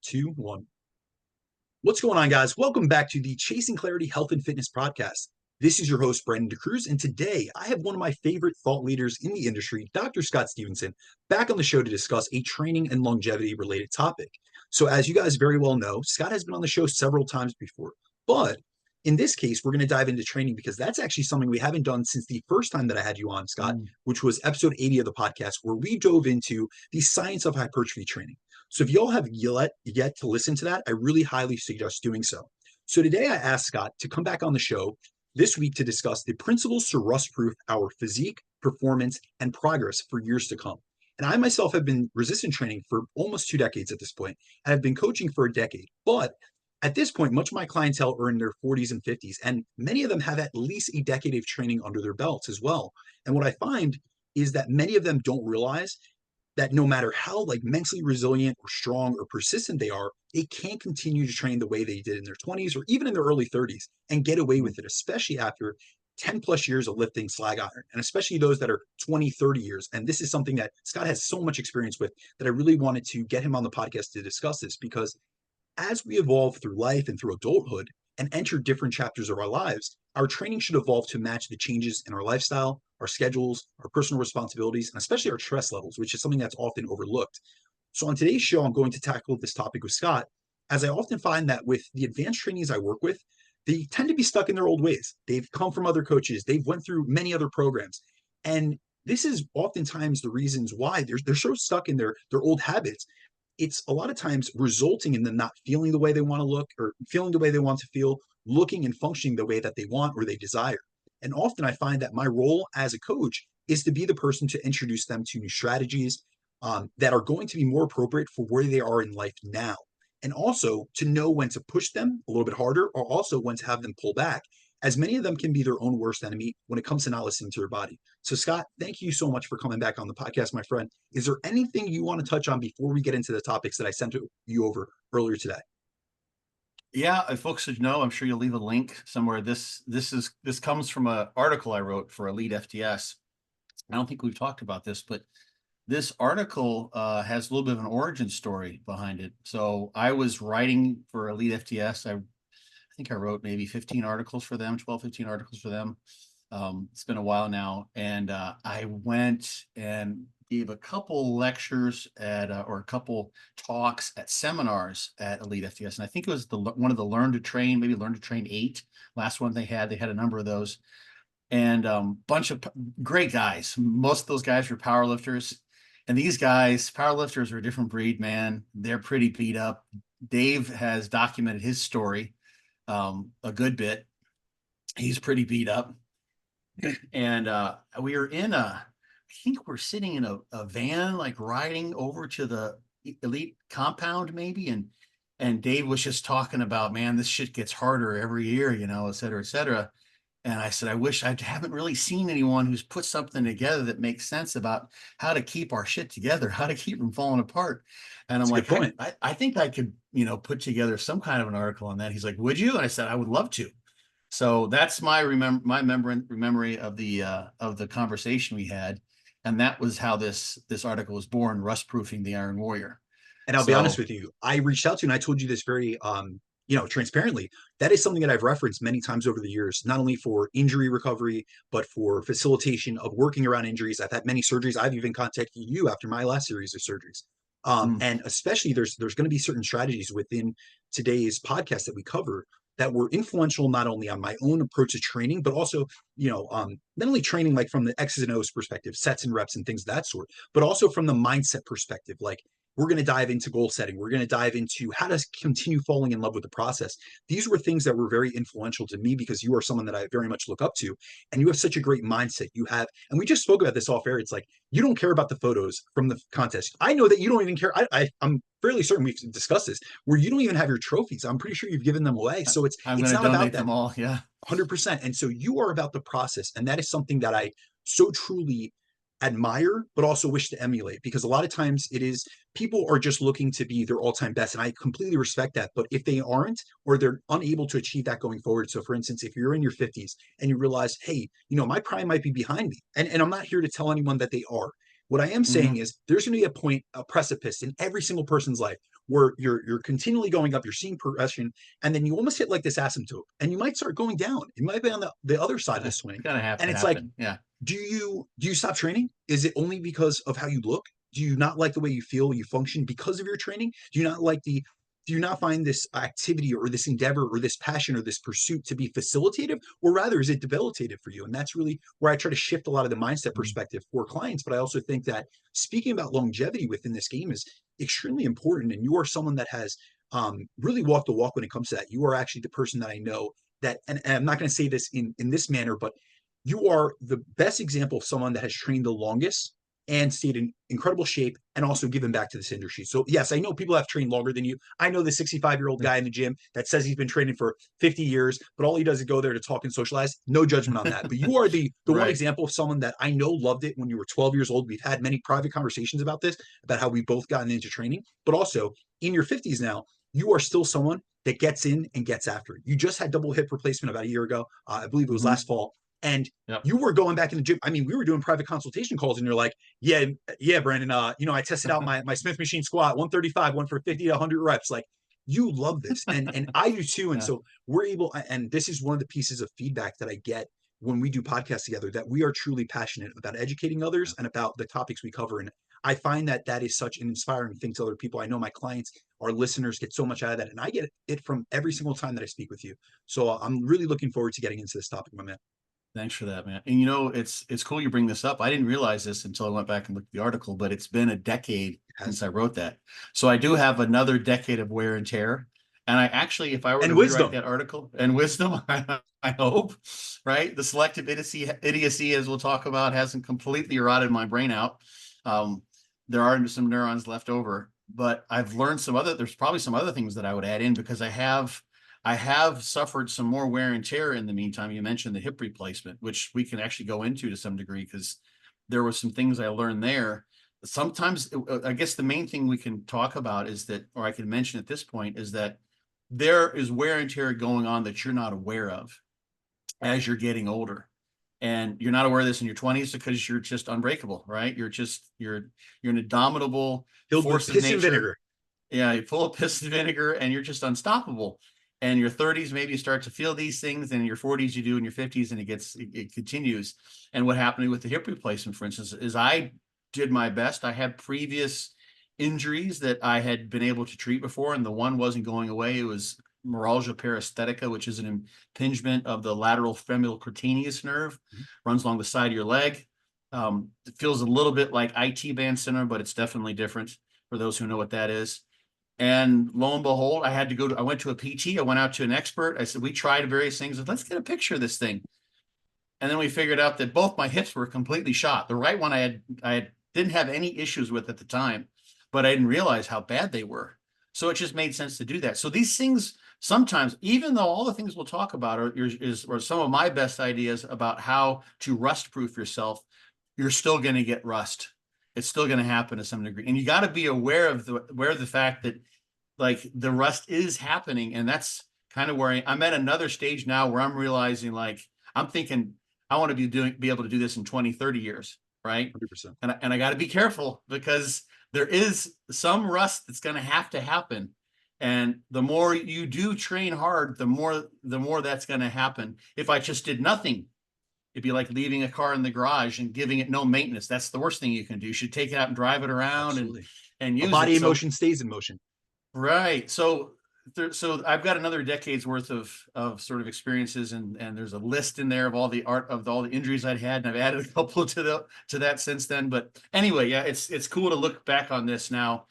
two, one. What's going on, guys? Welcome back to the Chasing Clarity Health and Fitness podcast. This is your host, Brandon DeCruz, and today I have one of my favorite thought leaders in the industry, Dr. Scott Stevenson, back on the show to discuss a training and longevity related topic. So as you guys very well know, Scott has been on the show several times before, but in this case, we're going to dive into training because that's actually something we haven't done since the first time that I had you on, Scott, which was episode 80 of the podcast, where we dove into the science of hypertrophy training. So if y'all have yet to listen to that, I really highly suggest doing so. So today I asked Scott to come back on the show this week to discuss the principles to rust-proof our physique, performance, and progress for years to come. And I myself have been resistance training for almost 2 decades at this point, and I've been coaching for a decade. But at this point, much of my clientele are in their 40s and 50s, and many of them have at least a decade of training under their belts as well. And what I find is that many of them don't realize that no matter how mentally resilient or strong or persistent they are, they can't continue to train the way they did in their 20s or even in their early 30s and get away with it, especially after 10 plus years of lifting slag iron, and especially those that are 20, 30 years. And this is something that Scott has so much experience with that I really wanted to get him on the podcast to discuss this, because as we evolve through life and through adulthood and enter different chapters of our lives, our training should evolve to match the changes in our lifestyle, our schedules, our personal responsibilities, and especially our stress levels, which is something that's often overlooked. So on today's show, I'm going to tackle this topic with Scott, as I often find that with the advanced trainees I work with, they tend to be stuck in their old ways. They've come from other coaches. They've went through many other programs. And this is oftentimes the reasons why they're so stuck in their old habits. It's a lot of times resulting in them not feeling the way they want to look or feeling the way they want to feel, looking and functioning the way that they want or they desire. And often I find that my role as a coach is to be the person to introduce them to new strategies that are going to be more appropriate for where they are in life now. And also to know when to push them a little bit harder, or also when to have them pull back, as many of them can be their own worst enemy when it comes to not listening to their body. So Scott, thank you so much for coming back on the podcast, my friend. Is there anything you want to touch on before we get into the topics that I sent you over earlier today? Yeah, if folks should know, I'm sure you'll leave a link somewhere. This comes from an article I wrote for Elite FTS. I don't think we've talked about this, but this article has a little bit of an origin story behind it. So I was writing for Elite FTS. I think I wrote maybe 15 articles for them, 12, 15 articles for them. It's been a while now. And I went and gave a couple lectures at, or a couple talks at seminars at Elite FTS. And I think it was one of the Learn to Train, maybe Learn to Train 8, last one they had a number of those. And bunch of great guys. Most of those guys were powerlifters. And these guys, powerlifters, are a different breed, man. They're pretty beat up. Dave has documented his story a good bit. He's pretty beat up. And we were I think we're sitting in a van, like riding over to the Elite compound maybe. And Dave was just talking about, man, this shit gets harder every year, et cetera, et cetera. And I said, I haven't really seen anyone who's put something together that makes sense about how to keep our shit together, how to keep from falling apart. And I'm like, I think I could, put together some kind of an article on that. He's like, would you? And I said, I would love to. So that's my memory of the conversation we had. And that was how this article was born, Rust Proofing the Iron Warrior. And I'll be honest with you, I reached out to you and I told you this very transparently. That is something that I've referenced many times over the years, not only for injury recovery, but for facilitation of working around injuries. I've had many surgeries. I've even contacted you after my last series of surgeries. And especially there's going to be certain strategies within today's podcast that we cover that were influential, not only on my own approach to training, but also, not only training like from the X's and O's perspective, sets and reps and things of that sort, but also from the mindset perspective. Like, we're going to dive into goal setting. We're going to dive into how to continue falling in love with the process. These were things that were very influential to me because you are someone that I very much look up to, and you have such a great mindset. You have, and we just spoke about this off air. It's like, you don't care about the photos from the contest. I know that you don't even care. I'm fairly certain we've discussed this, where you don't even have your trophies. I'm pretty sure you've given them away. So I'm going to donate them all. Yeah. 100%. And so you are about the process. And that is something that I so truly admire, but also wish to emulate, because a lot of times it is people are just looking to be their all-time best. And I completely respect that. But if they aren't, or they're unable to achieve that going forward. So for instance, if you're in your 50s and you realize, hey, my prime might be behind me. And I'm not here to tell anyone that they are. What I am saying is there's going to be a precipice in every single person's life where you're continually going up, you're seeing progression, and then you almost hit like this asymptote, and you might start going down. It might be on the other side of the It's swing, gonna have and to it's like, happen. Yeah. do you stop training? Is it only because of how you look? Do you not like the way you feel, you function because of your training? Do you not find this activity or this endeavor or this passion or this pursuit to be facilitative, or rather is it debilitative for you? And that's really where I try to shift a lot of the mindset perspective for clients. But I also think that speaking about longevity within this game is extremely important. And you are someone that has really walked the walk when it comes to that. You are actually the person that I know that, and I'm not going to say this in this manner, but you are the best example of someone that has trained the longest and stayed in incredible shape and also given back to this industry. So yes, I know people have trained longer than you. I know the 65-year-old guy in the gym that says he's been training for 50 years, but all he does is go there to talk and socialize. No judgment on that. But you are the one Right. example of someone that I know loved it when you were 12 years old. We've had many private conversations about this, about how we both gotten into training, but also in your 50s now, you are still someone that gets in and gets after it. You just had double hip replacement about a year ago. I believe it was Hmm. last fall. And Yep. you were going back in the gym. I mean, we were doing private consultation calls, and you're like, yeah, Brandon. I tested out my Smith machine squat, 135, went for 50 to 100 reps. Like, you love this, and I do too. And Yeah. so we're able, and this is one of the pieces of feedback that I get when we do podcasts together, that we are truly passionate about educating others and about the topics we cover. And I find that that is such an inspiring thing to other people. I know my clients, our listeners, get so much out of that, and I get it from every single time that I speak with you. So I'm really looking forward to getting into this topic, my man. Thanks for that, man. And it's cool you bring this up. I didn't realize this until I went back and looked at the article, but it's been a decade since I wrote that. So I do have another decade of wear and tear. And I actually, if I were And to rewrite wisdom. that article and wisdom, I hope, right? The selective idiocy, as we'll talk about, hasn't completely rotted my brain out. Um, there are some neurons left over, but I've learned there's probably some other things that I would add in because I have suffered some more wear and tear in the meantime. You mentioned the hip replacement, which we can actually go into to some degree because there were some things I learned there. Sometimes, I guess the main thing we can talk about is that, or I can mention at this point, is that there is wear and tear going on that you're not aware of as you're getting older. And you're not aware of this in your 20s because you're just unbreakable, right? You're an indomitable Filled with force of piss and nature. vinegar. Yeah, you're full of piss and vinegar and you're just unstoppable. And your 30s, maybe you start to feel these things, and in your 40s, you do, in your 50s, and it continues. And what happened with the hip replacement, for instance, is I did my best. I had previous injuries that I had been able to treat before, and the one wasn't going away. It was neuralgia paresthetica, which is an impingement of the lateral femoral cutaneous nerve, runs along the side of your leg. It feels a little bit like IT band syndrome, but it's definitely different for those who know what that is. And lo and behold, I went to a PT. I went out to an expert. I said, we tried various things. Let's get a picture of this thing. And then we figured out that both my hips were completely shot. The right one didn't have any issues with at the time, but I didn't realize how bad they were. So it just made sense to do that. So these things sometimes, even though all the things we'll talk about are some of my best ideas about how to rust proof yourself, you're still going to get rust. It's still going to happen to some degree. And you got to be aware of the fact that like the rust is happening. And that's kind of where I'm at another stage now where I'm realizing, like, I'm thinking I want to be able to do this in 20, 30 years. Right. 100%. And I got to be careful because there is some rust that's going to happen. And the more you do train hard, the more that's going to happen. If I just did nothing, it'd be like leaving a car in the garage and giving it no maintenance. That's the worst thing you can do. You should take it out and drive it around Absolutely. and A use body it. in So motion stays in motion. right. So I've got another decade's worth of sort of experiences, and there's a list in there of all the injuries I'd had, and I've added a couple to that since then. But anyway, yeah, it's cool to look back on this now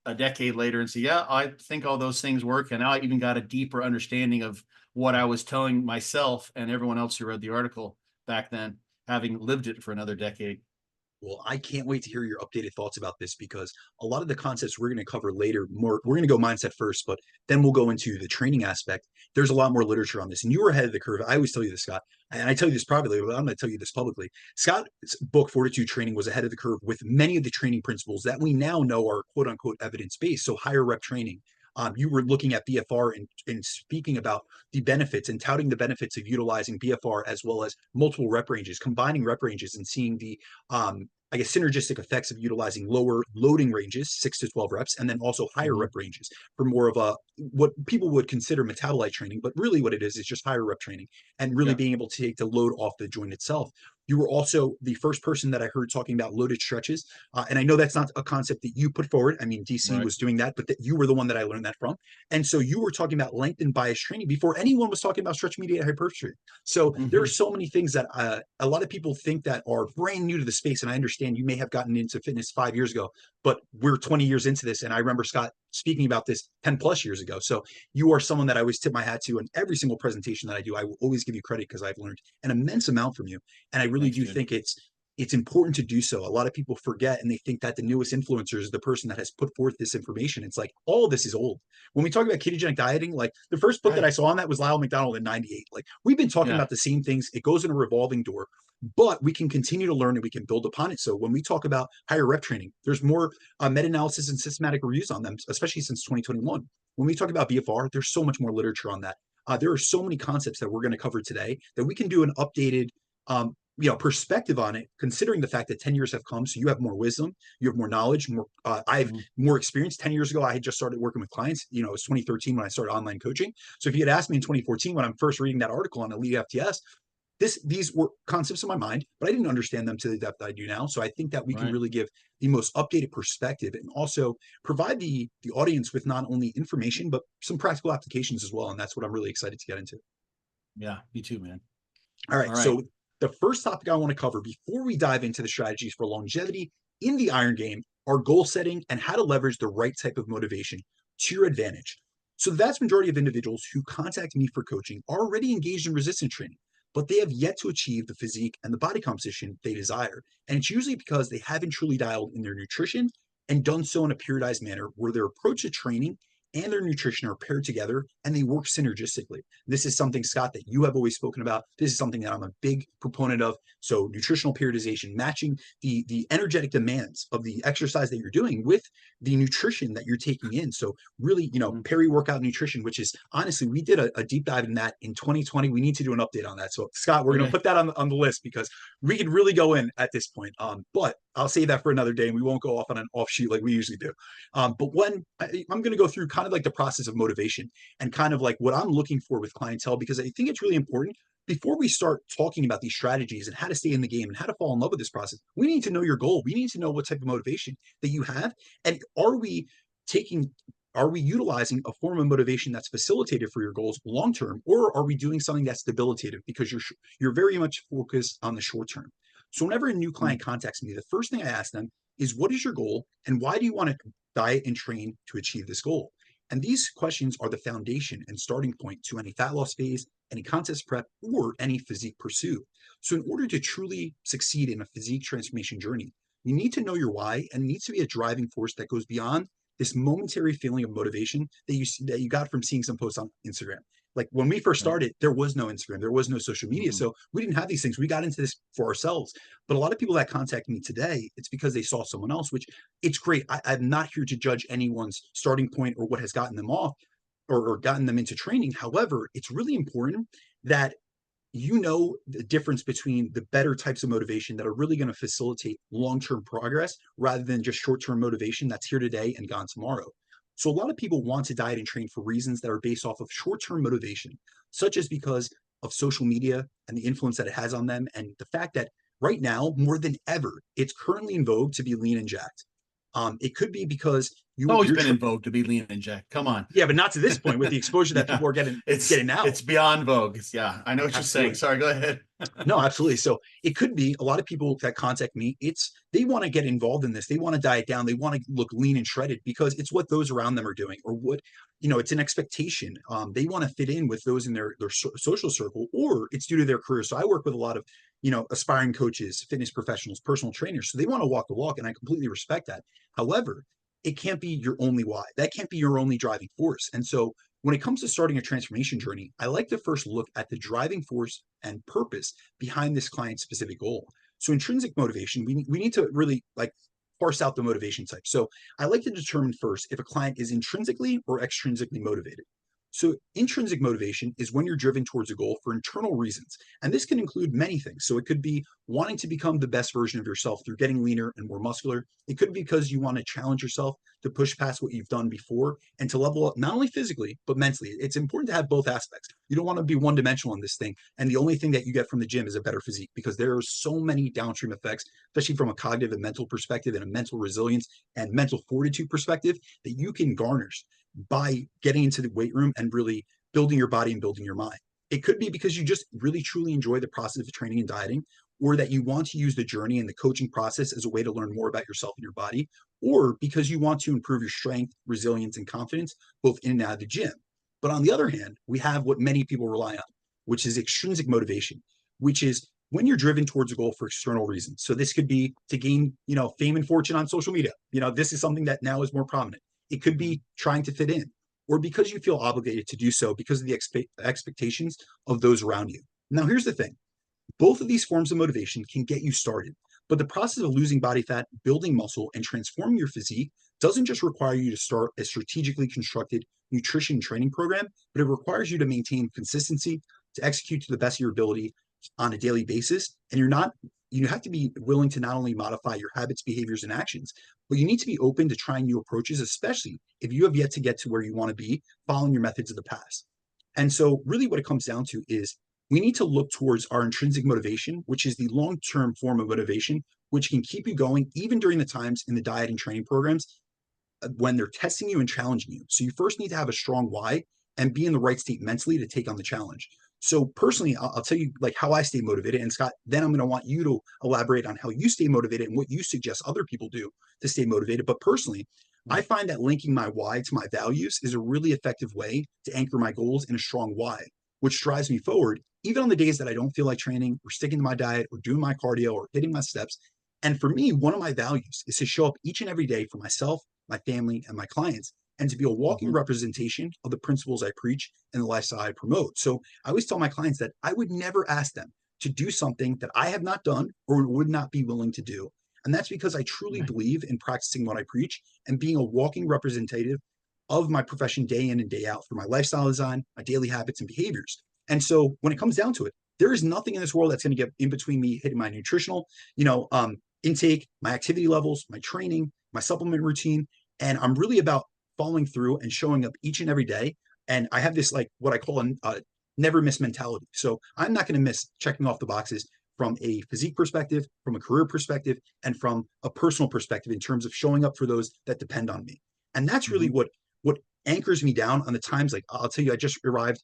a decade later and say, yeah, I think all those things work. And now I even got a deeper understanding of what I was telling myself and everyone else who read the article back then, having lived it for another decade. Well, I can't wait to hear your updated thoughts about this, because a lot of the concepts we're going to cover later, we're going to go mindset first, but then we'll go into the training aspect. There's a lot more literature on this, and you were ahead of the curve. I always tell you this, Scott, and I tell you this privately, but I'm going to tell you this publicly. Scott's book, Fortitude Training, was ahead of the curve with many of the training principles that we now know are quote unquote evidence based. So higher rep training. You were looking at BFR and speaking about the benefits and touting the benefits of utilizing BFR as well as multiple rep ranges, combining rep ranges, and seeing the I guess, synergistic effects of utilizing lower loading ranges, 6 to 12 reps, and then also higher Hmm. rep ranges for more of a what people would consider metabolite training, but really what it is just higher rep training and really Yeah. being able to take the load off the joint itself. You were also the first person that I heard talking about loaded stretches. And I know that's not a concept that you put forward. I mean, DC Right. was doing that, but that you were the one that I learned that from. And so you were talking about length and bias training before anyone was talking about stretch mediated hypertrophy. So there are Hmm. so many things that a lot of people think that are brand new to the space. And I understand you may have gotten into fitness 5 years ago, but we're 20 years into this. And I remember Scott speaking about this 10 plus years ago. So you are someone that I always tip my hat to. And every single presentation that I do, I will always give you credit because I've learned an immense amount from you. And I really Thanks, do dude. think it's important to do so. A lot of people forget and they think that the newest influencer is the person that has put forth this information. It's like all of this is old. When we talk about ketogenic dieting, like the first book that I Right. saw on that was Lyle McDonald in 98. Like we've been talking Yeah. about the same things. It goes in a revolving door, but we can continue to learn and we can build upon it. So when we talk about higher rep training, there's more meta-analysis and systematic reviews on them, especially since 2021. When we talk about BFR, there's so much more literature on that. There are so many concepts that we're going to cover today that we can do an updated perspective on it, considering the fact that 10 years have come. So you have more wisdom, you have more knowledge, more I have Hmm. more experience. 10 years ago I had just started working with clients. It was 2013 when I started online coaching. So if you had asked me in 2014 when I'm first reading that article on elite FTS, these were concepts in my mind, but I didn't understand them to the depth I do now. So I think that we can Right. really give the most updated perspective and also provide the audience with not only information but some practical applications as well. And that's what I'm really excited to get into. Yeah. Me too, man. All All right. right. So the first topic I want to cover before we dive into the strategies for longevity in the iron game are goal setting and how to leverage the right type of motivation to your advantage. So the vast majority of individuals who contact me for coaching are already engaged in resistance training, but they have yet to achieve the physique and the body composition they desire. And it's usually because they haven't truly dialed in their nutrition and done so in a periodized manner where their approach to training and their nutrition are paired together and they work synergistically. This is something, Scott, that you have always spoken about. This is something that I'm a big proponent of. So nutritional periodization, matching the energetic demands of the exercise that you're doing with the nutrition that you're taking in. So really, Hmm. peri-workout nutrition, which is honestly, we did a deep dive in that in 2020. We need to do an update on that. So Scott, we're going to Okay. put that on the list because we could really go in at this point. But I'll save that for another day and we won't go off on an offshoot like we usually do. But when I'm going to go through kind of like the process of motivation and kind of like what I'm looking for with clientele, because I think it's really important before we start talking about these strategies and how to stay in the game and how to fall in love with this process. We need to know your goal. We need to know what type of motivation that you have. And taking, are we utilizing a form of motivation that's facilitated for your goals long term, or are we doing something that's debilitative because you're very much focused on the short term? So whenever a new Mm. client contacts me, the first thing I ask them is, what is your goal and why do you want to diet and train to achieve this goal? And these questions are the foundation and starting point to any fat loss phase, any contest prep, or any physique pursuit. So, in order to truly succeed in a physique transformation journey, you need to know your why, and it needs to be a driving force that goes beyond this momentary feeling of motivation that you got from seeing some posts on Instagram. Like when we first Right. started, there was no Instagram, there was no social media, Hmm. so we didn't have these things. We got into this for ourselves. But a lot of people that contact me today, it's because they saw someone else, which it's great. I'm not here to judge anyone's starting point or what has gotten them off or gotten them into training. However, it's really important that you know the difference between the better types of motivation that are really going to facilitate long-term progress rather than just short-term motivation that's here today and gone tomorrow. So a lot of people want to diet and train for reasons that are based off of short-term motivation, such as because of social media and the influence that it has on them, and the fact that right now, more than ever, it's currently in vogue to be lean and jacked. It could be because It's always you're been in vogue to be lean and jack. Come on. yeah, but not to this point with the exposure that Yeah. people are getting It's getting now. it's beyond vogue. Yeah, I know what you're saying. Absolutely. Sorry, go ahead. No, absolutely. So it could be a lot of people that contact me. It's they want to get involved in this. They want to diet down. They want to look lean and shredded because it's what those around them are doing, or what it's an expectation. They want to fit in with those in their social circle, or it's due to their career. So I work with a lot of aspiring coaches, fitness professionals, personal trainers. So they want to walk the walk, and I completely respect that. However, it can't be your only why. That can't be your only driving force. And so when it comes to starting a transformation journey, I like to first look at the driving force and purpose behind this client's specific goal. So intrinsic motivation, we need to really like parse out the motivation type. So I like to determine first if a client is intrinsically or extrinsically motivated. So intrinsic motivation is when you're driven towards a goal for internal reasons. And this can include many things. So it could be wanting to become the best version of yourself through getting leaner and more muscular. It could be because you want to challenge yourself to push past what you've done before and to level up not only physically, but mentally. It's important to have both aspects. You don't want to be one dimensional in this thing. And the only thing that you get from the gym is a better physique because there are so many downstream effects, especially from a cognitive and mental perspective and a mental resilience and mental fortitude perspective that you can garnish by getting into the weight room and really building your body and building your mind. It could be because you just really truly enjoy the process of training and dieting, or that you want to use the journey and the coaching process as a way to learn more about yourself and your body, or because you want to improve your strength, resilience, and confidence both in and out of the gym. But on the other hand, we have what many people rely on, which is extrinsic motivation, which is when you're driven towards a goal for external reasons. So this could be to gain, fame and fortune on social media. This is something that now is more prominent. It could be trying to fit in, or because you feel obligated to do so because of the expectations of those around you. Now, here's the thing. Both of these forms of motivation can get you started, but the process of losing body fat, building muscle, and transforming your physique doesn't just require you to start a strategically constructed nutrition training program, but it requires you to maintain consistency, to execute to the best of your ability on a daily basis. And you have to be willing to not only modify your habits, behaviors, and actions, but you need to be open to trying new approaches, especially if you have yet to get to where you want to be following your methods of the past. And so, really, what it comes down to is we need to look towards our intrinsic motivation, which is the long term form of motivation, which can keep you going even during the times in the diet and training programs when they're testing you and challenging you. So, you first need to have a strong why and be in the right state mentally to take on the challenge. So personally, I'll tell you like how I stay motivated. And Scott, then I'm going to want you to elaborate on how you stay motivated and what you suggest other people do to stay motivated. But personally, I find that linking my why to my values is a really effective way to anchor my goals in a strong why, which drives me forward, even on the days that I don't feel like training or sticking to my diet or doing my cardio or hitting my steps. And for me, one of my values is to show up each and every day for myself, my family, and my clients, and to be a walking representation of the principles I preach and the lifestyle I promote. So I always tell my clients that I would never ask them to do something that I have not done or would not be willing to do. And that's because I truly believe in practicing what I preach and being a walking representative of my profession day in and day out for my lifestyle design, my daily habits and behaviors. And so when it comes down to it, there is nothing in this world that's going to get in between me hitting my nutritional, intake, my activity levels, my training, my supplement routine. And I'm really about following through and showing up each and every day. And I have this like what I call a never miss mentality. So I'm not going to miss checking off the boxes from a physique perspective, from a career perspective, and from a personal perspective in terms of showing up for those that depend on me. And that's really what anchors me down on the times. Like I'll tell you, I just arrived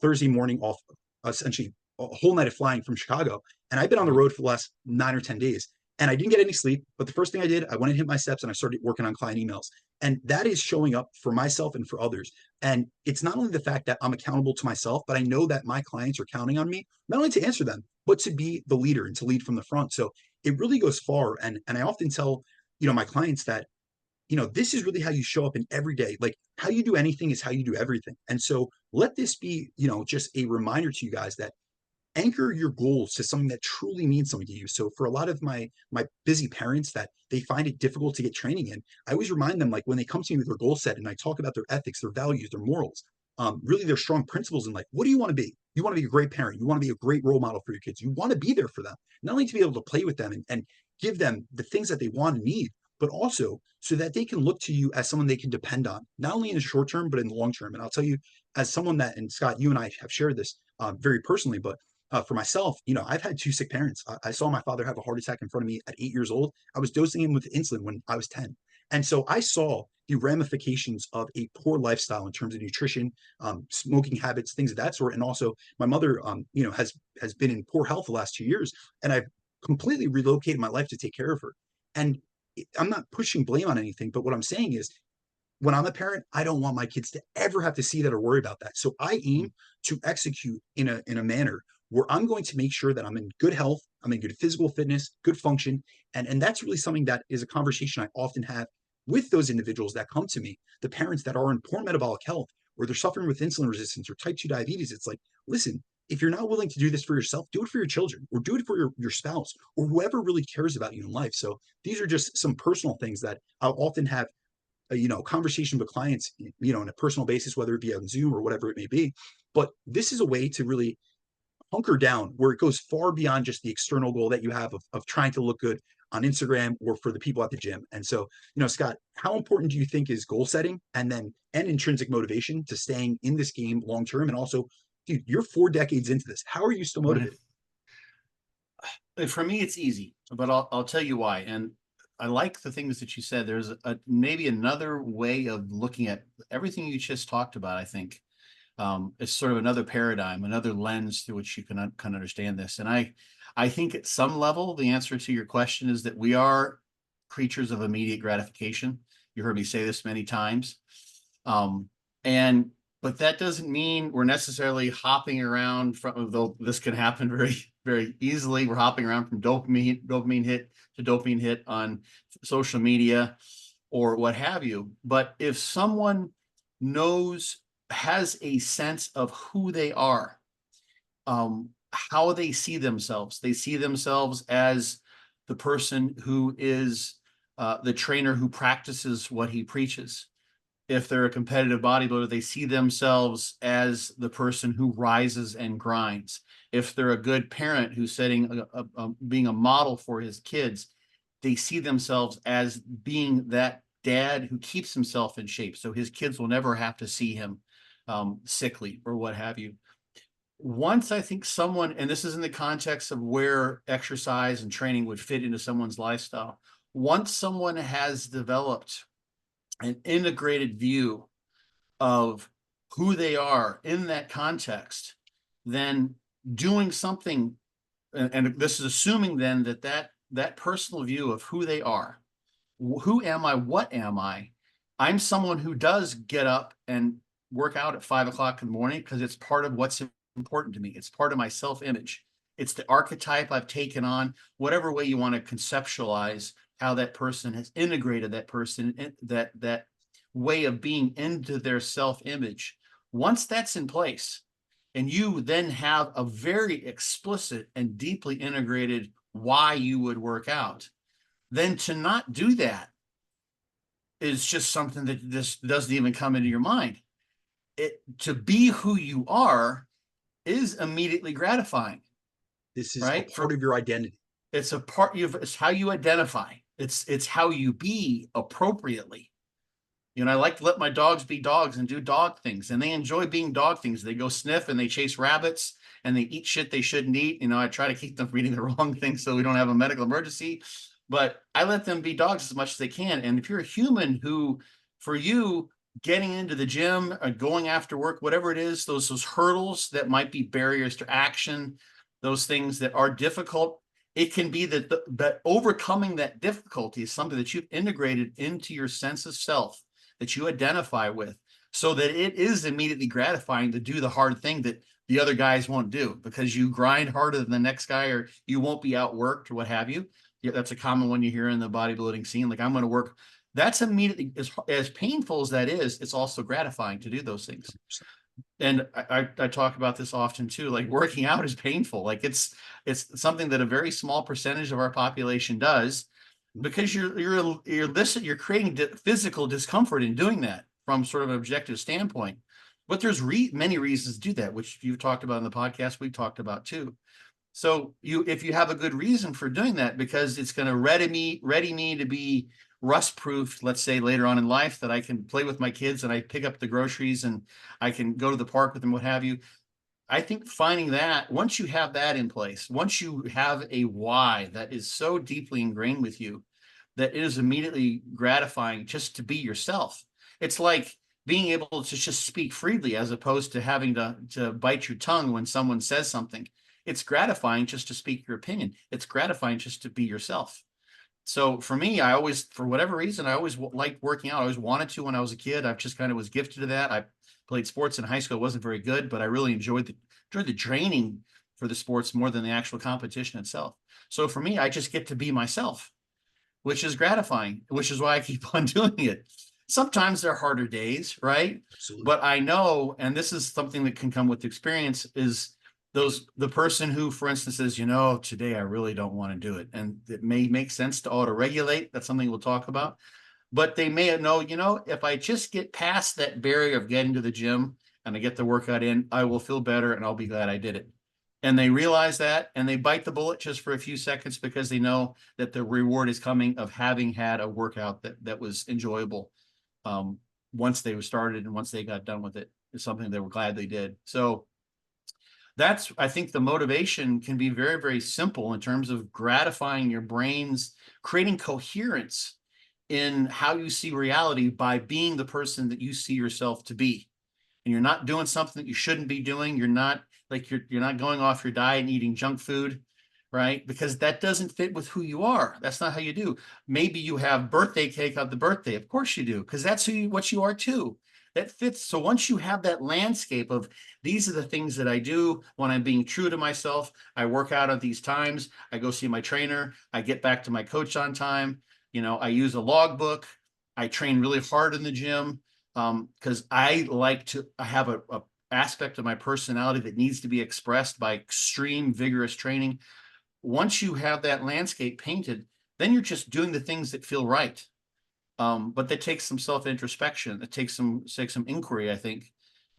Thursday morning off essentially a whole night of flying from Chicago, and I've been on the road for the last 9 or 10 days. And I didn't get any sleep, but the first thing I did, I went and hit my steps and I started working on client emails. And that is showing up for myself and for others. And it's not only the fact that I'm accountable to myself, but I know that my clients are counting on me, not only to answer them, but to be the leader and to lead from the front. So it really goes far. And I often tell, my clients that, this is really how you show up in every day. Like how you do anything is how you do everything. And so let this be, just a reminder to you guys that anchor your goals to something that truly means something to you. So for a lot of my busy parents that they find it difficult to get training in, I always remind them, like when they come to me with their goal set and I talk about their ethics, their values, their morals, really their strong principles in life. What do you want to be? You want to be a great parent. You want to be a great role model for your kids. You want to be there for them, not only to be able to play with them and give them the things that they want and need, but also so that they can look to you as someone they can depend on, not only in the short term, but in the long term. And I'll tell you, as someone that, and Scott, you and I have shared this very personally, but for myself, I've had 2 sick parents. I saw my father have a heart attack in front of me at 8 years old. I was dosing him with insulin when I was 10. And so I saw the ramifications of a poor lifestyle in terms of nutrition, smoking habits, things of that sort. And also my mother, has been in poor health the last 2 years, and I've completely relocated my life to take care of her. And I'm not pushing blame on anything, but what I'm saying is when I'm a parent, I don't want my kids to ever have to see that or worry about that. So I aim to execute in a manner where I'm going to make sure that I'm in good health, I'm in good physical fitness, good function. And that's really something that is a conversation I often have with those individuals that come to me, the parents that are in poor metabolic health, or they're suffering with insulin resistance or type 2 diabetes. It's like, listen, if you're not willing to do this for yourself, do it for your children or do it for your spouse or whoever really cares about you in life. So these are just some personal things that I'll often have conversation with clients, on a personal basis, whether it be on Zoom or whatever it may be. But this is a way to really hunker down where it goes far beyond just the external goal that you have of trying to look good on Instagram or for the people at the gym. And so, Scott, how important do you think is goal setting and intrinsic motivation to staying in this game long term? And also, dude, you're 4 decades into this. How are you still motivated? For me, it's easy, but I'll tell you why. And I like the things that you said. There's maybe another way of looking at everything you just talked about. I think it's sort of another paradigm, another lens through which you can understand this. And I think at some level, the answer to your question is that we are creatures of immediate gratification. You heard me say this many times. But that doesn't mean we're necessarily hopping around from, though this can happen very, very easily. We're hopping around from dopamine hit to dopamine hit on social media or what have you. But if someone has a sense of who they are, how they see themselves as the person who is the trainer who practices what he preaches. If they're a competitive bodybuilder, they see themselves as the person who rises and grinds. If they're a good parent who's being a model for his kids, they see themselves as being that dad who keeps himself in shape, so his kids will never have to see him sickly or what have you. Once I think someone, and this is in the context of where exercise and training would fit into someone's lifestyle, once someone has developed an integrated view of who they are in that context, then doing something, and this is assuming then that personal view of who they are, who am I, what am I? I'm someone who does get up and work out at 5 o'clock in the morning because it's part of what's important to me. It's part of my self-image. It's the archetype I've taken on, whatever way you want to conceptualize how that person has integrated that person, that way of being into their self-image. Once that's in place, and you then have a very explicit and deeply integrated why you would work out, then to not do that is just something that just doesn't even come into your mind. To be who you are is immediately gratifying. This is right? A part of your identity. It's a part of, it's how you identify. It's how you be appropriately. I like to let my dogs be dogs and do dog things, and they enjoy being dog things. They go sniff and they chase rabbits and they eat shit they shouldn't eat. I try to keep them from eating the wrong things so we don't have a medical emergency, but I let them be dogs as much as they can. And if you're a human who, for you, getting into the gym, going after work, whatever it is, those hurdles that might be barriers to action, those things that are difficult, it can be that overcoming that difficulty is something that you've integrated into your sense of self, that you identify with, so that it is immediately gratifying to do the hard thing that the other guys won't do because you grind harder than the next guy, or you won't be outworked or what have you. Yeah, that's a common one you hear in the bodybuilding scene. Like, I'm going to work. That's immediately, as painful as that is, it's also gratifying to do those things. And I talk about this often too. Like, working out is painful. Like, it's something that a very small percentage of our population does, because you're creating physical discomfort in doing that from sort of an objective standpoint. But there's many reasons to do that, which you've talked about in the podcast. We've talked about too. So if you have a good reason for doing that, because it's going to ready me to be rust-proof, let's say later on in life, that I can play with my kids and I pick up the groceries and I can go to the park with them, what have you. I think finding that, once you have that in place, once you have a why that is so deeply ingrained with you that it is immediately gratifying just to be yourself. It's like being able to just speak freely as opposed to having to bite your tongue when someone says something. It's gratifying just to speak your opinion. It's gratifying just to be yourself. So for me, I always, for whatever reason, I always liked working out. I always wanted to when I was a kid. I just kind of was gifted to that. I played sports in high school. It wasn't very good, but I really enjoyed the training for the sports more than the actual competition itself. So for me, I just get to be myself, which is gratifying, which is why I keep on doing it. Sometimes there are harder days, right? Absolutely. But I know, and this is something that can come with experience, is the person who, for instance, says, today I really don't want to do it. And it may make sense to auto-regulate. That's something we'll talk about. but they may know, if I just get past that barrier of getting to the gym and I get the workout in, I will feel better and I'll be glad I did it. And they realize that and they bite the bullet just for a few seconds because they know that the reward is coming of having had a workout that was enjoyable. Once they were started and once they got done with it, is something they were glad they did. So that's, I think the motivation can be very, very simple in terms of gratifying your brain's, creating coherence in how you see reality by being the person that you see yourself to be. And you're not doing something that you shouldn't be doing. You're not like, you're not going off your diet and eating junk food, right? Because that doesn't fit with who you are. That's not how you do. Maybe you have birthday cake on the birthday. Of course you do, because that's what you are too. That fits. So once you have that landscape of these are the things that I do when I'm being true to myself, I work out at these times, I go see my trainer, I get back to my coach on time, I use a logbook, I train really hard in the gym, because I have a aspect of my personality that needs to be expressed by extreme vigorous training. Once you have that landscape painted, then you're just doing the things that feel right. But that takes some self-introspection. It takes some inquiry, I think,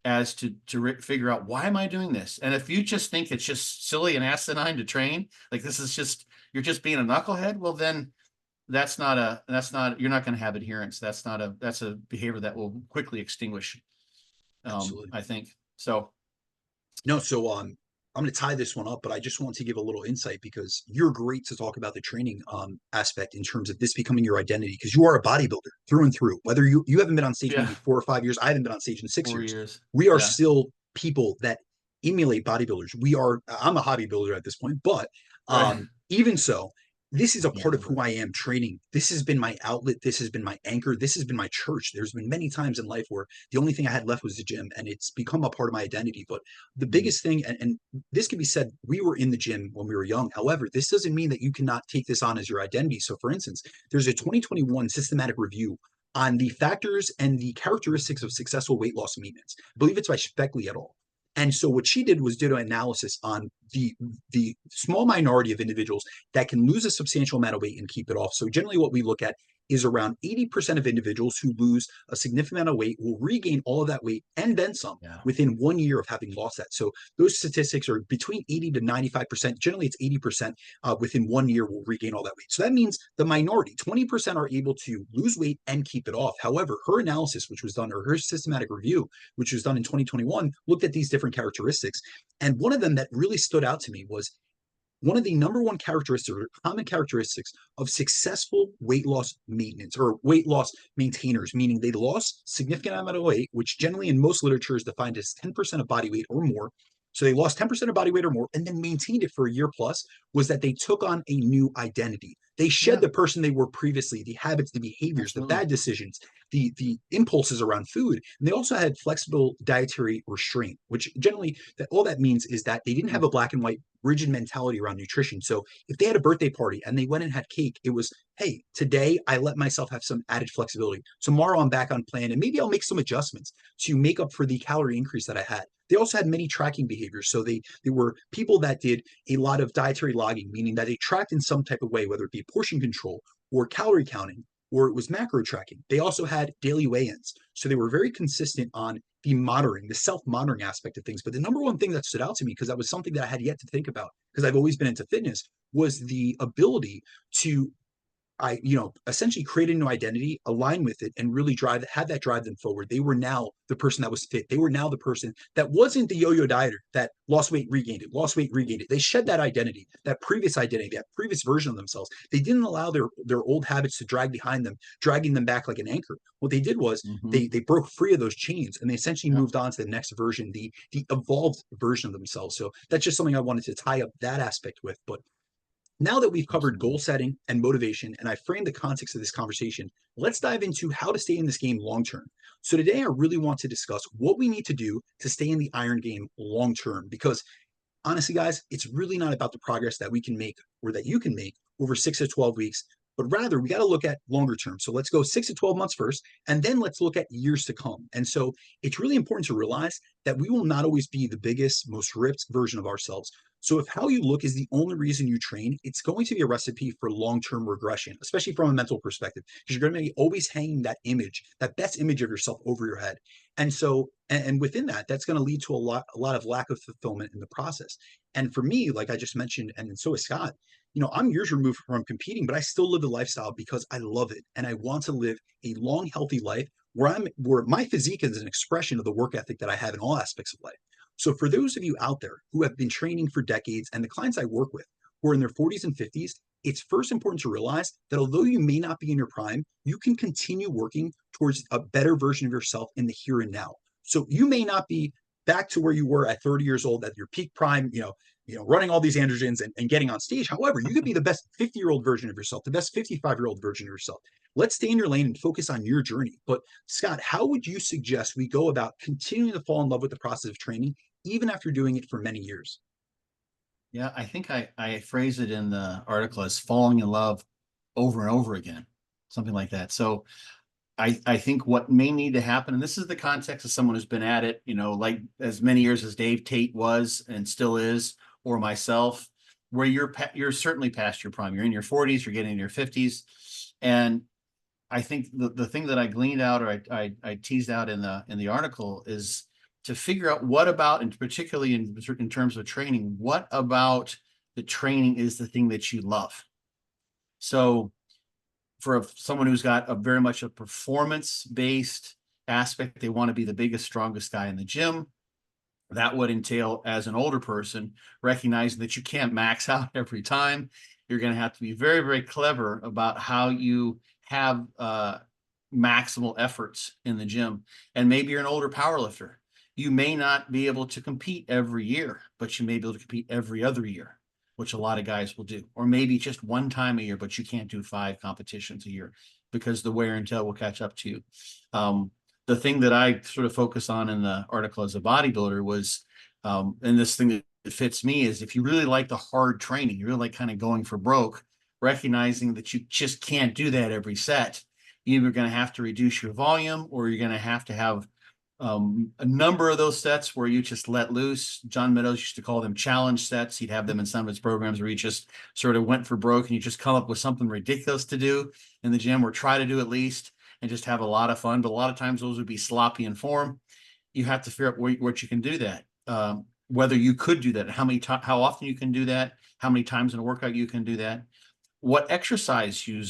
as to figure out, why am I doing this? And if you just think it's just silly and asinine to train, like this is just, you're just being a knucklehead, well, then you're not going to have adherence. That's a behavior that will quickly extinguish. Absolutely. I think so. No, so I'm going to tie this one up, but I just want to give a little insight because you're great to talk about the training aspect in terms of this becoming your identity, because you are a bodybuilder through and through. Whether you haven't been on stage Yeah. maybe 4 or 5 years, I haven't been on stage in 6 4 years. years. We are Yeah. still people that emulate bodybuilders. I'm a hobby builder at this point, but Right. even so, this is a Yeah, part of who I am training. This has been my outlet. This has been my anchor. This has been my church. There's been many times in life where the only thing I had left was the gym, and it's become a part of my identity. But the biggest thing, and this can be said, we were in the gym when we were young. However, this doesn't mean that you cannot take this on as your identity. So, for instance, there's a 2021 systematic review on the factors and the characteristics of successful weight loss maintenance. I believe it's by Speckley et al. And so what she did was did an analysis on the small minority of individuals that can lose a substantial amount of weight and keep it off. So generally what we look at is around 80% of individuals who lose a significant amount of weight will regain all of that weight and then some within 1 year of having lost that. So those statistics are between 80 to 95%. Generally, it's 80% within 1 year will regain all that weight. So that means the minority, 20% are able to lose weight and keep it off. However, her analysis, which was done, or her systematic review, which was done in 2021, looked at these different characteristics. And one of them that really stood out to me was one of the number one characteristics or common characteristics of successful weight loss maintenance or weight loss maintainers, meaning they lost significant amount of weight, which generally in most literature is defined as 10% of body weight or more. So they lost 10% of body weight or more and then maintained it for a year plus, was that they took on a new identity. They shed the person they were previously, the habits, the behaviors, Absolutely. the bad decisions, the impulses around food. And they also had flexible dietary restraint, which generally all that means is that they didn't have a black and white rigid mentality around nutrition. So if they had a birthday party and they went and had cake, it was, hey, today I let myself have some added flexibility. Tomorrow I'm back on plan and maybe I'll make some adjustments to make up for the calorie increase that I had. They also had many tracking behaviors. So they were people that did a lot of dietary logging, meaning that they tracked in some type of way, whether it be portion control or calorie counting, or it was macro tracking. They also had daily weigh-ins. So they were very consistent on the monitoring, the self-monitoring aspect of things. But the number one thing that stood out to me, because that was something that I had yet to think about, because I've always been into fitness, was the ability to essentially create a new identity, align with it, and really have that drive them forward. They were now the person that was fit. They were now the person that wasn't the yo-yo dieter that lost weight, regained it, lost weight, regained it. They shed that identity, that previous version of themselves. They didn't allow their old habits to drag behind them, dragging them back like an anchor. What they did was they broke free of those chains and they essentially moved on to the next version, the evolved version of themselves. So that's just something I wanted to tie up that aspect with. But now that we've covered goal setting and motivation, and I framed the context of this conversation, let's dive into how to stay in this game long term. So today, I really want to discuss what we need to do to stay in the iron game long term, because honestly, guys, it's really not about the progress that we can make or that you can make over 6 to 12 weeks, but rather we got to look at longer term. So let's go 6 to 12 months first, and then let's look at years to come. And so it's really important to realize that we will not always be the biggest, most ripped version of ourselves. So if how you look is the only reason you train, it's going to be a recipe for long-term regression, especially from a mental perspective, because you're going to be always hanging that image, that best image of yourself over your head. And so, and within that, that's going to lead to a lot of lack of fulfillment in the process. And for me, like I just mentioned, and so is Scott, I'm years removed from competing, but I still live the lifestyle because I love it. And I want to live a long, healthy life where my physique is an expression of the work ethic that I have in all aspects of life. So for those of you out there who have been training for decades and the clients I work with who are in their 40s and 50s, it's first important to realize that although you may not be in your prime, you can continue working towards a better version of yourself in the here and now. So you may not be back to where you were at 30 years old at your peak prime, running all these androgens and getting on stage. However, you could be the best 50-year-old version of yourself, the best 55-year-old version of yourself. Let's stay in your lane and focus on your journey. But Scott, how would you suggest we go about continuing to fall in love with the process of training, even after doing it for many years? Yeah, I think I phrase it in the article as falling in love over and over again, something like that. So I think what may need to happen, and this is the context of someone who's been at it, like as many years as Dave Tate was and still is, or myself, where you're certainly past your prime. You're in your 40s, you're getting in your 50s, and I think the thing that I gleaned out, or I teased out in the article, is to figure out what about, and particularly in terms of training, what about the training is the thing that you love. So for someone who's got a very much a performance-based aspect, they want to be the biggest, strongest guy in the gym. That would entail, as an older person, recognizing that you can't max out every time. You're going to have to be very, very clever about how you have maximal efforts in the gym. And maybe you're an older power lifter. You may not be able to compete every year, but you may be able to compete every other year, which a lot of guys will do. Or maybe just one time a year, but you can't do 5 competitions a year because the wear and tear will catch up to you. The thing that I sort of focus on in the article as a bodybuilder was, and this thing that fits me, is if you really like the hard training, you really like kind of going for broke, recognizing that you just can't do that every set. You're either going to have to reduce your volume, or you're going to have a number of those sets where you just let loose. John Meadows used to call them challenge sets. He'd have them in some of his programs where he just sort of went for broke and you just come up with something ridiculous to do in the gym, or try to do at least, and just have a lot of fun. But a lot of times those would be sloppy in form. You have to figure out what you can do that, whether you could do that, how often you can do that, how many times in a workout you can do that, what exercises you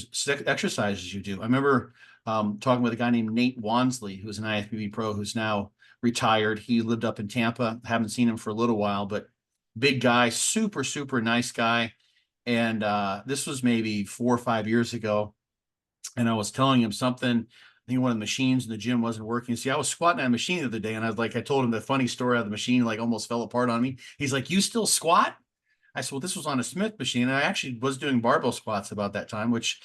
do. I remember talking with a guy named Nate Wansley, who's an IFBB pro who's now retired. He lived up in Tampa. Haven't seen him for a little while, but big guy, super, super nice guy. And this was maybe 4 or 5 years ago. And I was telling him something. I think one of the machines in the gym wasn't working. See, I was squatting on a machine the other day, and I told him the funny story of the machine, like almost fell apart on me. He's like, "You still squat?" I said, "Well, this was on a Smith machine." And I actually was doing barbell squats about that time, which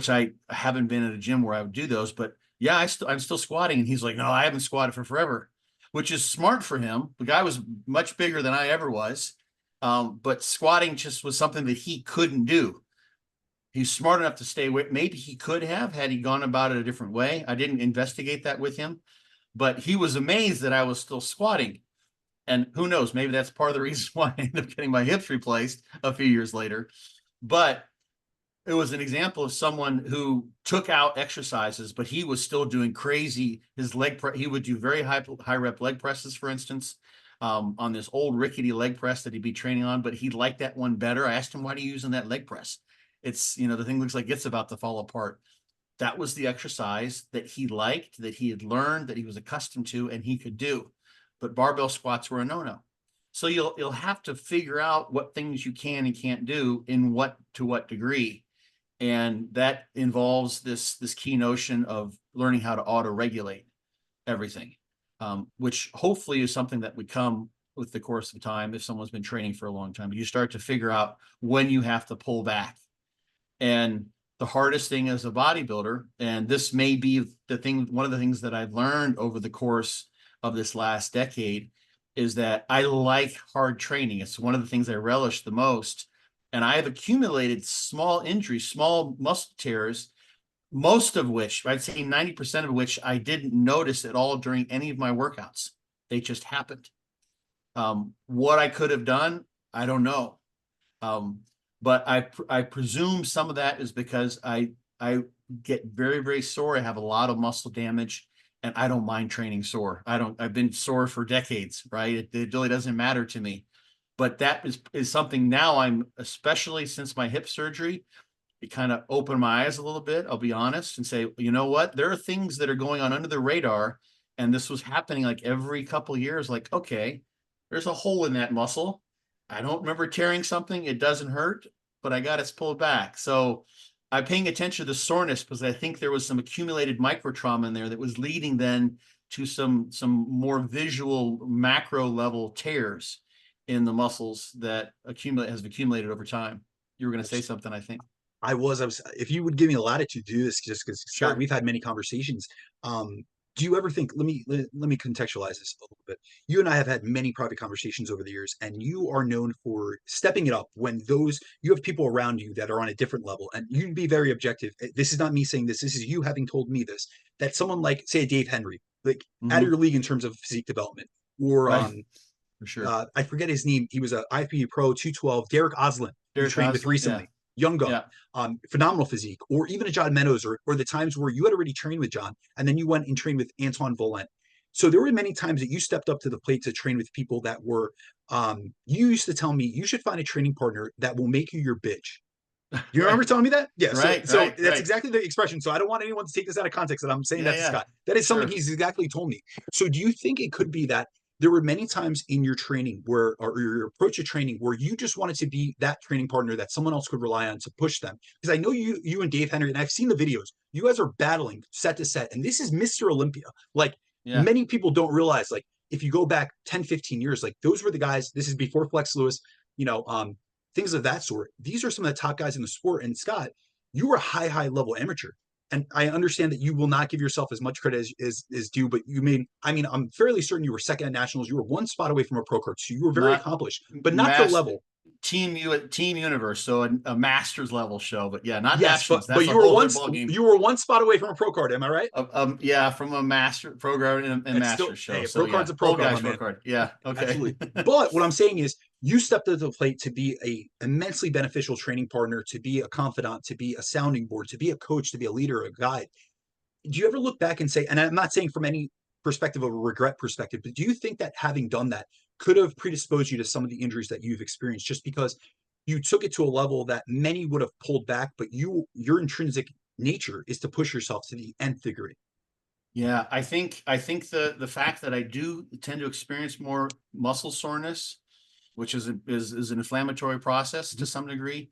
I haven't been at a gym where I would do those. But yeah, I'm still squatting. And he's like, "No, I haven't squatted for forever," which is smart for him. The guy was much bigger than I ever was. But squatting just was something that he couldn't do. He's smart enough to stay away. Maybe he could have, had he gone about it a different way. I didn't investigate that with him, but he was amazed that I was still squatting. And who knows, maybe that's part of the reason why I ended up getting my hips replaced a few years later. But it was an example of someone who took out exercises, but he was still doing crazy. He would do very high rep leg presses, for instance, on this old rickety leg press that he'd be training on, but he liked that one better. I asked him, "Why are you using that leg press? It's, the thing looks like it's about to fall apart." That was the exercise that he liked, that he had learned, that he was accustomed to, and he could do. But barbell squats were a no-no. So you'll have to figure out what things you can and can't do to what degree. And that involves this key notion of learning how to auto-regulate everything, which hopefully is something that would come with the course of time if someone's been training for a long time. You start to figure out when you have to pull back. And the hardest thing as a bodybuilder, and this may be one of the things that I've learned over the course of this last decade, is that I like hard training. It's one of the things I relish the most. And I have accumulated small injuries, small muscle tears, most of which, I'd say 90% of which, I didn't notice at all during any of my workouts. They just happened. What I could have done, I don't know. But I presume some of that is because I get very, very sore. I have a lot of muscle damage, and I don't mind training sore. I've been sore for decades, right? It really doesn't matter to me. But that is something now I'm, especially since my hip surgery, it kind of opened my eyes a little bit, I'll be honest, and say, you know what? There are things that are going on under the radar. And this was happening like every couple of years, like, okay, there's a hole in that muscle. I don't remember tearing something. It doesn't hurt, but I got it pulled back. So I'm paying attention to the soreness because I think there was some accumulated micro trauma in there that was leading then to some more visual macro level tears in the muscles that has accumulated over time. You were going to say something, I think. I was, if you would give me a latitude to do this, just because Scott, Sure. we've had many conversations. Do you ever think, let me contextualize this a little bit. You and I have had many private conversations over the years, and you are known for stepping it up when you have people around you that are on a different level, and you'd be very objective. This is not me saying this. This is you having told me this, that someone like, say, a Dave Henry, like out of Mm-hmm. your league in terms of physique development, or Right. For sure. I forget his name. He was a IFBB Pro 212. Derek Oslin, you Derek trained with Osley. Yeah. recently, young gun, Yeah. phenomenal physique, or even a John Meadows, or the times where you had already trained with John, and then you went and trained with Antoine Volent. So there were many times that you stepped up to the plate to train with people that were. You used to tell me you should find a training partner that will make you your bitch. You remember Right. telling me that? Yeah. So Right. so Right. that's Right. exactly the expression. So I don't want anyone to take this out of context that I'm saying Yeah. that to Yeah. Scott. That is something Sure. he's exactly told me. So do you think it could be that there were many times in your training where, or your approach to training, where you just wanted to be that training partner that someone else could rely on to push them? Because I know you and Dave Henry, and I've seen the videos. You guys are battling set to set, and this is Mr. Olympia. Like Yeah. many people don't realize, like if you go back 10, 15 years, like those were the guys. This is before Flex Lewis, you know, things of that sort. These are some of the top guys in the sport. And Scott, you were a high level amateur. And I understand that you will not give yourself as much credit as due, but you made, I mean, I'm fairly certain you were second at nationals. You were one spot away from a pro card. So you were very Not accomplished, but not to the master level. team universe. So a master's level show, but yeah, not Yes, nationals. but That's a whole other ball game. you were one spot away from a pro card. Am I right? Yeah, from a master program and It's still, master's show. hey, a So pro yeah, card's a pro old card, my guys pro man. card. Yeah. Okay. Absolutely. But what I'm saying is you stepped to the plate to be a immensely beneficial training partner, to be a confidant, to be a sounding board, to be a coach, to be a leader, a guide. Do you ever look back and say, and I'm not saying from any perspective of a regret perspective, but do you think that having done that could have predisposed you to some of the injuries that you've experienced just because you took it to a level that many would have pulled back, but your intrinsic nature is to push yourself to the nth degree? Yeah, I think the fact that I do tend to experience more muscle soreness, which is an inflammatory process to some degree,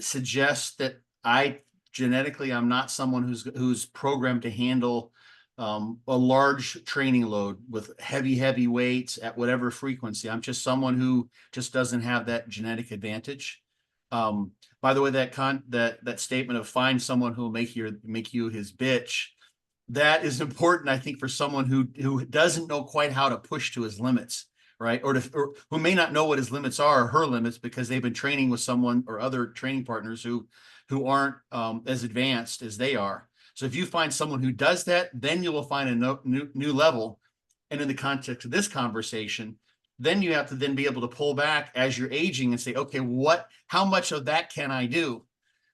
suggests that I genetically I'm not someone who's programmed to handle a large training load with heavy weights at whatever frequency. I'm just someone who just doesn't have that genetic advantage. By the way, that statement of find someone who will make you his bitch, that is important, I think, for someone who doesn't know quite how to push to his limits, right? Or who may not know what his limits are or her limits because they've been training with someone or other training partners who aren't as advanced as they are. So if you find someone who does that, then you will find a new level. And in the context of this conversation, then you have to then be able to pull back as you're aging and say, okay, how much of that can I do?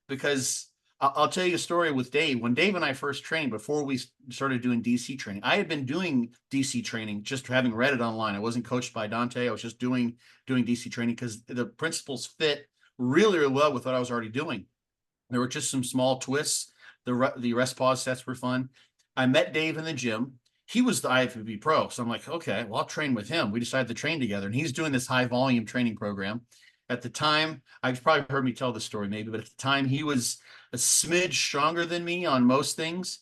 Because I'll tell you a story with Dave. When Dave and I first trained, before we started doing DC training, I had been doing DC training, just having read it online. I wasn't coached by Dante. I was just doing DC training because the principles fit really well with what I was already doing. There were just some small twists. The rest pause sets were fun. I met Dave in the gym. He was the IFBB pro. So I'm like, okay, well, I'll train with him. We decided to train together. And he's doing this high volume training program. At the time, I've probably heard me tell the story maybe, but at the time he was a smidge stronger than me on most things.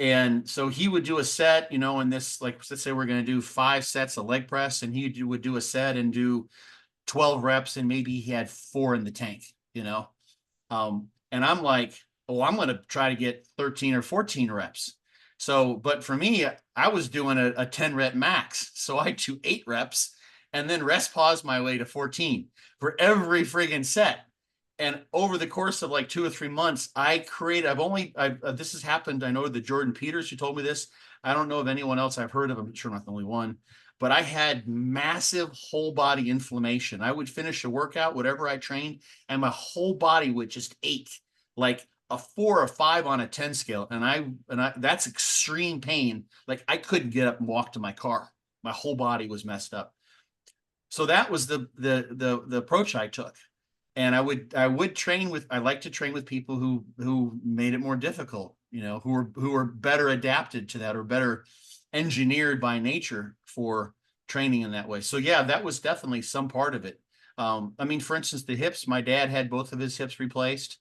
And so he would do a set, in this, like, let's say we're going to do 5 sets of leg press, and he would do a set and do 12 reps, and maybe he had 4 in the tank. And I'm like, oh, I'm going to try to get 13 or 14 reps. So, but for me, I was doing a 10 rep max. So I do 8 reps and then rest pause my way to 14 for every friggin' set. And over the course of like 2 or 3 months, this has happened. I know that Jordan Peters, who told me this. I don't know of anyone else I've heard of. I'm sure I'm not the only one, but I had massive whole body inflammation. I would finish a workout, whatever I trained, and my whole body would just ache like a 4 or 5 on a 10 scale. And I that's extreme pain. Like I couldn't get up and walk to my car. My whole body was messed up. So that was the approach I took. And I like to train with people who made it more difficult, who were better adapted to that or better engineered by nature for training in that way. So yeah, that was definitely some part of it. I mean, for instance, the hips, my dad had both of his hips replaced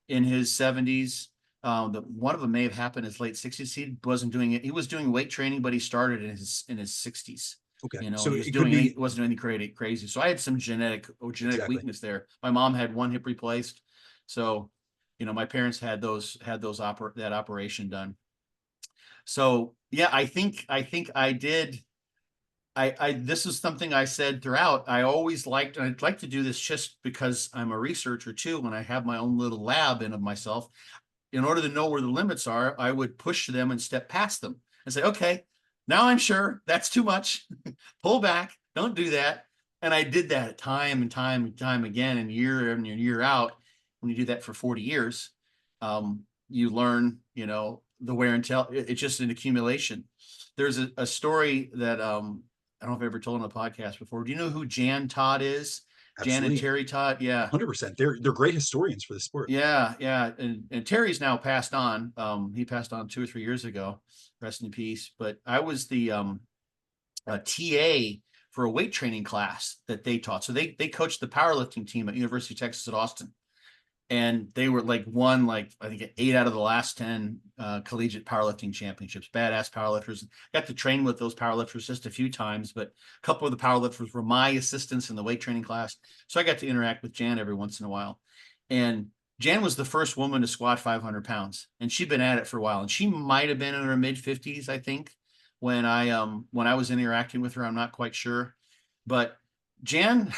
in his 70s. One of them may have happened in his late 60s. He wasn't doing it. He was doing weight training, but he started in his 60s. Okay. And So he was it could be wasn't doing anything crazy. So I had some genetic exactly. weakness there. My mom had one hip replaced. So, my parents had that operation done. So yeah, I think I did. This is something I said throughout. I always liked, and I'd like to do this just because I'm a researcher too. When I have my own little lab in of myself, in order to know where the limits are, I would push them and step past them and say, okay, now I'm sure that's too much. Pull back, don't do that. And I did that time and time and time again, and year in and year out. When you do that for 40 years, you learn, the wear and tear. It's just an accumulation. There's a story that I don't know if I've ever told on the podcast before. Do you know who Jan Todd is? Jan and Absolutely Terry Todd? Yeah. 100%. They're great historians for the sport. Yeah, yeah. And Terry's now passed on. He passed on 2 or 3 years ago. Rest in peace. But I was the TA for a weight training class that they taught. So they coached the powerlifting team at University of Texas at Austin. And they were won I think 8 out of the last 10 collegiate powerlifting championships. Badass powerlifters. Got to train with those powerlifters just a few times, but a couple of the powerlifters were my assistants in the weight training class. So I got to interact with Jan every once in a while. And Jan was the first woman to squat 500 pounds, and she'd been at it for a while. And she might have been in her mid 50s, I think, when I was interacting with her. I'm not quite sure, but Jan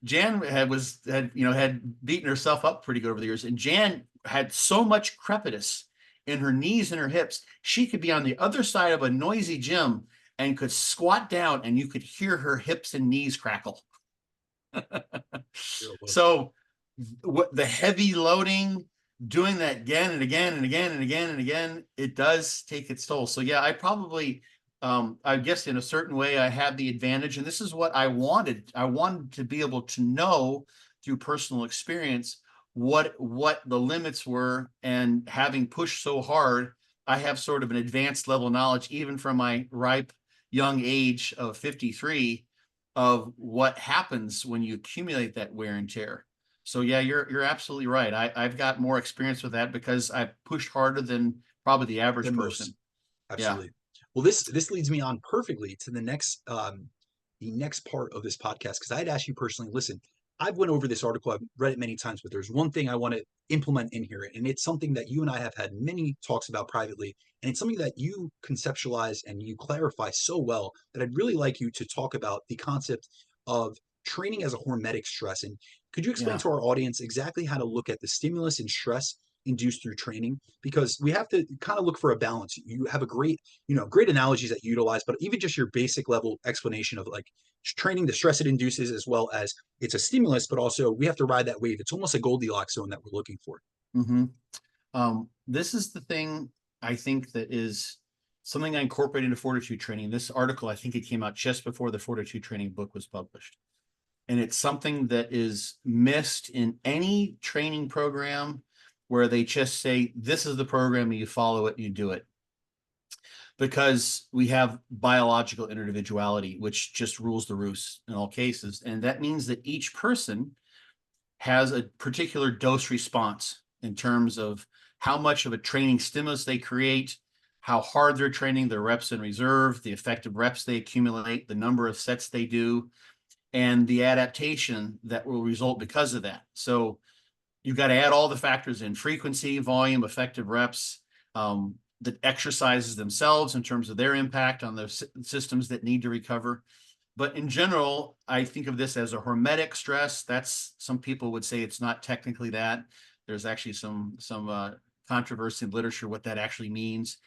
had beaten herself up pretty good over the years, and Jan had so much crepitus in her knees and her hips, she could be on the other side of a noisy gym and could squat down, and you could hear her hips and knees crackle. So what the heavy loading, doing that again and again and again and again and again, it does take its toll. So yeah, I probably I guess in a certain way I had the advantage, and this is what I wanted. I wanted to be able to know through personal experience what the limits were, and having pushed so hard, I have sort of an advanced level knowledge, even from my ripe young age of 53, of what happens when you accumulate that wear and tear. So yeah, you're absolutely right. I've got more experience with that because I've pushed harder than probably the average person. Absolutely. Yeah. Well, this leads me on perfectly to the next part of this podcast, because I had asked you personally. Listen, I've went over this article, I've read it many times, but there's one thing I want to implement in here, and it's something that you and I have had many talks about privately, and it's something that you conceptualize and you clarify so well that I'd really like you to talk about the concept of training as a hormetic stress. And could you explain to our audience exactly how to look at the stimulus and stress induced through training? Because we have to kind of look for a balance. You have a great analogies that you utilize, but even just your basic level explanation of training, the stress it induces, as well as it's a stimulus, but also we have to ride that wave. It's almost a Goldilocks zone that we're looking for. This is the thing I think that is something I incorporate into fortitude training. This article, I think it came out just before the fortitude training book was published. And it's something that is missed in any training program where they just say, this is the program, and you follow it and you do it. Because we have biological individuality, which just rules the roost in all cases. And that means that each person has a particular dose response in terms of how much of a training stimulus they create, how hard they're training, their reps in reserve, the effective reps they accumulate, the number of sets they do, and the adaptation that will result because of that. So you've got to add all the factors in: frequency, volume, effective reps, the exercises themselves in terms of their impact on the systems that need to recover. But in general, I think of this as a hormetic stress. That's, some people would say it's not technically that. There's actually some controversy in literature what that actually means.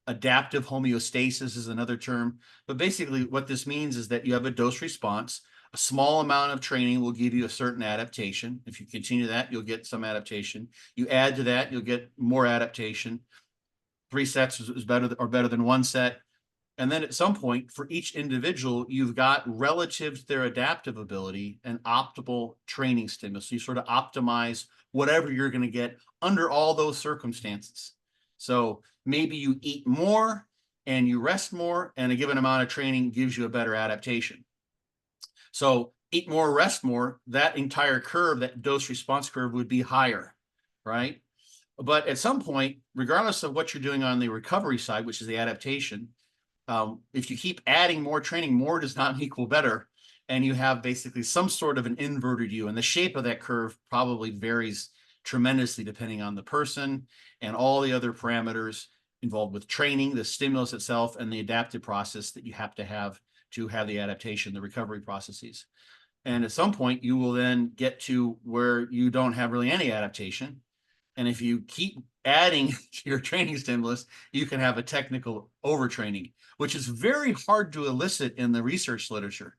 Adaptive homeostasis is another term. But basically what this means is that you have a dose response. A small amount of training will give you a certain adaptation. If you continue that, you'll get some adaptation. You add to that, you'll get more adaptation. 3 sets is better or better than 1 set. And then at some point, for each individual, you've got relative to their adaptive ability an optimal training stimulus. So you sort of optimize whatever you're going to get under all those circumstances. So maybe you eat more and you rest more, and a given amount of training gives you a better adaptation. So eat more, rest more, that entire curve, that dose response curve would be higher, right? But at some point, regardless of what you're doing on the recovery side, which is the adaptation, if you keep adding more training, more does not equal better. And you have basically some sort of an inverted U. And the shape of that curve probably varies tremendously depending on the person and all the other parameters involved with training, the stimulus itself, and the adaptive process that you have to have the adaptation, the recovery processes. And at some point, you will then get to where you don't have really any adaptation. And if you keep adding to your training stimulus, you can have a technical overtraining, which is very hard to elicit in the research literature.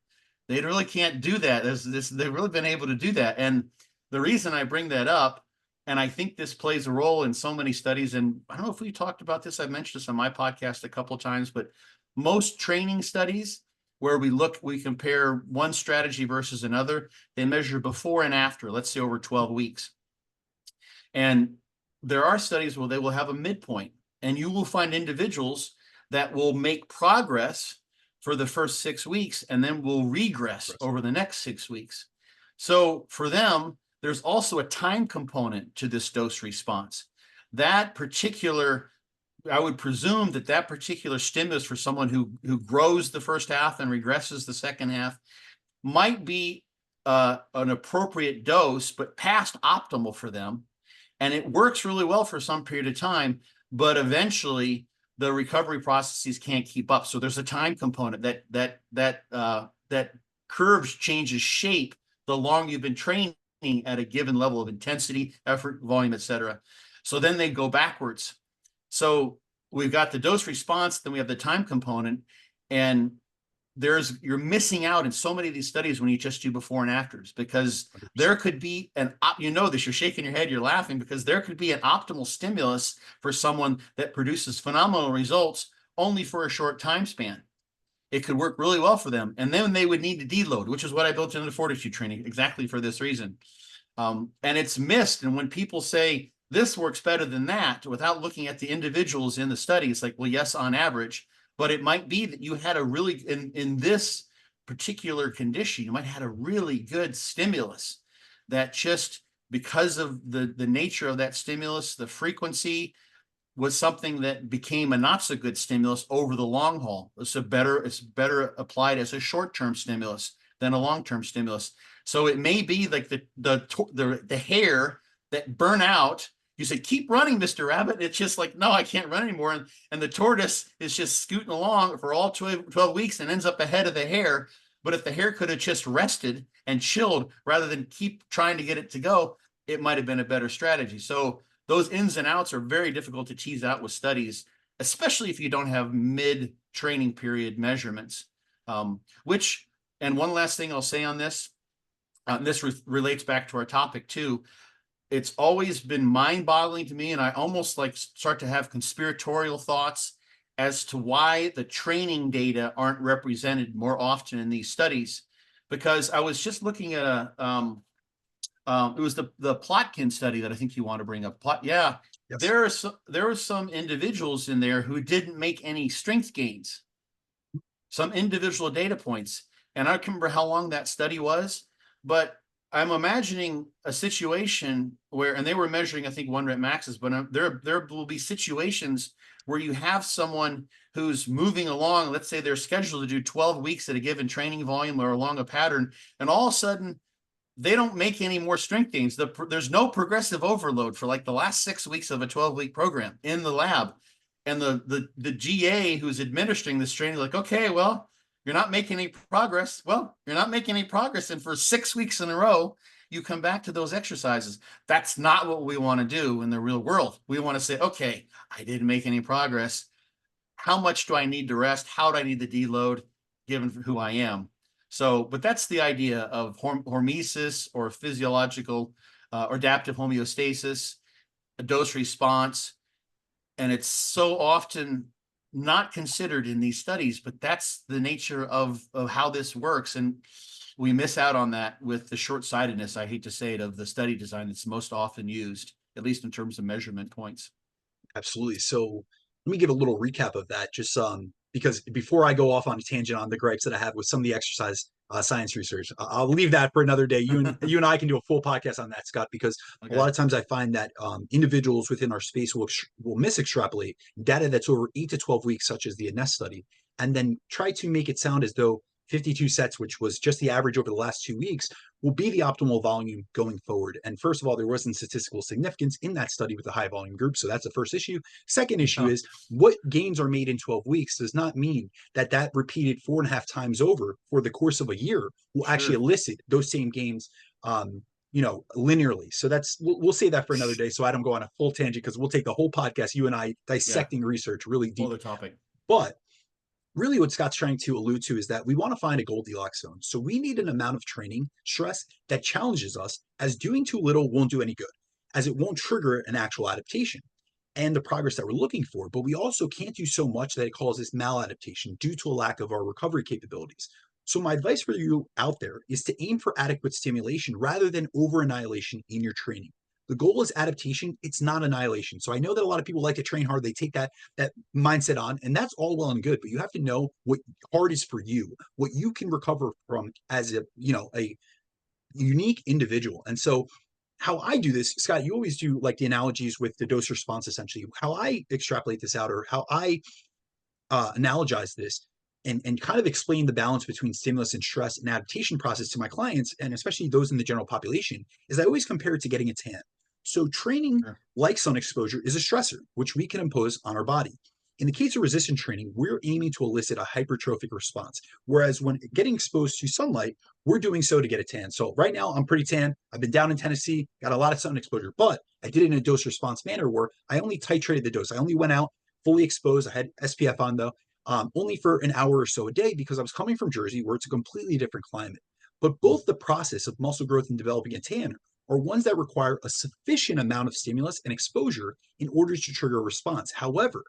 They really can't do that. They've really been able to do that. And the reason I bring that up, and I think this plays a role in so many studies, and I don't know if we talked about this, I've mentioned this on my podcast a couple of times, but most training studies where we compare one strategy versus another, they measure before and after, let's say over 12 weeks. And there are studies where they will have a midpoint, and you will find individuals that will make progress for the first 6 weeks and then will regress over the next 6 weeks. So for them, there's also a time component to this dose response. That particular, I would presume that particular stimulus for someone who grows the first half and regresses the second half might be an appropriate dose, but past optimal for them. And it works really well for some period of time, but eventually the recovery processes can't keep up. So there's a time component that curves changes shape the longer you've been training at a given level of intensity, effort, volume, etc. So then they go backwards. So we've got the dose response, then we have the time component, and you're missing out in so many of these studies when you just do before and afters, because there could be you're shaking your head, you're laughing, because there could be an optimal stimulus for someone that produces phenomenal results only for a short time span. It could work really well for them. And then they would need to deload, which is what I built into the fortitude training exactly for this reason. And it's missed. And when people say this works better than that, without looking at the individuals in the study, it's like, well, yes, on average, but it might be that you had a really, in this particular condition, you might have had a really good stimulus that just because of the nature of that stimulus, the frequency was something that became a not so good stimulus over the long haul. It's better applied as a short-term stimulus than a long-term stimulus. So it may be like the hair that burn out. You say, keep running, Mr. Rabbit. It's just like, no, I can't run anymore. And the tortoise is just scooting along for all 12 weeks and ends up ahead of the hare. But if the hare could have just rested and chilled rather than keep trying to get it to go, it might have been a better strategy. So those ins and outs are very difficult to tease out with studies, especially if you don't have mid-training period measurements. And one last thing I'll say on this, this relates back to our topic too. It's always been mind-boggling to me, and I almost start to have conspiratorial thoughts as to why the training data aren't represented more often in these studies. Because I was just looking at it was the Plotkin study that I think you want to bring up. Yes. There were some individuals in there who didn't make any strength gains, some individual data points. And I can't remember how long that study was, but I'm imagining a situation where, and they were measuring, I think, 1 rep maxes, but there will be situations where you have someone who's moving along. Let's say they're scheduled to do 12 weeks at a given training volume or along a pattern, and all of a sudden they don't make any more strength gains. There's no progressive overload for like the last 6 weeks of a 12-week program in the lab. And the GA who's administering this training, like, okay, well, you're not making any progress. Well, you're not making any progress. And for 6 weeks in a row, you come back to those exercises. That's not what we want to do in the real world. We want to say, okay, I didn't make any progress. how much do I need to rest? How do I need the deload given who I am? So, but that's the idea of hormesis or physiological or adaptive homeostasis, a dose response. And it's so often not considered in these studies, but that's the nature of how this works. And we miss out on that with the short-sightedness, I hate to say it, of the study design that's most often used, at least in terms of measurement points. Absolutely. So let me give a little recap of that, just because before I go off on a tangent on the gripes that I have with some of the exercise science research, I'll leave that for another day. You and I can do a full podcast on that, Scott, because a lot of times I find that individuals within our space will misextrapolate data that's over 8 to 12 weeks, such as the INDUCED study, and then try to make it sound as though 52 sets, which was just the average over the last 2 weeks, will be the optimal volume going forward. And first of all, there wasn't statistical significance in that study with the high volume group. So that's the first issue. Second issue is what gains are made in 12 weeks does not mean that repeated 4.5 times over for the course of a year will actually elicit those same gains linearly. So we'll say that for another day, so I don't go on a full tangent, because we'll take the whole podcast, you and I, dissecting research really deep. Other topic. But really what Scott's trying to allude to is that we want to find a Goldilocks zone. So we need an amount of training stress that challenges us, as doing too little won't do any good, as it won't trigger an actual adaptation and the progress that we're looking for. But we also can't do so much that it causes maladaptation due to a lack of our recovery capabilities. So my advice for you out there is to aim for adequate stimulation rather than over annihilation in your training. The goal is adaptation. It's not annihilation. So I know that a lot of people like to train hard. They take that mindset on, and that's all well and good, but you have to know what hard is for you, what you can recover from as a unique individual. And so how I do this, Scott, you always do like the analogies with the dose response, essentially. How I extrapolate this out, or how I analogize this and kind of explain the balance between stimulus and stress and adaptation process to my clients, and especially those in the general population, is I always compare it to getting a tan. So training like sun exposure is a stressor, which we can impose on our body. In the case of resistance training, we're aiming to elicit a hypertrophic response. Whereas when getting exposed to sunlight, we're doing so to get a tan. So right now I'm pretty tan. I've been down in Tennessee, got a lot of sun exposure, but I did it in a dose response manner where I only titrated the dose. I only went out fully exposed. I had SPF on though, only for an hour or so a day, because I was coming from Jersey, where it's a completely different climate. But both the process of muscle growth and developing a tan are ones that require a sufficient amount of stimulus and exposure in order to trigger a response. However,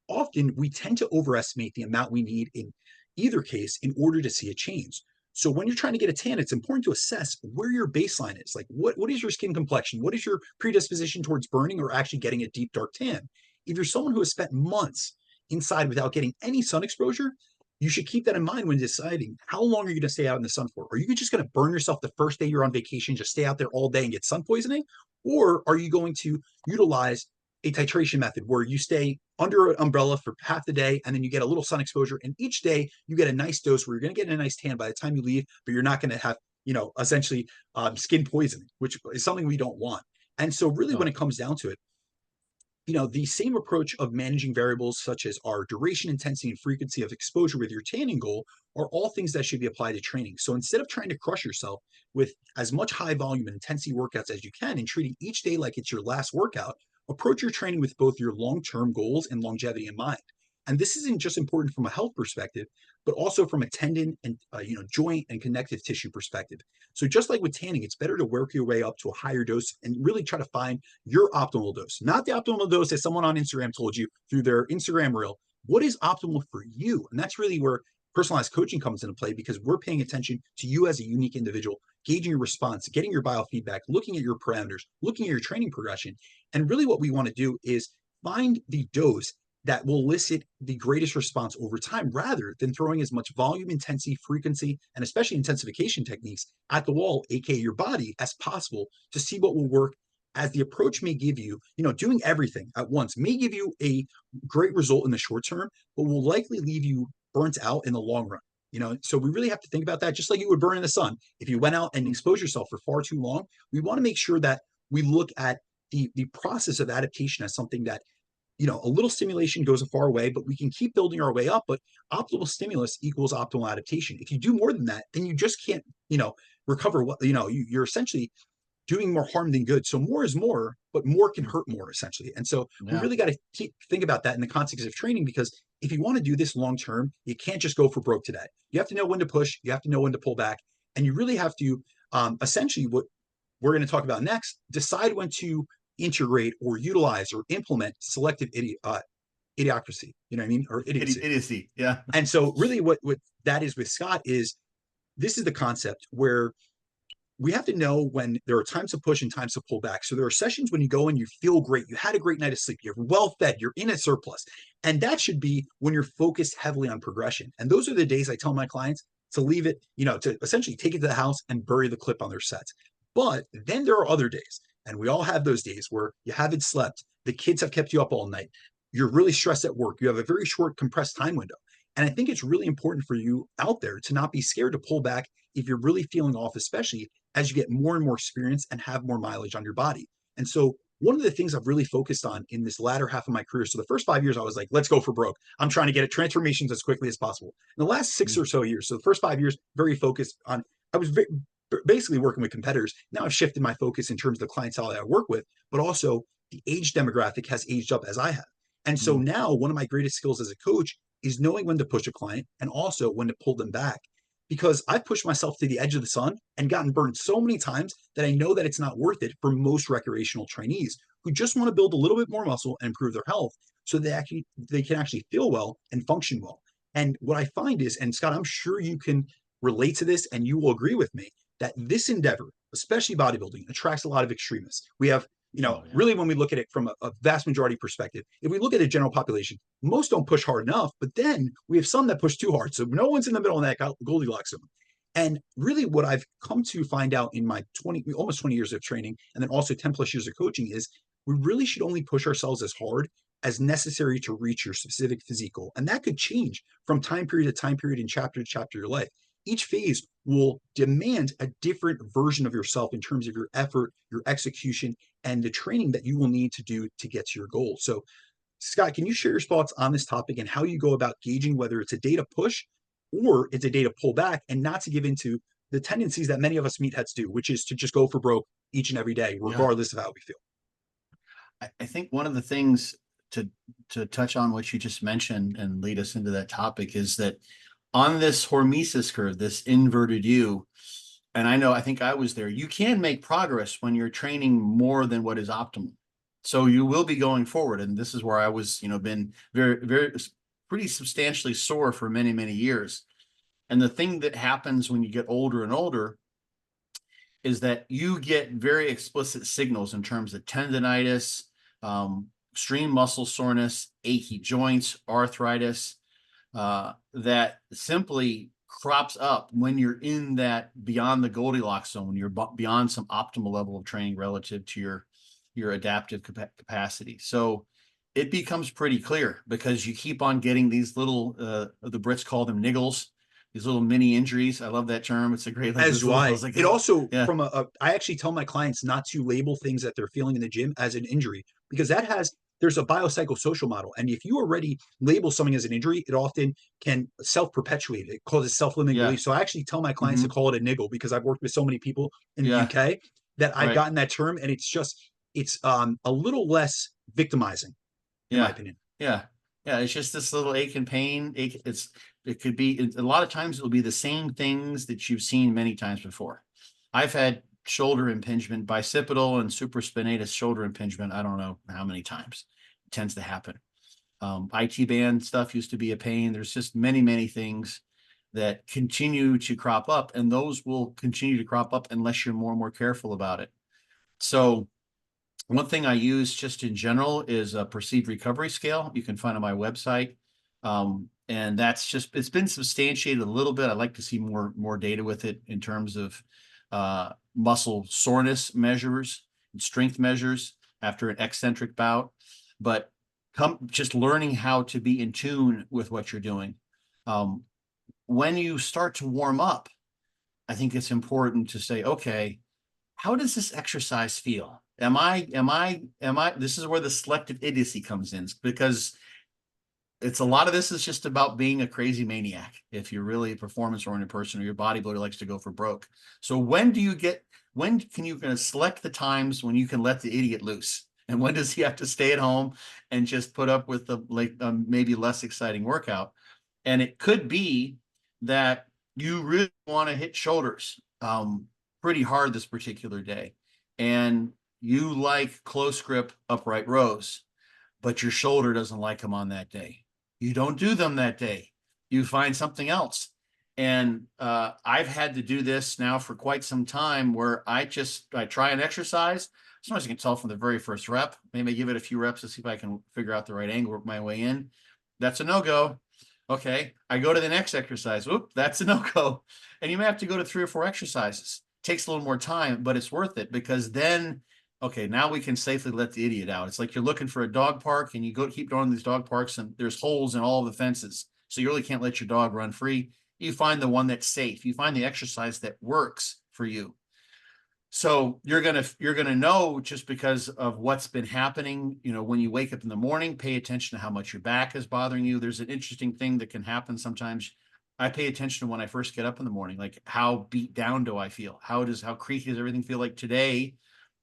often we tend to overestimate the amount we need in either case in order to see a change. So when you're trying to get a tan, it's important to assess where your baseline is. Like what is your skin complexion? What is your predisposition towards burning or actually getting a deep dark tan? If you're someone who has spent months inside without getting any sun exposure, you should keep that in mind when deciding how long are you going to stay out in the sun for. Are you just going to burn yourself the first day you're on vacation, just stay out there all day and get sun poisoning? Or are you going to utilize a titration method where you stay under an umbrella for half the day and then you get a little sun exposure, and each day you get a nice dose where you're going to get a nice tan by the time you leave, but you're not going to have, essentially skin poisoning, which is something we don't want. And so really when it comes down to it, the same approach of managing variables such as our duration, intensity, and frequency of exposure with your tanning goal are all things that should be applied to training. So instead of trying to crush yourself with as much high volume and intensity workouts as you can and treating each day like it's your last workout, approach your training with both your long-term goals and longevity in mind. And this isn't just important from a health perspective, but also from a tendon and joint and connective tissue perspective. So just like with tanning, it's better to work your way up to a higher dose and really try to find your optimal dose, not the optimal dose that someone on Instagram told you through their Instagram reel. What is optimal for you? And that's really where personalized coaching comes into play, because we're paying attention to you as a unique individual, gauging your response, getting your biofeedback, looking at your parameters, looking at your training progression. And really what we want to do is find the dose that will elicit the greatest response over time, rather than throwing as much volume, intensity, frequency, and especially intensification techniques at the wall, aka your body, as possible to see what will work. As the approach may give you, doing everything at once may give you a great result in the short term, but will likely leave you burnt out in the long run. So we really have to think about that, just like you would burn in the sun. If you went out and exposed yourself for far too long, we want to make sure that we look at the process of adaptation as something that, a little stimulation goes a far way, but we can keep building our way up. But optimal stimulus equals optimal adaptation. If you do more than that, then you just can't, recover what, you're essentially doing more harm than good. So more is more, but more can hurt more, essentially. And so we really got to think about that in the context of training, because if you want to do this long term, you can't just go for broke today. You have to know when to push, you have to know when to pull back, and you really have to essentially, what we're going to talk about next, decide when to integrate or utilize or implement selective idiocracy. You know what I mean? Or idiocy. Idiocy. Yeah. And so really what that is with Scott is, this is the concept where we have to know when there are times to push and times to pull back. So there are sessions when you go and you feel great, you had a great night of sleep, you're well fed, you're in a surplus. And that should be when you're focused heavily on progression. And those are the days I tell my clients to leave it, to essentially take it to the house and bury the clip on their sets. But then there are other days, and we all have those days where you haven't slept, the kids have kept you up all night, you're really stressed at work, you have a very short compressed time window. And I think it's really important for you out there to not be scared to pull back if you're really feeling off, especially as you get more and more experience and have more mileage on your body. And so one of the things I've really focused on in this latter half of my career, so the first 5 years I was like, let's go for broke. I'm trying to get transformations as quickly as possible. In the last 6 or so years, so the first 5 years, very focused on, I was basically working with competitors. Now I've shifted my focus in terms of the clientele that I work with, but also the age demographic has aged up as I have. And so now one of my greatest skills as a coach is knowing when to push a client and also when to pull them back. Because I've pushed myself to the edge of the sun and gotten burned so many times that I know that it's not worth it for most recreational trainees who just want to build a little bit more muscle and improve their health so they can actually feel well and function well. And what I find is, and Scott, I'm sure you can relate to this and you will agree with me, that this endeavor, especially bodybuilding, attracts a lot of extremists. We have, really, when we look at it from a vast majority perspective, if we look at the general population, most don't push hard enough, but then we have some that push too hard. So no one's in the middle of that Goldilocks zone. And really what I've come to find out in my almost 20 years of training, and then also 10 plus years of coaching, is we really should only push ourselves as hard as necessary to reach your specific physique goal. And that could change from time period to time period and chapter to chapter of your life. Each phase will demand a different version of yourself in terms of your effort, your execution, and the training that you will need to do to get to your goal. So, Scott, can you share your thoughts on this topic and how you go about gauging whether it's a day to push or it's a day to pull back, and not to give into the tendencies that many of us meatheads do, which is to just go for broke each and every day, regardless of how we feel? I think one of the things to touch on what you just mentioned and lead us into that topic is that on this hormesis curve, this inverted U, and I think I was there, you can make progress when you're training more than what is optimal. So you will be going forward. And this is where I was, been pretty substantially sore for many, many years. And the thing that happens when you get older and older is that you get very explicit signals in terms of tendonitis, extreme muscle soreness, achy joints, arthritis, that simply crops up when you're in that beyond the Goldilocks zone, when you're beyond some optimal level of training relative to your adaptive capacity. So it becomes pretty clear because you keep on getting these little, the Brits call them niggles, these little mini injuries. I love that term. It's a great, as do I. It also, yeah. I actually tell my clients not to label things that they're feeling in the gym as an injury, because there's a biopsychosocial model. And if you already label something as an injury, it often can self-perpetuate. It causes self-limiting belief. So I actually tell my clients to call it a niggle, because I've worked with so many people in the UK that I've gotten that term, and it's a little less victimizing, in my opinion. Yeah. It's just this little ache and pain. It could be, a lot of times it'll be the same things that you've seen many times before. I've had shoulder impingement, bicipital and supraspinatus shoulder impingement, I don't know how many times. It tends to happen. IT band stuff used to be a pain. There's just many, many things that continue to crop up, and those will continue to crop up unless you're more and more careful about it. So one thing I use just in general is a perceived recovery scale. You can find on my website. And it's been substantiated a little bit. I'd like to see more data with it in terms of muscle soreness measures and strength measures after an eccentric bout, but just learning how to be in tune with what you're doing. When you start to warm up, I think it's important to say, okay, how does this exercise feel? This is where the selective idiocy comes in, because a lot of this is just about being a crazy maniac. If you're really a performance-oriented person, or your bodybuilder likes to go for broke. So when can you select the times when you can let the idiot loose? And when does he have to stay at home and just put up with the maybe less exciting workout? And it could be that you really want to hit shoulders pretty hard this particular day. And you like close grip upright rows, but your shoulder doesn't like them on that day. You don't do them that day. You find something else. And I've had to do this now for quite some time where I try an exercise. Sometimes you can tell from the very first rep, maybe give it a few reps to see if I can figure out the right angle, work my way in. That's a no-go. Okay. I go to the next exercise. Whoop, that's a no-go. And you may have to go to 3 or 4 exercises. It takes a little more time, but it's worth it because then, okay, now we can safely let the idiot out. It's like you're looking for a dog park and you keep going to these dog parks and there's holes in all of the fences. So you really can't let your dog run free. You find the one that's safe. You find the exercise that works for you. So you're gonna know just because of what's been happening. When you wake up in the morning, pay attention to how much your back is bothering you. There's an interesting thing that can happen sometimes. I pay attention to when I first get up in the morning, like how beat down do I feel? How creaky does everything feel? Like today,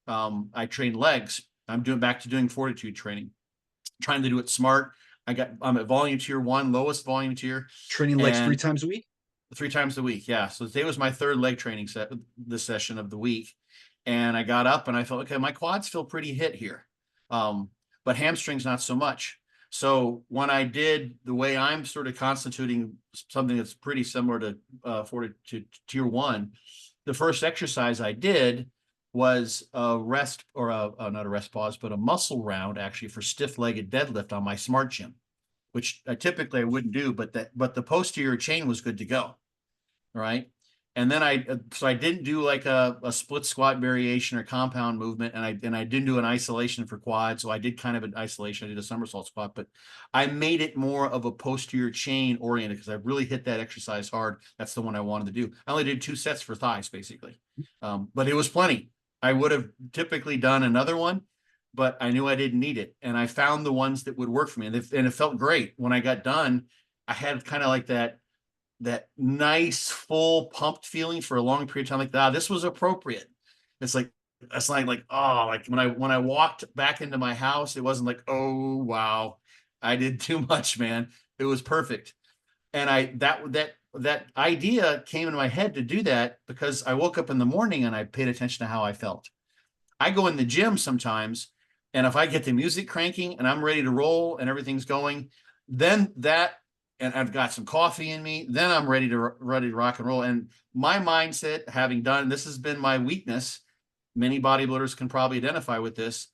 I train legs. I'm back to doing fortitude training, trying to do it smart. I'm at volume tier 1, lowest volume tier. Training legs 3 times a week? 3 times a week. Yeah. So today was my 3rd leg training this session of the week. And I got up and I felt, okay, my quads feel pretty hit here. But hamstrings, not so much. So when I did the way I'm sort of constituting something that's pretty similar to fortitude tier 1, the first exercise I did was a rest or not a rest pause, but a muscle round actually for stiff-legged deadlift on my Smart Gym, which I typically wouldn't do, but the posterior chain was good to go. All right. And then I didn't do like a split squat variation or compound movement. And I didn't do an isolation for quad. So I did kind of an isolation. I did a somersault squat, but I made it more of a posterior chain oriented because I really hit that exercise hard. That's the one I wanted to do. I only did 2 sets for thighs basically. But it was plenty. I would have typically done another one, but I knew I didn't need it. And I found the ones that would work for me. And it felt great. When I got done, I had kind of like that nice, full pumped feeling for a long period of time. Like, this was appropriate. It's like when I walked back into my house, it wasn't like, oh, wow, I did too much, man. It was perfect. And that idea came into my head to do that because I woke up in the morning and I paid attention to how I felt. I go in the gym sometimes, and if I get the music cranking and I'm ready to roll and everything's going, then and I've got some coffee in me, then I'm ready to rock and roll. And my mindset, having done, this has been my weakness. Many bodybuilders can probably identify with this.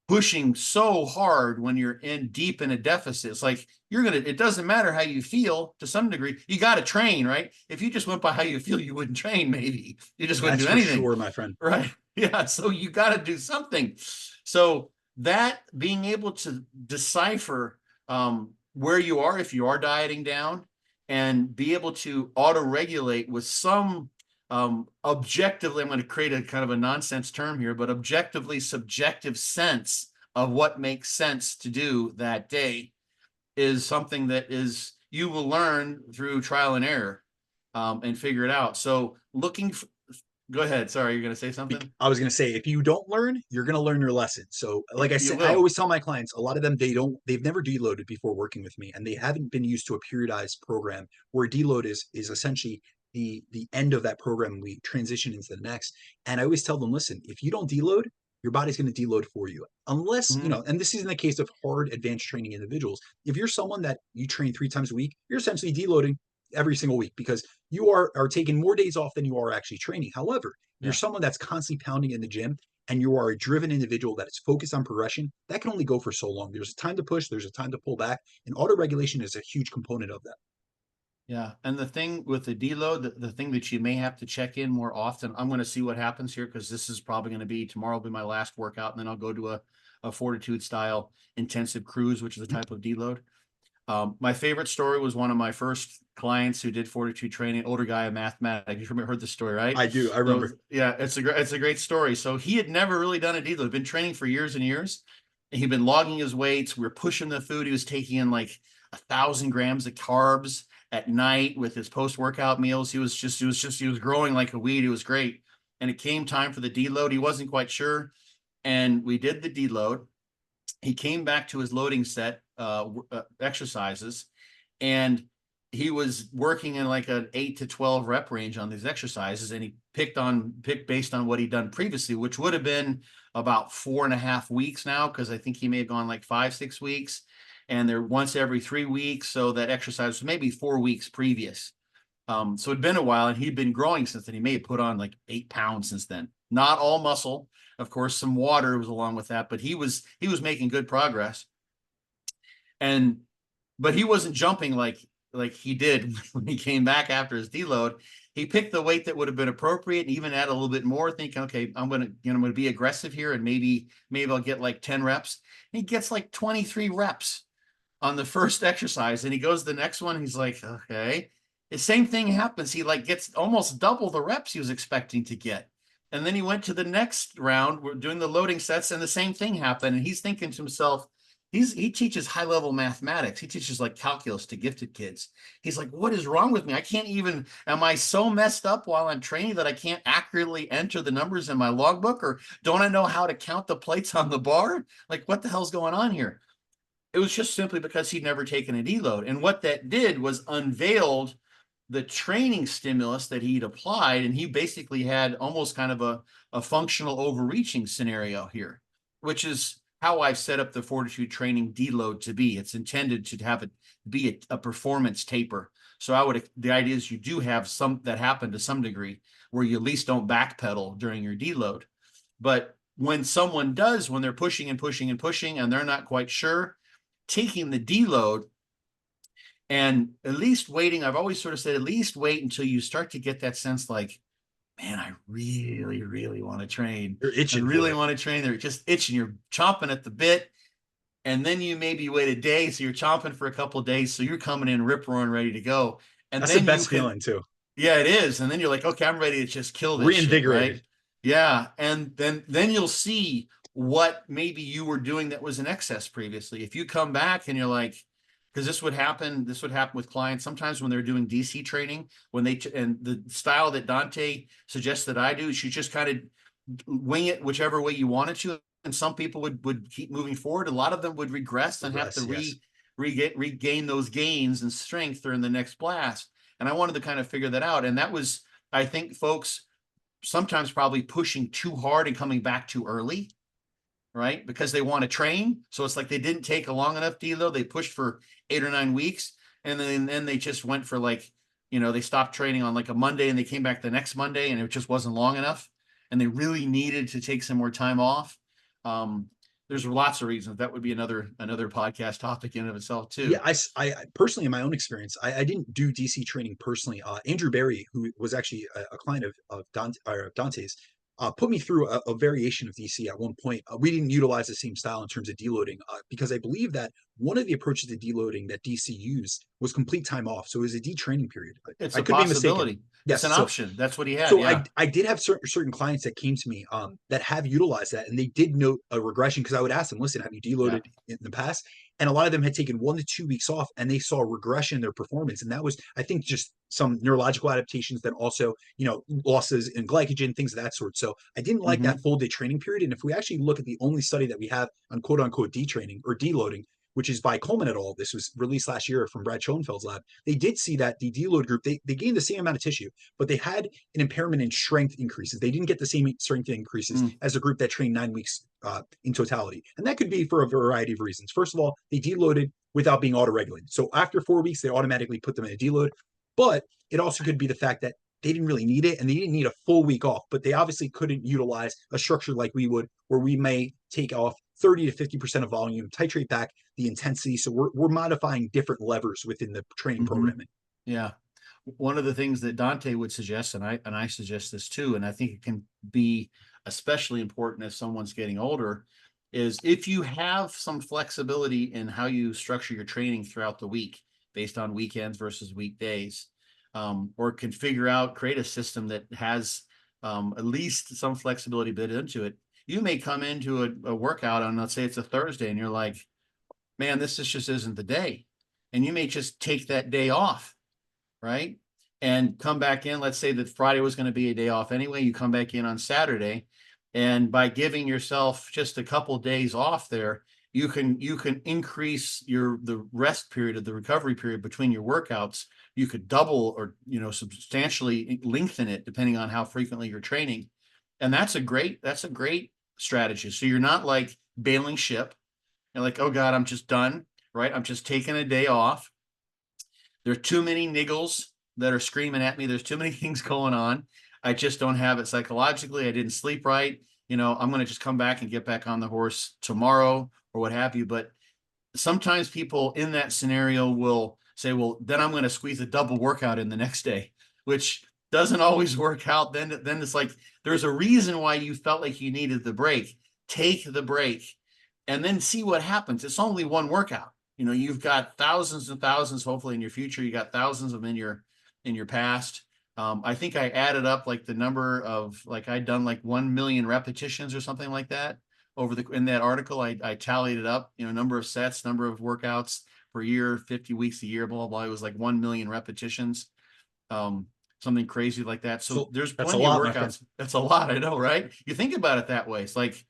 Pushing so hard when you're deep in a deficit. It's like it doesn't matter how you feel to some degree. You got to train, right? If you just went by how you feel, you wouldn't train, maybe. You just wouldn't do anything. Sure, my friend. Right. Yeah. So you got to do something. So that being able to decipher where you are, if you are dieting down, and be able to auto-regulate with some objectively, I'm going to create a kind of a nonsense term here, but objectively subjective sense of what makes sense to do that day is something that you will learn through trial and error and figure it out. So go ahead. Sorry, you're going to say something? I was going to say, if you don't learn, you're going to learn your lesson. So like I said, I always tell my clients, a lot of them, they've never deloaded before working with me, and they haven't been used to a periodized program where deload is essentially the end of that program, and we transition into the next. And I always tell them, listen, if you don't deload, your body's going to deload for you. Unless, and this is in the case of hard advanced training individuals. If you're someone that you train 3 times a week, you're essentially deloading every single week because you are taking more days off than you are actually training. However, you're someone that's constantly pounding in the gym and you are a driven individual that is focused on progression, that can only go for so long. There's a time to push, there's a time to pull back, and auto-regulation is a huge component of that. Yeah. And the thing with the deload, the thing that you may have to check in more often, I'm going to see what happens here because this is probably going to be tomorrow will be my last workout. And then I'll go to a fortitude style intensive cruise, which is a type of deload. My favorite story was one of my first clients who did fortitude training, older guy in mathematics. You heard the story, right? I do. I remember. So, yeah, it's a great story. So he had never really done a deload. He'd been training for years and years. And he'd been logging his weights. We were pushing the food. He was taking in like 1,000 grams of carbs at night with his post-workout meals. He was growing like a weed. It was great. And it came time for the deload. He wasn't quite sure. and we did the deload. He came back to his loading set exercises, and he was working in like an 8 to 12 rep range on these exercises, and he picked based on what he'd done previously, which would have been about 4.5 weeks now, because I think he may have gone like 5, 6 weeks, and they're once every 3 weeks. So that exercise was maybe 4 weeks previous. So it'd been a while, and he'd been growing since then. He may have put on like 8 pounds since then. Not all muscle, of course, some water was along with that, but he was making good progress. But he wasn't jumping like he did when he came back after his deload. He picked the weight that would have been appropriate, and even add a little bit more, thinking, okay, I'm going to be aggressive here, and maybe I'll get like 10 reps. He gets like 23 reps on the first exercise, and he goes to the next one. He's like, okay. The same thing happens. He like gets almost double the reps he was expecting to get. And then he went to the next round. We're doing the loading sets, and the same thing happened. And he's thinking to himself, he teaches high level mathematics. He teaches like calculus to gifted kids. He's like, what is wrong with me? I can't even, am I so messed up while I'm training that I can't accurately enter the numbers in my logbook? Or don't I know how to count the plates on the bar? Like, what the hell's going on here? It was just simply because he'd never taken a deload. And what that did was unveiled the training stimulus that he'd applied. And he basically had almost kind of a functional overreaching scenario here, which is how I've set up the fortitude training deload to be. It's intended to have it be a performance taper. So the idea is you do have some that happen to some degree where you at least don't backpedal during your deload. But when someone does, when they're pushing and pushing and pushing and they're not quite sure, taking the deload and at least waiting, I've always sort of said, at least wait until you start to get that sense like, man, I really, really want to train. You're itching. I really want to train. They're just itching. You're chomping at the bit. And then you maybe wait a day. So you're chomping for a couple of days. So you're coming in rip roaring, ready to go. And That's then the best feeling too. Yeah, it is. And then you're like, okay, I'm ready to just kill this Reinvigorated. shit, right? Yeah. And then you'll see what maybe you were doing that was in excess previously. If you come back and you're like, because this would happen with clients sometimes when they're doing DC training, and the style that Dante suggests that I do is you just kind of wing it whichever way you wanted to. And some people would keep moving forward. A lot of them would regress and have to regain those gains and strength during the next blast. And I wanted to kind of figure that out. And that was, I think, folks sometimes probably pushing too hard and coming back too early, right? Because they want to train. So it's like they didn't take a long enough deload. They pushed for 8 or 9 weeks. And then they just went for like, they stopped training on like a Monday and they came back the next Monday and it just wasn't long enough. And they really needed to take some more time off. There's lots of reasons. That would be another podcast topic in and of itself too. Yeah, I personally, in my own experience, I didn't do DC training personally. Andrew Barry, who was actually a client of Dante's, put me through a variation of DC at one point. We didn't utilize the same style in terms of deloading because I believe that one of the approaches to deloading that DC used was complete time off. So it was a detraining period. It's I a could possibility. Be mistaken. Yes, it's an option. That's what he had. So yeah. I did have certain clients that came to me that have utilized that, and they did note a regression because I would ask them, listen, have you deloaded in the past? And a lot of them had taken 1 to 2 weeks off, and they saw a regression in their performance. And that was, I think, just some neurological adaptations, then also, losses in glycogen, things of that sort. So I didn't like that full day training period. And if we actually look at the only study that we have on quote unquote detraining or deloading, which is by Coleman et al. This was released last year from Brad Schoenfeld's lab. They did see that the deload group, they gained the same amount of tissue, but they had an impairment in strength increases. They didn't get the same strength increases as a group that trained 9 weeks in totality. And that could be for a variety of reasons. First of all, they deloaded without being auto-regulated. So after 4 weeks, they automatically put them in a deload. But it also could be the fact that they didn't really need it and they didn't need a full week off, but they obviously couldn't utilize a structure like we would, where we may take off 30 to 50% of volume, titrate back the intensity. So we're modifying different levers within the training programming. Yeah. One of the things that Dante would suggest, and I suggest this too, and I think it can be especially important if someone's getting older, is if you have some flexibility in how you structure your training throughout the week based on weekends versus weekdays, or can create a system that has at least some flexibility built into it. You may come into a workout on, let's say it's a Thursday, and you're like, man, this just isn't the day. And you may just take that day off, right? And come back in. Let's say that Friday was going to be a day off anyway. You come back in on Saturday And by giving yourself just a couple days off there, you can increase the rest period of the recovery period between your workouts. You could double or substantially lengthen it depending on how frequently you're training. And that's a great strategy. So you're not like bailing ship. You're like, oh God, I'm just done, right? I'm just taking a day off. There's too many niggles that are screaming at me. There's too many things going on. I just don't have it psychologically. I didn't sleep right. I'm going to just come back and get back on the horse tomorrow or what have you. But sometimes people in that scenario will say, well, then I'm going to squeeze a double workout in the next day, which doesn't always work out. Then it's like, there's a reason why you felt like you needed the break. Take the break and then see what happens. It's only one workout. You've got thousands and thousands, hopefully in your future, you got thousands of them in your past. I think I added up like the number of, like I'd done like 1 million repetitions or something like that in that article. I tallied it up, number of sets, number of workouts per year, 50 weeks a year, blah, blah, blah. It was like 1 million repetitions, something crazy like that. So there's plenty of workouts. That's a lot. I know, right? You think about it that way. It's like,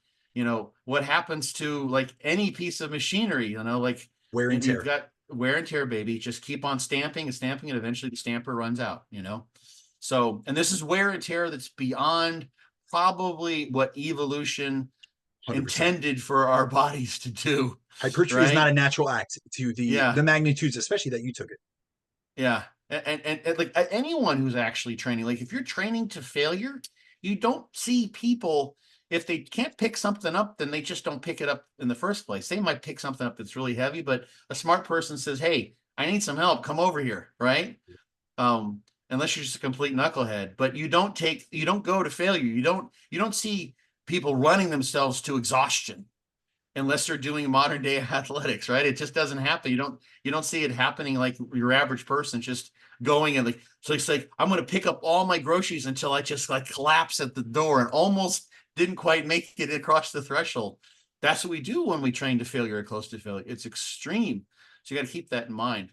what happens to like any piece of machinery, like wear and tear. You've got wear and tear, baby. Just keep on stamping, and eventually the stamper runs out, So, and this is wear and tear that's beyond probably what evolution 100%. Intended for our bodies to do. Hypertrophy is not a natural act to the magnitudes, especially that you took it. Yeah. And like anyone who's actually training, like if you're training to failure, you don't see people, if they can't pick something up, then they just don't pick it up in the first place. They might pick something up that's really heavy, but a smart person says, hey, I need some help. Come over here. Right. Unless you're just a complete knucklehead, but you don't go to failure. You don't see people running themselves to exhaustion unless they're doing modern day athletics, right? It just doesn't happen. You don't see it happening like your average person just going and like, so it's like, I'm going to pick up all my groceries until I just like collapse at the door and almost didn't quite make it across the threshold. That's what we do when we train to failure or close to failure. It's extreme. So you got to keep that in mind.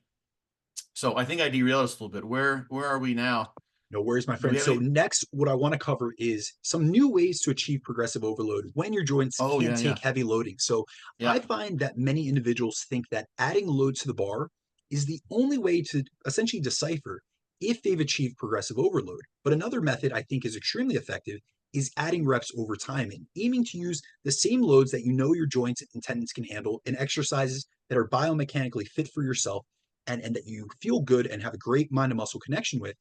So I think I derailed us a little bit. Where are we now? No worries, my friend. So next, what I want to cover is some new ways to achieve progressive overload when your joints can't take heavy loading. So I find that many individuals think that adding load to the bar is the only way to essentially decipher if they've achieved progressive overload. But another method I think is extremely effective is adding reps over time and aiming to use the same loads that your joints and tendons can handle in exercises that are biomechanically fit for yourself and that you feel good and have a great mind to muscle connection with,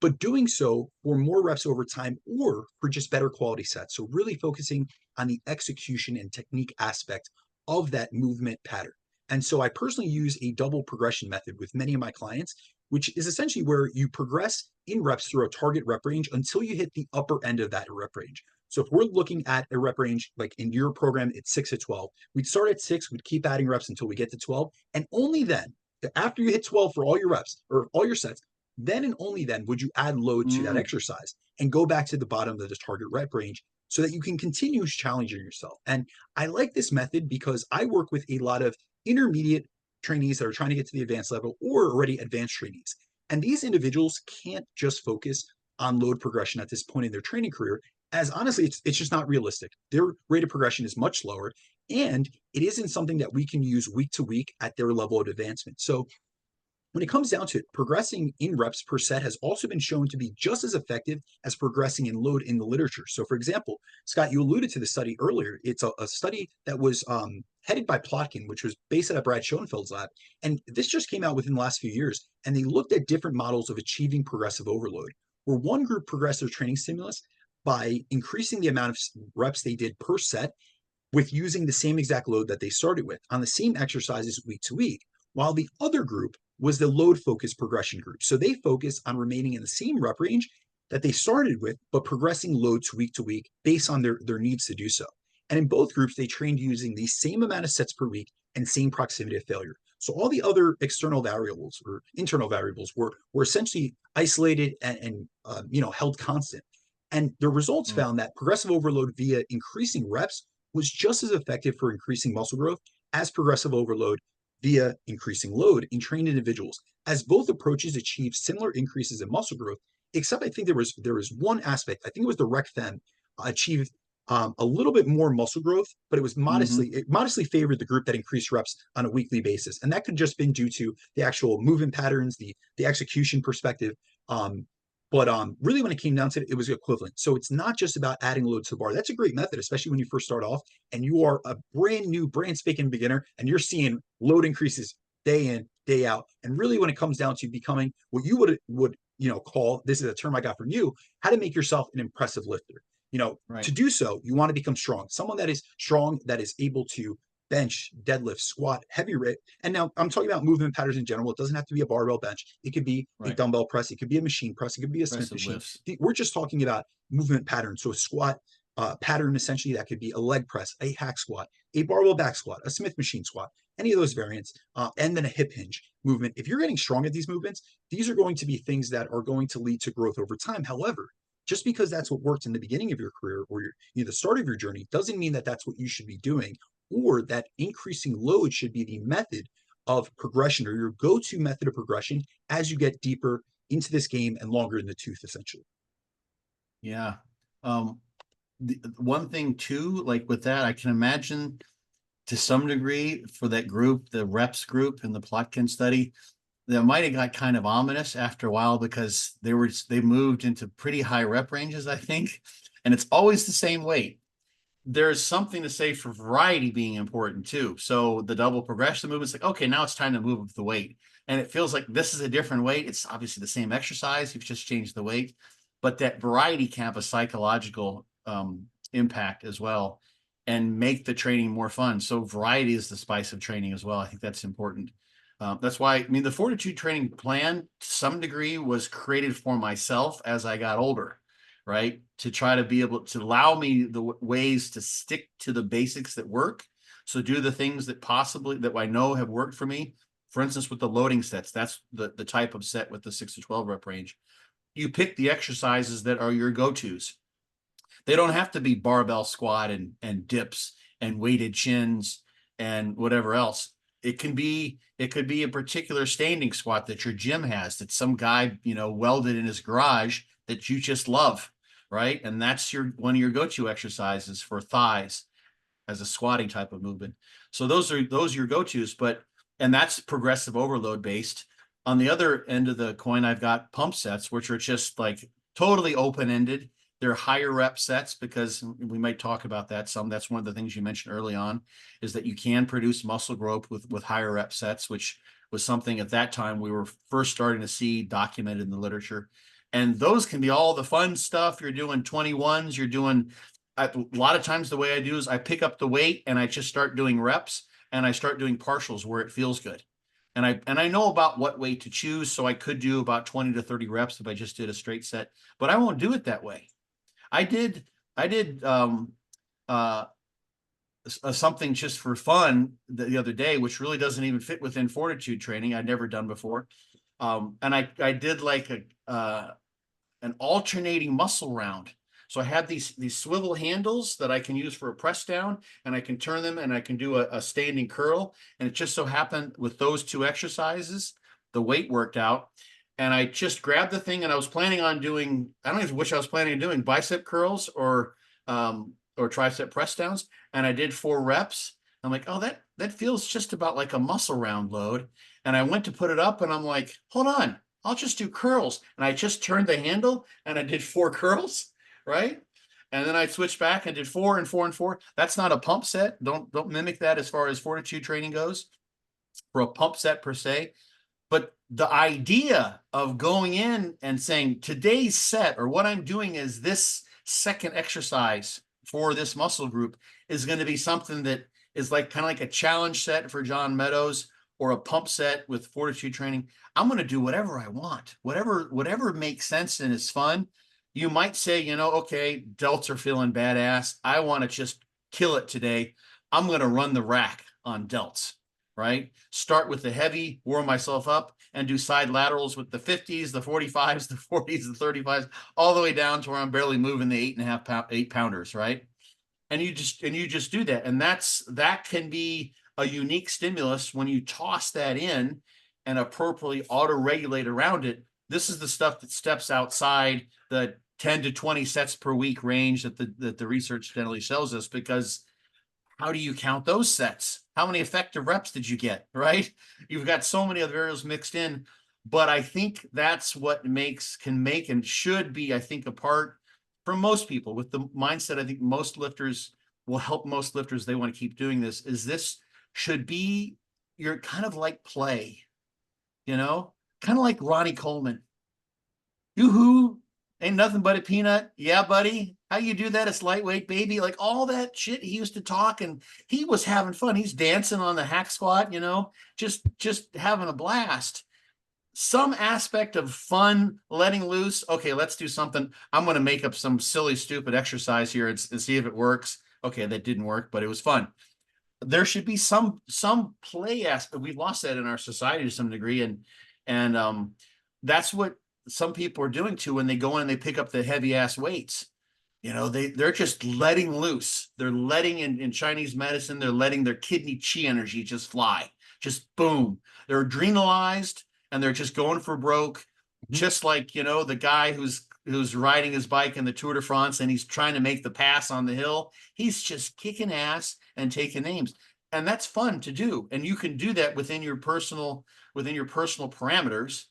but doing so for more reps over time or for just better quality sets. So really focusing on the execution and technique aspect of that movement pattern. And so I personally use a double progression method with many of my clients, which is essentially where you progress in reps through a target rep range until you hit the upper end of that rep range. So if we're looking at a rep range, like in your program, it's 6 to 12, we'd start at 6, we'd keep adding reps until we get to 12. And only then, after you hit 12 for all your reps or all your sets, then and only then would you add load to that exercise and go back to the bottom of the target rep range so that you can continue challenging yourself. And I like this method because I work with a lot of intermediate trainees that are trying to get to the advanced level or already advanced trainees. And these individuals can't just focus on load progression at this point in their training career, as honestly, it's just not realistic. Their rate of progression is much lower, and it isn't something that we can use week to week at their level of advancement. So when it comes down to it, progressing in reps per set has also been shown to be just as effective as progressing in load in the literature. So for example, Scott, you alluded to the study earlier. It's a study that was headed by Plotkin, which was based out of Brad Schoenfeld's lab. And this just came out within the last few years. And they looked at different models of achieving progressive overload, where one group progressed their training stimulus by increasing the amount of reps they did per set with using the same exact load that they started with on the same exercises week to week, while the other group was the load-focused progression group. So they focus on remaining in the same rep range that they started with, but progressing load to week based on their needs to do so. And in both groups, they trained using the same amount of sets per week and same proximity of failure. So all the other external variables or internal variables were essentially isolated and held constant. And the results found that progressive overload via increasing reps was just as effective for increasing muscle growth as progressive overload via increasing load in trained individuals, as both approaches achieved similar increases in muscle growth, except I think there was one aspect, I think it was the rec fem, achieved a little bit more muscle growth, but it was Hmm. it modestly favored the group that increased reps on a weekly basis. And that could just been due to the actual movement patterns, the execution perspective. But really when it came down to it, it was equivalent. So it's not just about adding load to the bar. That's a great method, especially when you first start off and you are a brand new, brand spanking beginner and you're seeing load increases day in, day out. And really when it comes down to becoming what you would call, this is a term I got from you, how to make yourself an impressive lifter. Right. To do so, you want to become strong. Someone that is strong, that is able to bench, deadlift, squat, heavy rate. And now I'm talking about movement patterns in general. It doesn't have to be a barbell bench. It could be a Right. dumbbell press. It could be a machine press. It could be a Smith Impressive machine. lifts. We're just talking about movement patterns. So a squat pattern, essentially, that could be a leg press, a hack squat, a barbell back squat, a Smith machine squat, any of those variants, and then a hip hinge movement. If you're getting strong at these movements, these are going to be things that are going to lead to growth over time. However, just because that's what worked in the beginning of your career or the start of your journey doesn't mean that that's what you should be doing, or that increasing load should be the method of progression or your go-to method of progression as you get deeper into this game and longer in the tooth, essentially. Yeah. The one thing too, like with that, I can imagine to some degree for that group, the reps group in the Plotkin study, that might have got kind of ominous after a while because they moved into pretty high rep ranges, I think, and it's always the same weight. There's something to say for variety being important too. So the double progression movement's like, okay, now it's time to move up the weight. And it feels like this is a different weight. It's obviously the same exercise. You've just changed the weight, but that variety can have a psychological impact as well and make the training more fun. So variety is the spice of training as well. I think that's important. That's why, I mean, the fortitude training plan to some degree was created for myself as I got older, right? To try to be able to allow me the ways to stick to the basics that work. So do the things that I know have worked for me. For instance, with the loading sets, that's the type of set with the 6 to 12 rep range. You pick the exercises that are your go-tos. They don't have to be barbell squat and dips and weighted chins and whatever else. It could be a particular standing squat that your gym has, that some guy, welded in his garage that you just love, right? And that's one of your go-to exercises for thighs as a squatting type of movement. So those are your go-tos, and that's progressive overload based. On the other end of the coin, I've got pump sets, which are just like totally open-ended. They're higher rep sets because we might talk about that some. That's one of the things you mentioned early on, is that you can produce muscle growth with higher rep sets, which was something at that time we were first starting to see documented in the literature. And those can be all the fun stuff. You're doing 21s, you're doing a lot of times the way I do is I pick up the weight and I just start doing reps and I start doing partials where it feels good. And I know about what weight to choose. So I could do about 20 to 30 reps if I just did a straight set, but I won't do it that way. I did something just for fun the other day, which really doesn't even fit within fortitude training. I'd never done before. And I did like an alternating muscle round. So I have these swivel handles that I can use for a press down, and I can turn them and I can do a standing curl. And it just so happened with those two exercises, the weight worked out. And I just grabbed the thing and I was planning on doing, I don't even which I was planning on doing, bicep curls or tricep press downs. And I did 4 reps. I'm like, oh, that feels just about like a muscle round load. And I went to put it up and I'm like, hold on, I'll just do curls. And I just turned the handle and I did 4 curls, right? And then I switched back and did 4 and 4 and 4. That's not a pump set. Don't mimic that as far as fortitude training goes for a pump set per se. But the idea of going in and saying today's set or what I'm doing is this second exercise for this muscle group is going to be something that is like kind of like a challenge set for John Meadows or a pump set with fortitude training. I'm going to do whatever I want, whatever makes sense and is fun. You might say, okay, delts are feeling badass. I want to just kill it today. I'm going to run the rack on delts, right? Start with the heavy, warm myself up, and do side laterals with the 50s, the 45s, the 40s, the 35s, all the way down to where I'm barely moving the 8 pounders, right? And you just do that. And that can be a unique stimulus when you toss that in and appropriately auto-regulate around it. This is the stuff that steps outside the 10 to 20 sets per week range that the research generally shows us, because how do you count those sets? How many effective reps did you get, right? You've got so many other variables mixed in, but I think that's what can make and should be, I think, a part for most people with the mindset. I think most lifters will help most lifters. They want to keep doing this should be your kind of like play, kind of like Ronnie Coleman. Yoo-hoo, ain't nothing but a peanut. Yeah, buddy. How you do that? It's lightweight, baby. Like all that shit he used to talk, and he was having fun. He's dancing on the hack squat, just having a blast. Some aspect of fun, letting loose. Okay, let's do something. I'm going to make up some silly, stupid exercise here and see if it works. Okay, that didn't work, but it was fun. There should be some play aspect. We've lost that in our society to some degree, and that's what some people are doing too when they go in and they pick up the heavy ass weights. They're just letting loose. They're letting in Chinese medicine, they're letting their kidney chi energy just fly. Just boom. They're adrenalized and they're just going for broke. Just like, the guy who's riding his bike in the Tour de France and he's trying to make the pass on the hill. He's just kicking ass and taking names. And that's fun to do. And you can do that within your personal parameters,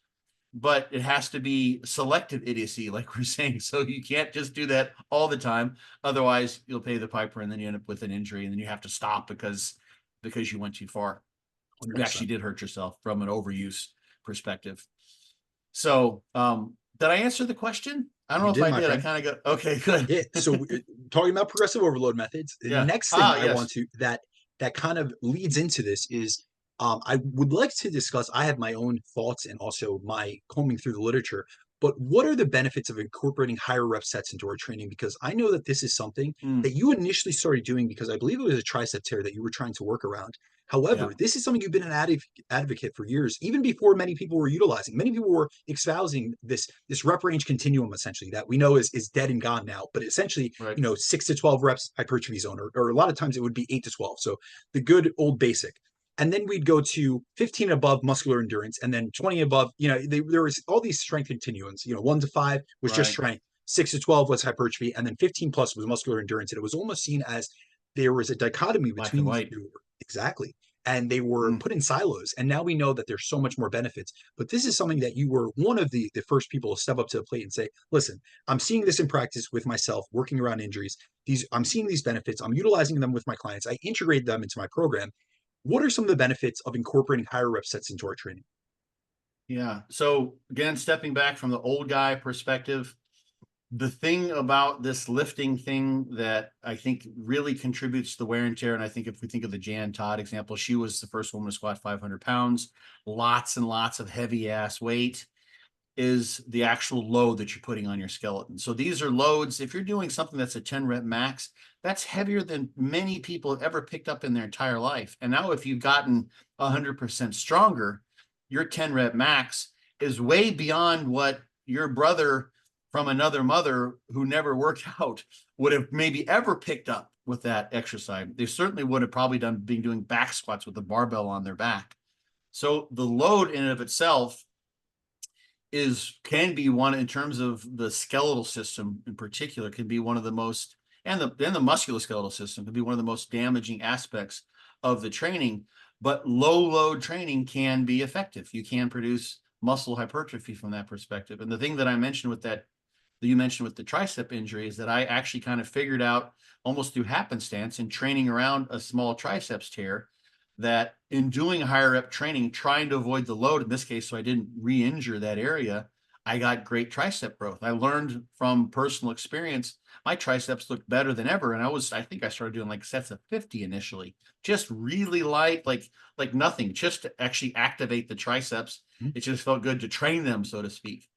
but it has to be selective idiocy, like we're saying. So you can't just do that all the time. Otherwise, you'll pay the piper and then you end up with an injury and then you have to stop because you went too far. 100%. You actually did hurt yourself from an overuse perspective. So, did I answer the question? I don't know if I did. I kind of got, okay, good. Yeah. So talking about progressive overload methods, the next thing I want to, that kind of leads into this is, I would like to discuss, I have my own thoughts and also my combing through the literature, but what are the benefits of incorporating higher rep sets into our training? Because I know that this is something that you initially started doing because I believe it was a tricep tear that you were trying to work around. However, this is something you've been an advocate for years, even before many people were utilizing. Many people were espousing this rep range continuum, essentially, that we know is dead and gone now. But essentially, 6 to 12 reps hypertrophy zone, or a lot of times it would be 8 to 12. So the good old basic. And then we'd go to 15 above muscular endurance, and then 20 above, there was all these strength continuums, 1 to 5 was just strength, 6 to 12 was hypertrophy, and then 15 plus was muscular endurance. And it was almost seen as there was a dichotomy between these two. Exactly. And they were put in silos. And now we know that there's so much more benefits. But this is something that you were one of the first people to step up to the plate and say, listen, I'm seeing this in practice with myself, working around injuries. I'm seeing these benefits. I'm utilizing them with my clients. I integrate them into my program. What are some of the benefits of incorporating higher rep sets into our training? Yeah. So again, stepping back from the old guy perspective, the thing about this lifting thing that I think really contributes to the wear and tear, and I think if we think of the Jan Todd example, she was the first woman to squat 500 pounds, lots and lots of heavy ass weight, is the actual load that you're putting on your skeleton. So these are loads. If you're doing something that's a 10 rep max, that's heavier than many people have ever picked up in their entire life. And now if you've gotten 100% stronger, your 10 rep max is way beyond what your brother from another mother who never worked out would have maybe ever picked up with that exercise. They certainly would have probably been doing back squats with the barbell on their back. So the load in and of itself can be one, in terms of the skeletal system in particular, can be one of the most, and the musculoskeletal system can be one of the most damaging aspects of the training. But low load training can be effective. You can produce muscle hypertrophy from that perspective. And the thing that I mentioned with that you mentioned with the tricep injury is that I actually kind of figured out almost through happenstance in training around a small triceps tear, that in doing higher rep training, trying to avoid the load in this case, so I didn't re-injure that area, I got great tricep growth. I learned from personal experience, my triceps looked better than ever. And I think I started doing like sets of 50 initially, just really light, like nothing, just to actually activate the triceps. It just felt good to train them, so to speak.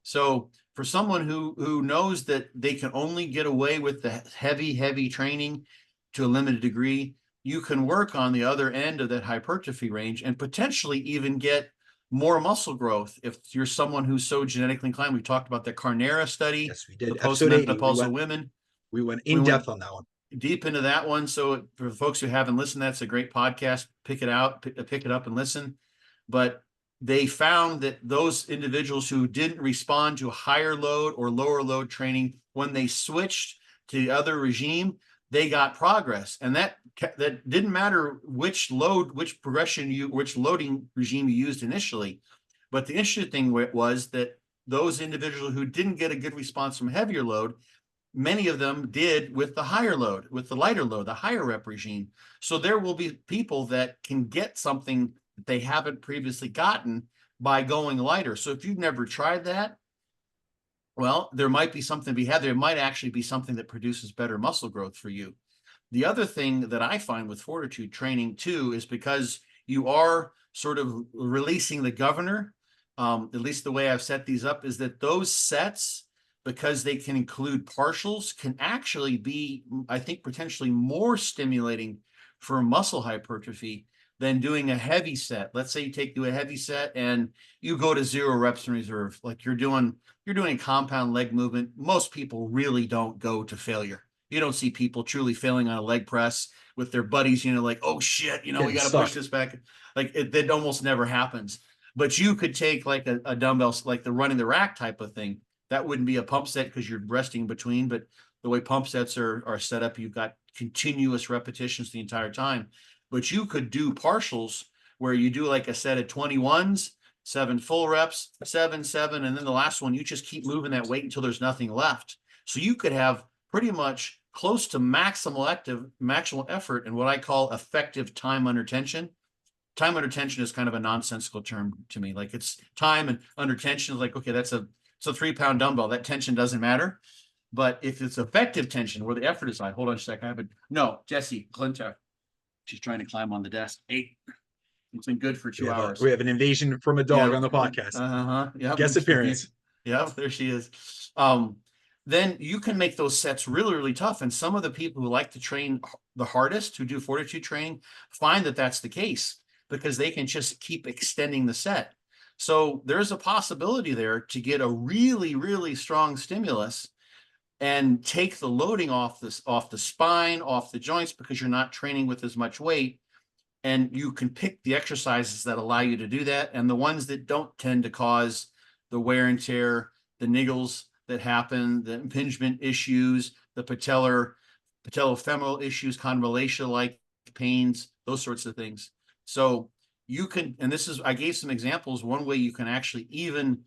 So for someone who knows that they can only get away with the heavy training to a limited degree, you can work on the other end of that hypertrophy range and potentially even get more muscle growth if you're someone who's so genetically inclined. We talked about the Carnera study. Yes, we did. The postmenopausal women. We went in depth on that one. Deep into that one. So for folks who haven't listened, that's a great podcast. Pick it out, pick it up and listen. But they found that those individuals who didn't respond to higher load or lower load training, when they switched to the other regime, they got progress. And that didn't matter which loading regime you used initially. But the interesting thing was that those individuals who didn't get a good response from heavier load, many of them did with the higher load, with the lighter load, the higher rep regime. So there will be people that can get something that they haven't previously gotten by going lighter. So if you've never tried that, well, there might be something to be had. There might actually be something that produces better muscle growth for you. The other thing that I find with fortitude training too is because you are sort of releasing the governor, at least the way I've set these up, is that those sets, because they can include partials, can actually be, I think, potentially more stimulating for muscle hypertrophy than doing a heavy set. Let's say you do a heavy set and you go to 0 reps in reserve, like you're doing a compound leg movement. Most people really don't go to failure. You don't see people truly failing on a leg press with their buddies, like, oh shit, we got to push this back. Like that almost never happens. But you could take like a dumbbell, like the running the rack type of thing. That wouldn't be a pump set because you're resting between, but the way pump sets are set up, you've got continuous repetitions the entire time. But you could do partials where you do like a set of 21s, 7 full reps, 7, 7, and then the last one, you just keep moving that weight until there's nothing left. So you could have pretty much close to maximal effort and what I call effective time under tension. Time under tension is kind of a nonsensical term to me. Like it's time and under tension is like, okay, it's a 3-pound dumbbell. That tension doesn't matter. But if it's effective tension where the effort is high, hold on a second. No, Jesse, Clinton. She's trying to climb on the desk. 8. It's been good for 2 hours. We have an invasion from a dog on the podcast. Yeah. Guest appearance. Yeah, there she is. Then you can make those sets really, really tough. And some of the people who like to train the hardest, who do fortitude training, find that that's the case because they can just keep extending the set. So there's a possibility there to get a really, really strong stimulus and take the loading off the spine, off the joints, because you're not training with as much weight. And you can pick the exercises that allow you to do that. And the ones that don't tend to cause the wear and tear, the niggles that happen, the impingement issues, the patellofemoral issues, chondromalacia-like pains, those sorts of things. So you can, and I gave some examples. One way you can actually even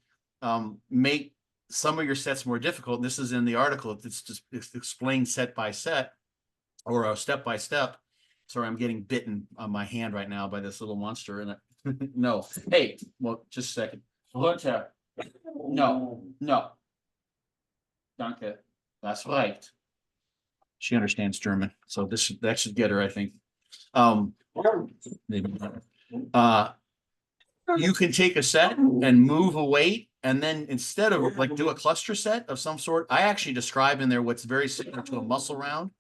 make some of your sets more difficult. This is in the article. It's explained set by set or step by step. Sorry, I'm getting bitten on my hand right now by this little monster. And no, hey, well, just a second. No. Danke. That's right. She understands German, so that should get her, I think. Maybe not. You can take a set and move a weight, and then instead of like do a cluster set of some sort, I actually describe in there what's very similar to a muscle round.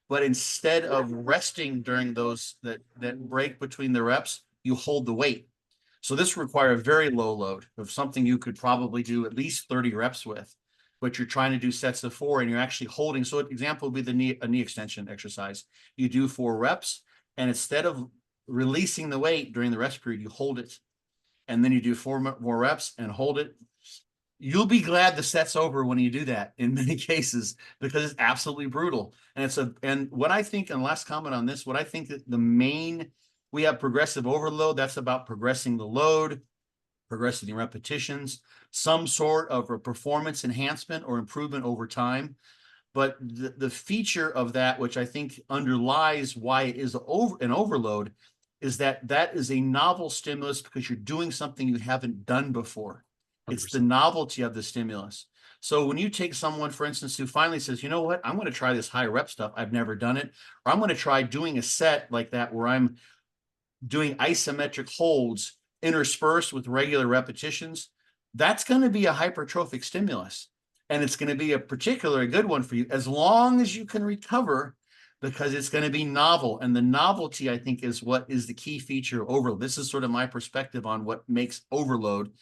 But instead of resting during those that break between the reps, you hold the weight. So this requires a very low load of something you could probably do at least 30 reps with, but you're trying to do sets of 4 and you're actually holding. So an example would be a knee extension exercise. You do 4 reps, and instead of releasing the weight during the rest period, you hold it. And then you do 4 more reps and hold it. You'll be glad the set's over when you do that in many cases, because it's absolutely brutal. And what I think, and last comment on this, what I think that we have progressive overload. That's about progressing the load, progressing the repetitions, some sort of a performance enhancement or improvement over time. But the feature of that, which I think underlies why it is an overload, is that is a novel stimulus because you're doing something you haven't done before. 100%. It's the novelty of the stimulus. So when you take someone, for instance, who finally says, you know what, I'm going to try this high rep stuff. I've never done it. Or I'm going to try doing a set like that where I'm doing isometric holds interspersed with regular repetitions. That's going to be a hypertrophic stimulus. And it's going to be a particularly good one for you as long as you can recover, because it's going to be novel. And the novelty, I think, is what is the key feature of overload. This is sort of my perspective on what makes overload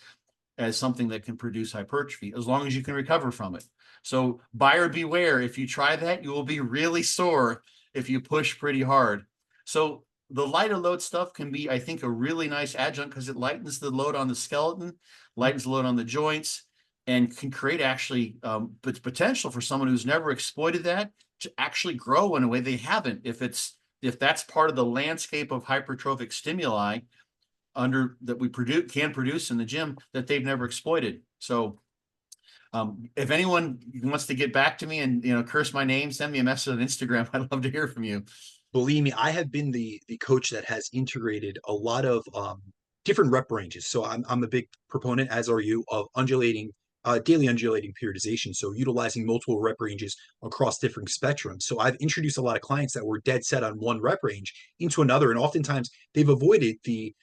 as something that can produce hypertrophy, as long as you can recover from it. So buyer beware. If you try that, you will be really sore if you push pretty hard. So the lighter load stuff can be, I think, a really nice adjunct because it lightens the load on the skeleton, lightens the load on the joints, and can create actually potential for someone who's never exploited that to actually grow in a way they haven't. If that's part of the landscape of hypertrophic stimuli that we can produce in the gym that they've never exploited. So if anyone wants to get back to me and curse my name, send me a message on Instagram. I'd love to hear from you. Believe me, I have been the coach that has integrated a lot of different rep ranges. So I'm a big proponent, as are you, of daily undulating periodization. So utilizing multiple rep ranges across different spectrums. So I've introduced a lot of clients that were dead set on one rep range into another, and oftentimes they've avoided the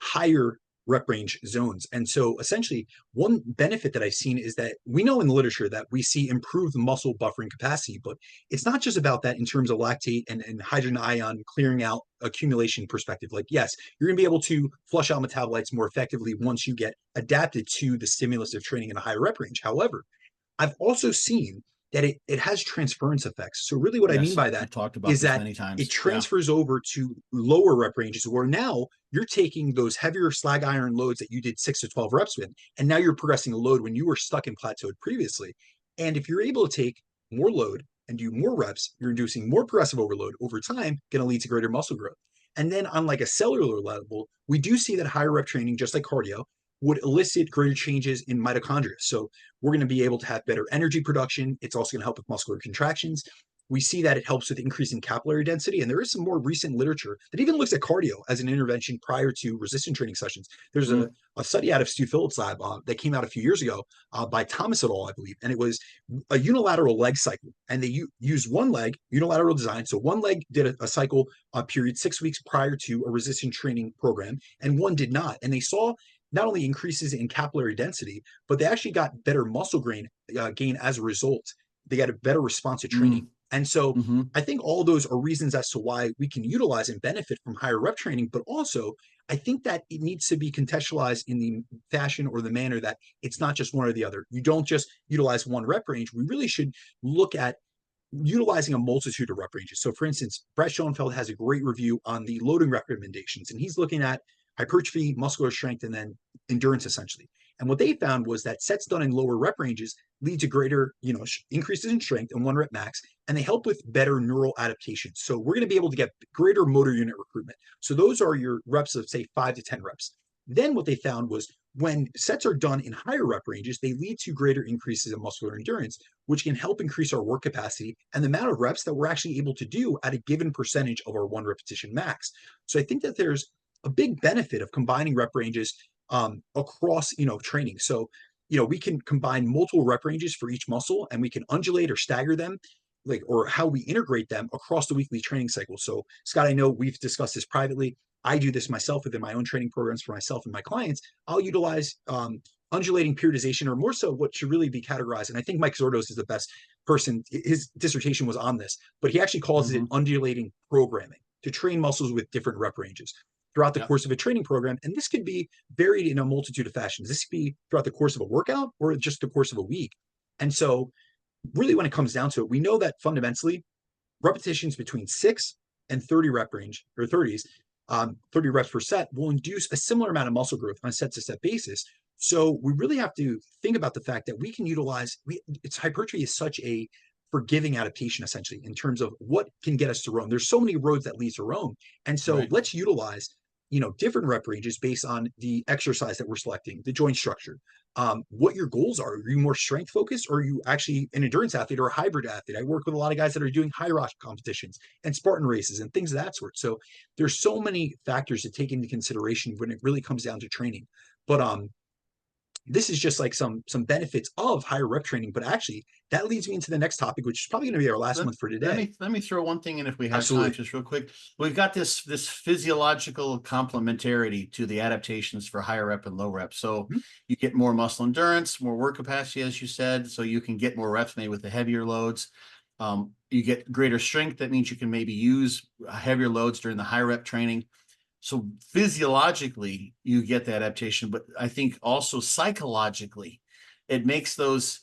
higher rep range zones. And so essentially one benefit that I've seen is that we know in the literature that we see improved muscle buffering capacity, but it's not just about that in terms of lactate and hydrogen ion clearing out accumulation perspective. Like, yes, you're going to be able to flush out metabolites more effectively once you get adapted to the stimulus of training in a higher rep range. However, I've also seen that it has transference effects. So really what I mean Yes, by we've that talked about is this that many it times. Yeah. transfers over to lower rep ranges where now you're taking those heavier slag iron loads that you did 6 to 12 reps with, and now you're progressing a load when you were stuck and plateaued previously. And if you're able to take more load and do more reps, you're inducing more progressive overload over time, going to lead to greater muscle growth. And then on like a cellular level, we do see that higher rep training, just like cardio, would elicit greater changes in mitochondria. So we're going to be able to have better energy production. It's also going to help with muscular contractions. We see that it helps with increasing capillary density. And there is some more recent literature that even looks at cardio as an intervention prior to resistance training sessions. There's a study out of Stu Phillips' lab that came out a few years ago by Thomas et al., I believe. And it was a unilateral leg cycle. And they used one leg, unilateral design. So one leg did a cycle period 6 weeks prior to a resistance training program, and one did not. And they saw not only increases in capillary density, but they actually got better muscle gain as a result. They got a better response to training. And so I think all those are reasons as to why we can utilize and benefit from higher rep training, but also I think that it needs to be contextualized in the fashion or the manner that it's not just one or the other. You don't just utilize one rep range. We really should look at utilizing a multitude of rep ranges. So for instance, Brett Schoenfeld has a great review on the loading recommendations, and he's looking at hypertrophy, muscular strength, and then endurance essentially. And what they found was that sets done in lower rep ranges lead to greater, increases in strength and 1 rep max, and they help with better neural adaptation. So we're going to be able to get greater motor unit recruitment. So those are your reps of say 5 to 10 reps. Then what they found was when sets are done in higher rep ranges, they lead to greater increases in muscular endurance, which can help increase our work capacity and the amount of reps that we're actually able to do at a given percentage of our 1 repetition max. So I think that there's a big benefit of combining rep ranges across, training. So, we can combine multiple rep ranges for each muscle, and we can undulate or stagger them, or how we integrate them across the weekly training cycle. So, Scott, I know we've discussed this privately. I do this myself within my own training programs for myself and my clients. I'll utilize undulating periodization, or more so what should really be categorized. And I think Mike Zordos is the best person. His dissertation was on this, but he actually calls it undulating programming to train muscles with different rep ranges throughout the course of a training program. And this could be varied in a multitude of fashions. This could be throughout the course of a workout or just the course of a week. And so really when it comes down to it, we know that fundamentally repetitions between 6 and 30 rep range or 30s, 30 reps per set will induce a similar amount of muscle growth on a set to set basis. So we really have to think about the fact that we can utilize, hypertrophy is such a forgiving adaptation essentially in terms of what can get us to Rome. There's so many roads that leads to Rome. And so let's utilize different rep ranges based on the exercise that we're selecting, the joint structure, what your goals are. Are you more strength focused, or are you actually an endurance athlete or a hybrid athlete? I work with a lot of guys that are doing high rock competitions and Spartan races and things of that sort. So there's so many factors to take into consideration when it really comes down to training. But this is just like some benefits of higher rep training, but actually that leads me into the next topic, which is probably going to be our last one for today. Let me throw one thing in if we have Absolutely. time, just real quick. We've got this physiological complementarity to the adaptations for higher rep and low rep. So you get more muscle endurance, more work capacity, as you said, so you can get more reps made with the heavier loads. You get greater strength. That means you can maybe use heavier loads during the high rep training. So physiologically, you get the adaptation, but I think also psychologically, it makes those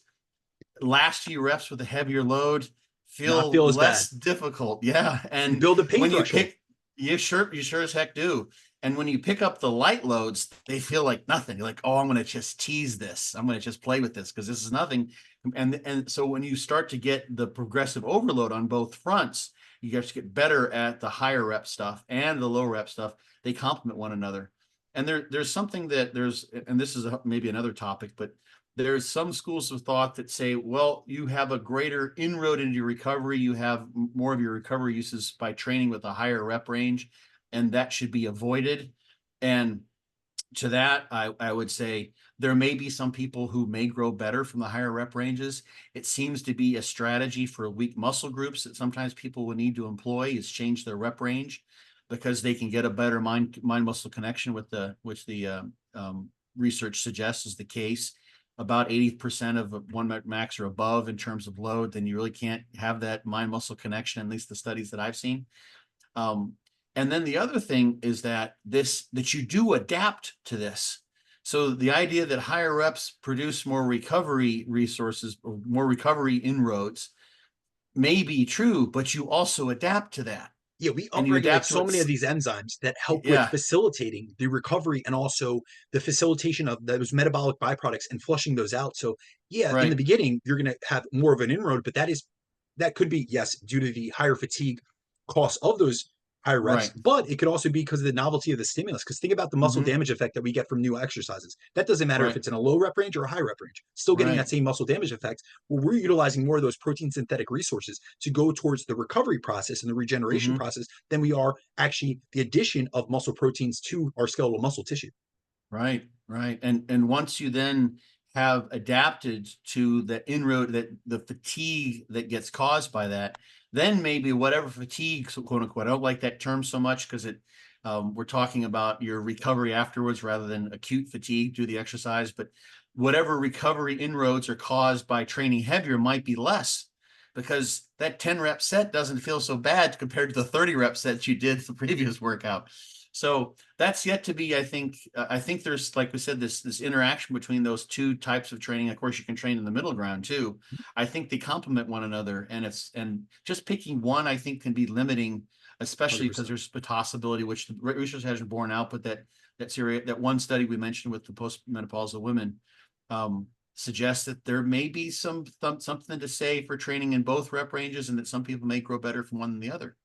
last few reps with a heavier load feel Not feel as less bad. difficult. Yeah. And build a pain when you threshold. You sure as heck do. And when you pick up the light loads, they feel like nothing. You're like, oh, I'm going to just tease this. I'm going to just play with this because this is nothing. And so when you start to get the progressive overload on both fronts, you have to get better at the higher rep stuff and the low rep stuff. They complement one another. And there's something that and this is maybe another topic, but there's some schools of thought that say, well, you have a greater inroad into your recovery. You have more of your recovery uses by training with a higher rep range, and that should be avoided. And to that, I would say there may be some people who may grow better from the higher rep ranges. It seems to be a strategy for weak muscle groups that sometimes people will need to employ is change their rep range because they can get a better mind muscle connection with which the research suggests is the case. About 80% of one max or above in terms of load, then you really can't have that mind muscle connection, at least the studies that I've seen. And then the other thing is that you do adapt to this. So the idea that higher reps produce more recovery resources or more recovery inroads may be true, but you also adapt to that. Yeah, we And you upregulate adapt to so it. many of these enzymes that help with Yeah, facilitating the recovery and also the facilitation of those metabolic byproducts and flushing those out. So, yeah, in the right, beginning, you're going to have more of an inroad, but that could be, yes, due to the higher fatigue costs of those higher reps, right. but it could also be because of the novelty of the stimulus. Because think about the muscle Mm-hmm, damage effect that we get from new exercises. That doesn't matter if right, it's in a low rep range or a high rep range, still getting that right. same muscle damage effect where we're utilizing more of those protein synthetic resources to go towards the recovery process and the regeneration Mm-hmm, process than we are actually the addition of muscle proteins to our skeletal muscle tissue. right, right. And once you then have adapted to the inroad that the fatigue that gets caused by that, then maybe whatever fatigue, so quote unquote, I don't like that term so much because we're talking about your recovery afterwards rather than acute fatigue due to the exercise, but whatever recovery inroads are caused by training heavier might be less because that 10 rep set doesn't feel so bad compared to the 30 rep set you did the previous workout. So that's yet to be, I think there's, like we said, this interaction between those two types of training. Of course, you can train in the middle ground too. I think they complement one another, and just picking one, I think, can be limiting, especially because 100%. there's the possibility, which the research hasn't borne out, but that one study we mentioned with the postmenopausal women suggests that there may be something to say for training in both rep ranges, and that some people may grow better from one than the other.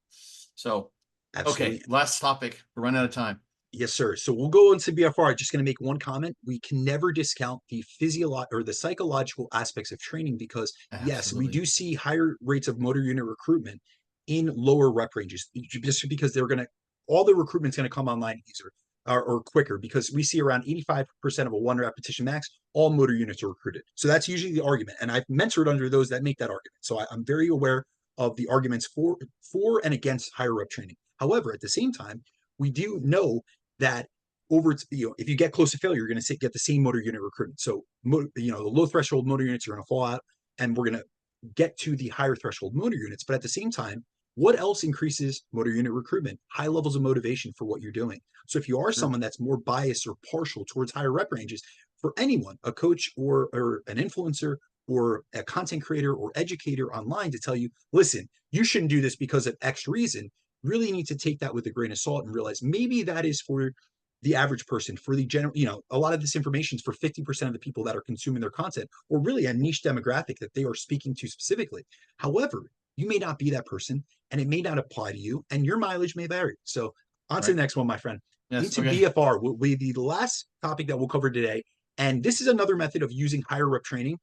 So, okay, Absolutely. last topic. We're running out of time. Yes, sir. So we'll go into BFR. Just going to make one comment. We can never discount the physiological or the psychological aspects of training because, yes, we Absolutely. do see higher rates of motor unit recruitment in lower rep ranges, just because all the recruitment's going to come online easier or quicker because we see around 85% of a one repetition max, all motor units are recruited. So that's usually the argument. And I've mentored under those that make that argument. So I'm very aware of the arguments for and against higher rep training. However, at the same time, we do know that if you get close to failure, you're going to get the same motor unit recruitment. So, the low threshold motor units are going to fall out, and we're going to get to the higher threshold motor units. But at the same time, what else increases motor unit recruitment? High levels of motivation for what you're doing. So if you are Sure. someone that's more biased or partial towards higher rep ranges, for anyone, a coach or an influencer or a content creator or educator online to tell you, listen, you shouldn't do this because of X reason, really need to take that with a grain of salt and realize maybe that is for the average person, for the general, a lot of this information is for 50% of the people that are consuming their content, or really a niche demographic that they are speaking to specifically. However, you may not be that person and it may not apply to you and your mileage may vary. So on to Right. the next one, my friend. Yes. Into Okay. BFR will be the last topic that we'll cover today. And this is another method of using higher rep training,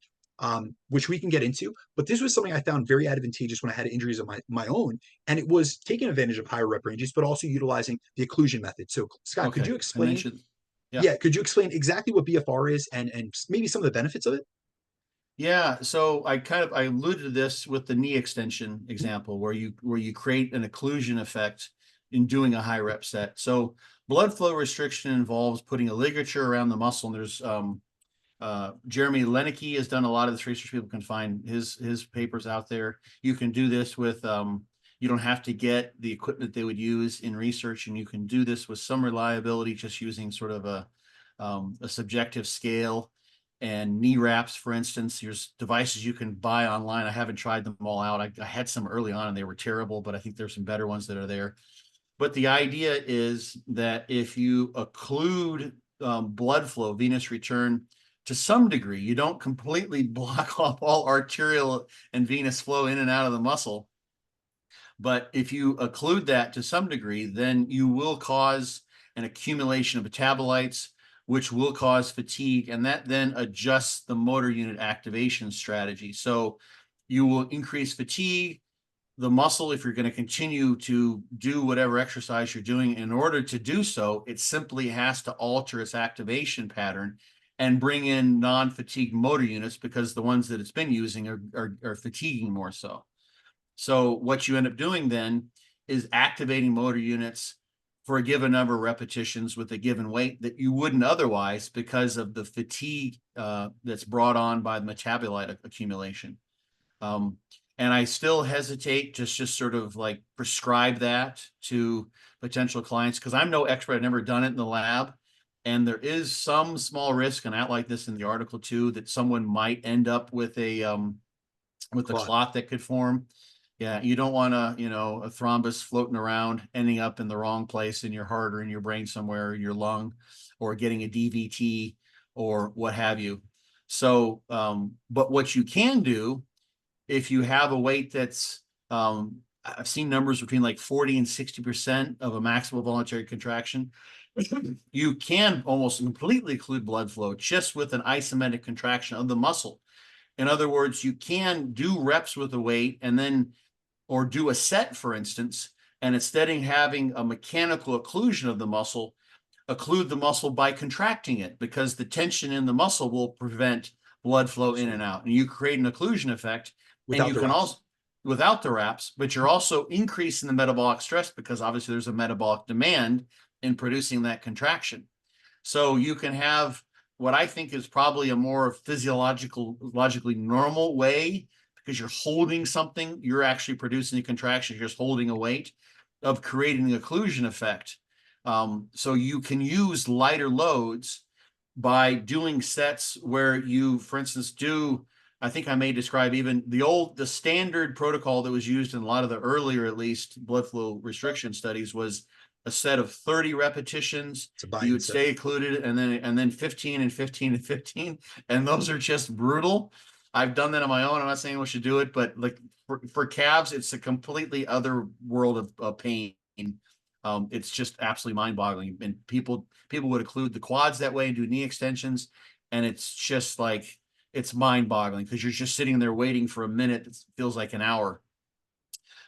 which we can get into. But this was something I found very advantageous when I had injuries of my own, and it was taking advantage of higher rep ranges, but also utilizing the occlusion method. So, Scott, could Okay. you I explain? mentioned. Yeah. Yeah, could you explain exactly what BFR is and maybe some of the benefits of it? Yeah. So I alluded to this with the knee extension example where you create an occlusion effect in doing a high rep set. So blood flow restriction involves putting a ligature around the muscle. And there's Jeremy Lenicky has done a lot of this research. People can find his papers out there. You can do this with you don't have to get the equipment they would use in research, and you can do this with some reliability just using sort of a subjective scale. And knee wraps, for instance, there's devices you can buy online. I haven't tried them all out. I had some early on and they were terrible, but I think there's some better ones that are there. But the idea is that if you occlude blood flow, venous return to some degree, you don't completely block off all arterial and venous flow in and out of the muscle. But if you occlude that to some degree, then you will cause an accumulation of metabolites, which will cause fatigue, and that then adjusts the motor unit activation strategy. So you will increase fatigue. The muscle, if you're going to continue to do whatever exercise you're doing, in order to do so, it simply has to alter its activation pattern and bring in non-fatigue motor units, because the ones that it's been using are fatiguing more so. So what you end up doing then is activating motor units for a given number of repetitions with a given weight that you wouldn't otherwise, because of the fatigue that's brought on by the metabolite accumulation. And I still hesitate to just sort of like prescribe that to potential clients, because I'm no expert. I've never done it in the lab. And there is some small risk, and I outline this in the article too, that someone might end up with a clot that could form. Yeah, you don't want a thrombus floating around, ending up in the wrong place in your heart or in your brain somewhere, or your lung, or getting a DVT or what have you. So, but what you can do, if you have a weight that's, I've seen numbers between like 40 and 60% of a maximal voluntary contraction, you can almost completely occlude blood flow just with an isometric contraction of the muscle. In other words, you can do reps with a weight and then, or do a set, for instance, and instead of having a mechanical occlusion of the muscle, occlude the muscle by contracting it, because the tension in the muscle will prevent blood flow in and out. And you create an occlusion effect, and you can also, without the wraps, but you're also increasing the metabolic stress, because obviously there's a metabolic demand in producing that contraction. So you can have what I think is probably a more logically normal way, because you're holding something, you're actually producing a contraction, you're just holding a weight, of creating the occlusion effect. So you can use lighter loads by doing sets where you, for instance, I think I may describe even the standard protocol that was used in a lot of the earlier, at least, blood flow restriction studies, was a set of 30 repetitions. You would stay occluded, and then 15 and 15 and 15. And those are just brutal. I've done that on my own. I'm not saying we should do it, but like for calves, it's a completely other world of pain. It's just absolutely mind-boggling. And people would occlude the quads that way and do knee extensions, and it's just like, it's mind-boggling, because you're just sitting there waiting for a minute that feels like an hour.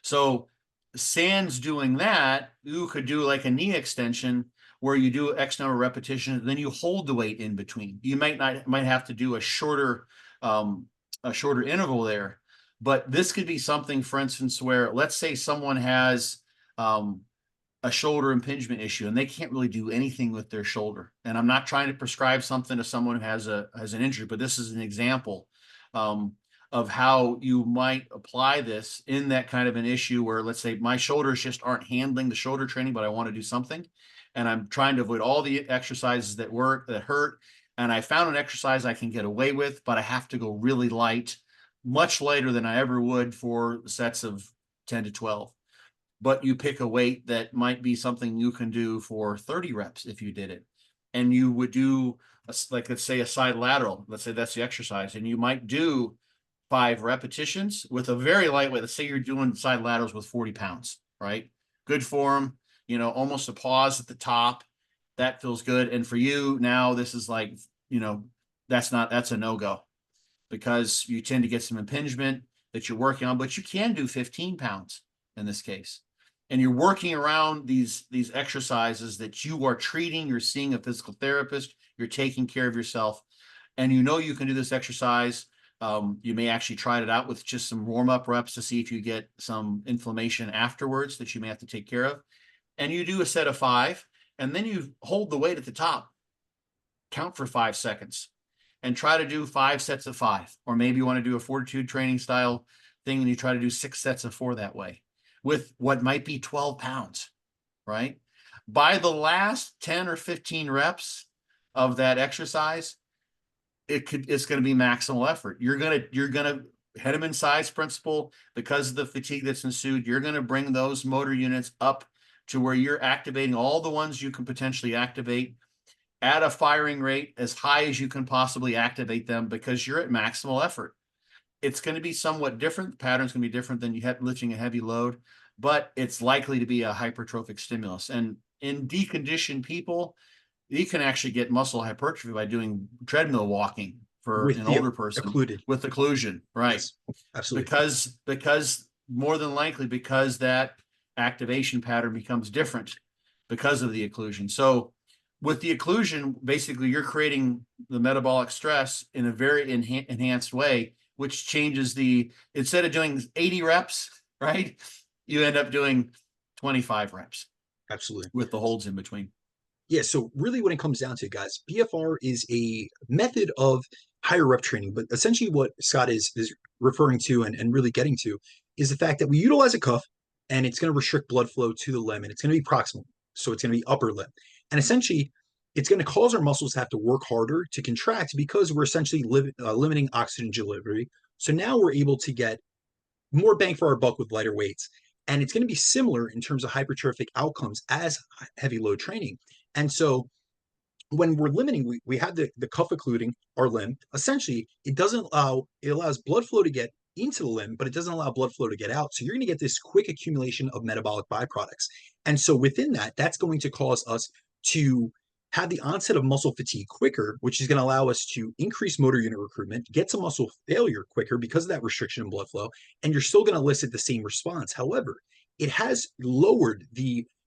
So sans doing that, you could do like a knee extension where you do X number of repetitions, and then you hold the weight in between. You might have to do a shorter interval there. But this could be something, for instance, where let's say someone has a shoulder impingement issue and they can't really do anything with their shoulder. And I'm not trying to prescribe something to someone who has an injury, but this is an example of how you might apply this in that kind of an issue where, let's say, my shoulders just aren't handling the shoulder training, but I want to do something. And I'm trying to avoid all the exercises that hurt. And I found an exercise I can get away with, but I have to go really light, much lighter than I ever would for sets of 10 to 12. But you pick a weight that might be something you can do for 30 reps if you did it. And you would do, like, let's say a side lateral. Let's say that's the exercise. And you might do 5 repetitions with a very lightweight. Let's say you're doing side laterals with 40 pounds, right? Good form, almost a pause at the top. That feels good. And for you now, this is like, that's a no-go, because you tend to get some impingement that you're working on, but you can do 15 pounds in this case. And you're working around these exercises that you are treating. You're seeing a physical therapist. You're taking care of yourself. And you can do this exercise. You may actually try it out with just some warm-up reps to see if you get some inflammation afterwards that you may have to take care of. And you do a set of 5, and then you hold the weight at the top, count for 5 seconds, and try to do 5 sets of 5. Or maybe you want to do a fortitude training style thing, and you try to do 6 sets of 4 that way, with what might be 12 pounds, right? By the last 10 or 15 reps of that exercise, it's going to be maximal effort. You're going to Henneman size principle, because of the fatigue that's ensued, you're going to bring those motor units up to where you're activating all the ones you can potentially activate at a firing rate as high as you can possibly activate them, because you're at maximal effort. It's going to be somewhat different. The pattern's going to be different than you lifting a heavy load, but it's likely to be a hypertrophic stimulus. And in deconditioned people, you can actually get muscle hypertrophy by doing treadmill walking for with an the older person occluded. with occlusion, right? Yes, absolutely. Because more than likely, because that activation pattern becomes different because of the occlusion. So with the occlusion, basically you're creating the metabolic stress in a very enhanced way, which changes instead of doing 80 reps, right? You end up doing 25 reps. Absolutely. With the holds in between. Yeah, so really when it comes down to it, guys, BFR is a method of higher rep training, but essentially what Scott is referring to and really getting to is the fact that we utilize a cuff and it's going to restrict blood flow to the limb, and it's going to be proximal. So it's going to be upper limb. And essentially, it's going to cause our muscles to have to work harder to contract because we're essentially limiting oxygen delivery. So now we're able to get more bang for our buck with lighter weights. And it's going to be similar in terms of hypertrophic outcomes as heavy load training. And so when we're limiting, we have the cuff occluding our limb. Essentially, it allows blood flow to get into the limb, but it doesn't allow blood flow to get out. So you're going to get this quick accumulation of metabolic byproducts. And so within that, that's going to cause us to have the onset of muscle fatigue quicker, which is going to allow us to increase motor unit recruitment, get to muscle failure quicker because of that restriction in blood flow, and you're still going to elicit the same response. However, it has lowered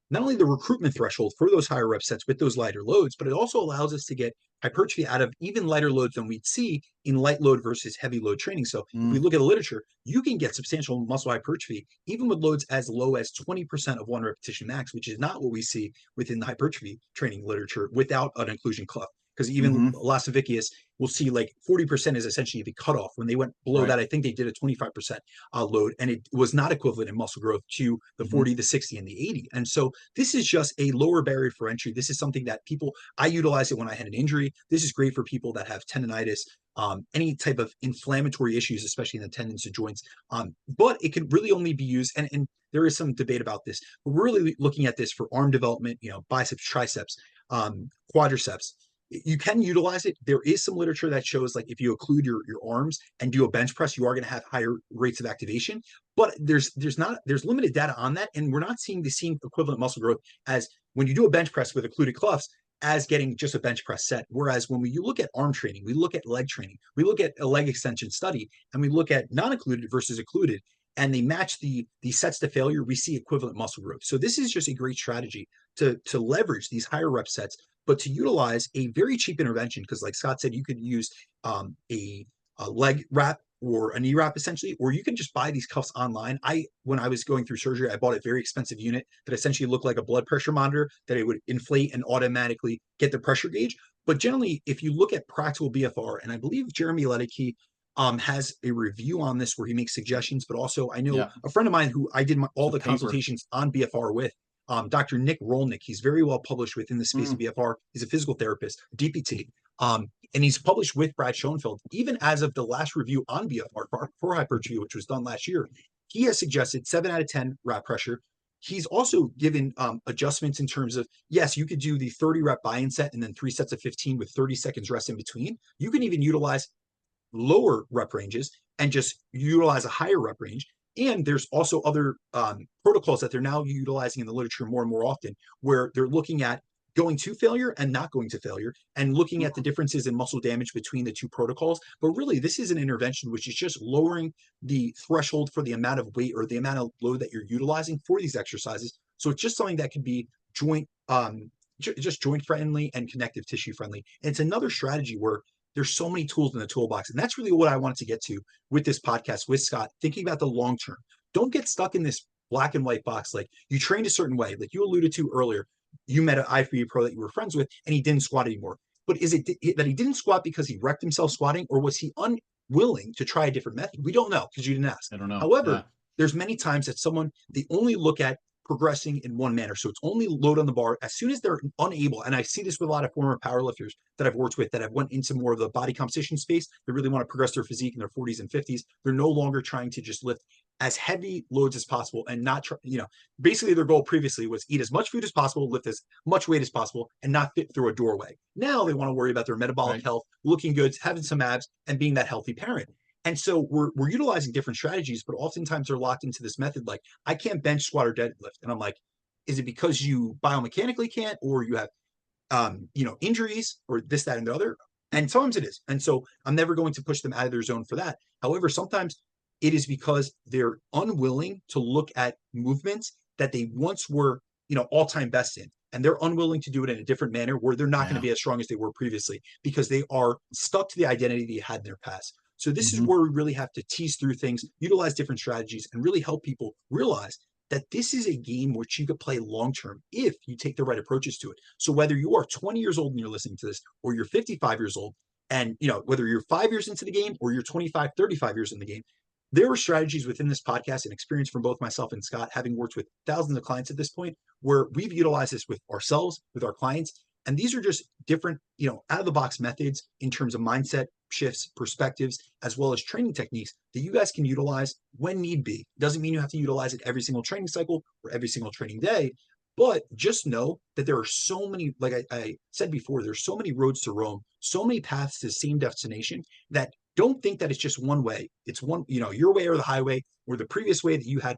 not only the recruitment threshold for those higher rep sets with those lighter loads, but it also allows us to get hypertrophy out of even lighter loads than we'd see in light load versus heavy load training. So if we look at the literature, you can get substantial muscle hypertrophy even with loads as low as 20% of one repetition max, which is not what we see within the hypertrophy training literature without an inclusion cuff. Because even Lasovicius will see like 40% is essentially the cutoff. When they went below that, I think they did a 25% load, and it was not equivalent in muscle growth to the 40, the 60, and the 80. And so this is just a lower barrier for entry. This is something that I utilize it when I had an injury. This is great for people that have tendonitis, any type of inflammatory issues, especially in the tendons and joints. But it can really only be used, and there is some debate about this, but we're really looking at this for arm development, biceps, triceps, quadriceps. You can utilize it. There is some literature that shows like if you occlude your arms and do a bench press, you are going to have higher rates of activation. But there's limited data on that, and we're not seeing the same equivalent muscle growth as when you do a bench press with occluded cuffs as getting just a bench press set. Whereas when we look at arm training, we look at leg training, we look at a leg extension study, and we look at non-occluded versus occluded, and they match the sets to failure, we see equivalent muscle growth. So this is just a great strategy to leverage these higher rep sets, but to utilize a very cheap intervention, because like Scott said, you could use a leg wrap or a knee wrap essentially, or you can just buy these cuffs online. When I was going through surgery, I bought a very expensive unit that essentially looked like a blood pressure monitor that it would inflate and automatically get the pressure gauge. But generally, if you look at practical BFR, and I believe Jeremy Ledicke has a review on this where he makes suggestions, but also I know a friend of mine who I did all the consultations on BFR with, Dr. Nick Rolnick. He's very well published within the space of BFR. He's a physical therapist, DPT, and he's published with Brad Schoenfeld. Even as of the last review on BFR for hypertrophy, which was done last year, he has suggested 7 out of 10 rep pressure. He's also given adjustments in terms of, yes, you could do the 30 rep buy-in set and then 3 sets of 15 with 30 seconds rest in between. You can even utilize lower rep ranges and just utilize a higher rep range. And there's also other protocols that they're now utilizing in the literature more and more often, where they're looking at going to failure and not going to failure, and looking at the differences in muscle damage between the two protocols. But really, this is an intervention which is just lowering the threshold for the amount of weight or the amount of load that you're utilizing for these exercises. So it's just something that can be just joint friendly and connective tissue friendly. And it's another strategy where there's so many tools in the toolbox. And that's really what I wanted to get to with this podcast with Scott, thinking about the long term. Don't get stuck in this black and white box. Like, you trained a certain way, like you alluded to earlier. You met an I3 pro that you were friends with, and he didn't squat anymore. But is it that he didn't squat because he wrecked himself squatting, or was he unwilling to try a different method? We don't know, because you didn't ask. I don't know. However, there's many times that they only look at progressing in one manner. So it's only load on the bar. As soon as they're unable, and I see this with a lot of former powerlifters that I've worked with that have went into more of the body composition space, they really want to progress their physique in their 40s and 50s. They're no longer trying to just lift as heavy loads as possible and not try, basically their goal previously was eat as much food as possible, lift as much weight as possible, and not fit through a doorway. Now they want to worry about their metabolic Right. health, looking good, having some abs, and being that healthy parent. And so we're utilizing different strategies, but oftentimes they're locked into this method. Like, I can't bench, squat, or deadlift. And I'm like, is it because you biomechanically can't, or you have injuries, or this, that, and the other? And sometimes it is. And so I'm never going to push them out of their zone for that. However, sometimes it is because they're unwilling to look at movements that they once were, all-time best in. And they're unwilling to do it in a different manner where they're not going to Yeah. be as strong as they were previously because they are stuck to the identity they had in their past. So this is Hmm. where we really have to tease through things, utilize different strategies, and really help people realize that this is a game which you could play long term if you take the right approaches to it. So whether you are 20 years old and you're listening to this, or you're 55 years old, and whether you're 5 years into the game or you're 25, 35 years in the game, there are strategies within this podcast and experience from both myself and Scott, having worked with thousands of clients at this point, where we've utilized this with ourselves, with our clients. And these are just different, out of the box methods in terms of mindset shifts, perspectives, as well as training techniques that you guys can utilize when need be. Doesn't mean you have to utilize it every single training cycle or every single training day, but just know that there are so many, like I said before, there's so many roads to Rome, so many paths to the same destination, that don't think that it's just one way. It's one, your way or the highway or the previous way that you had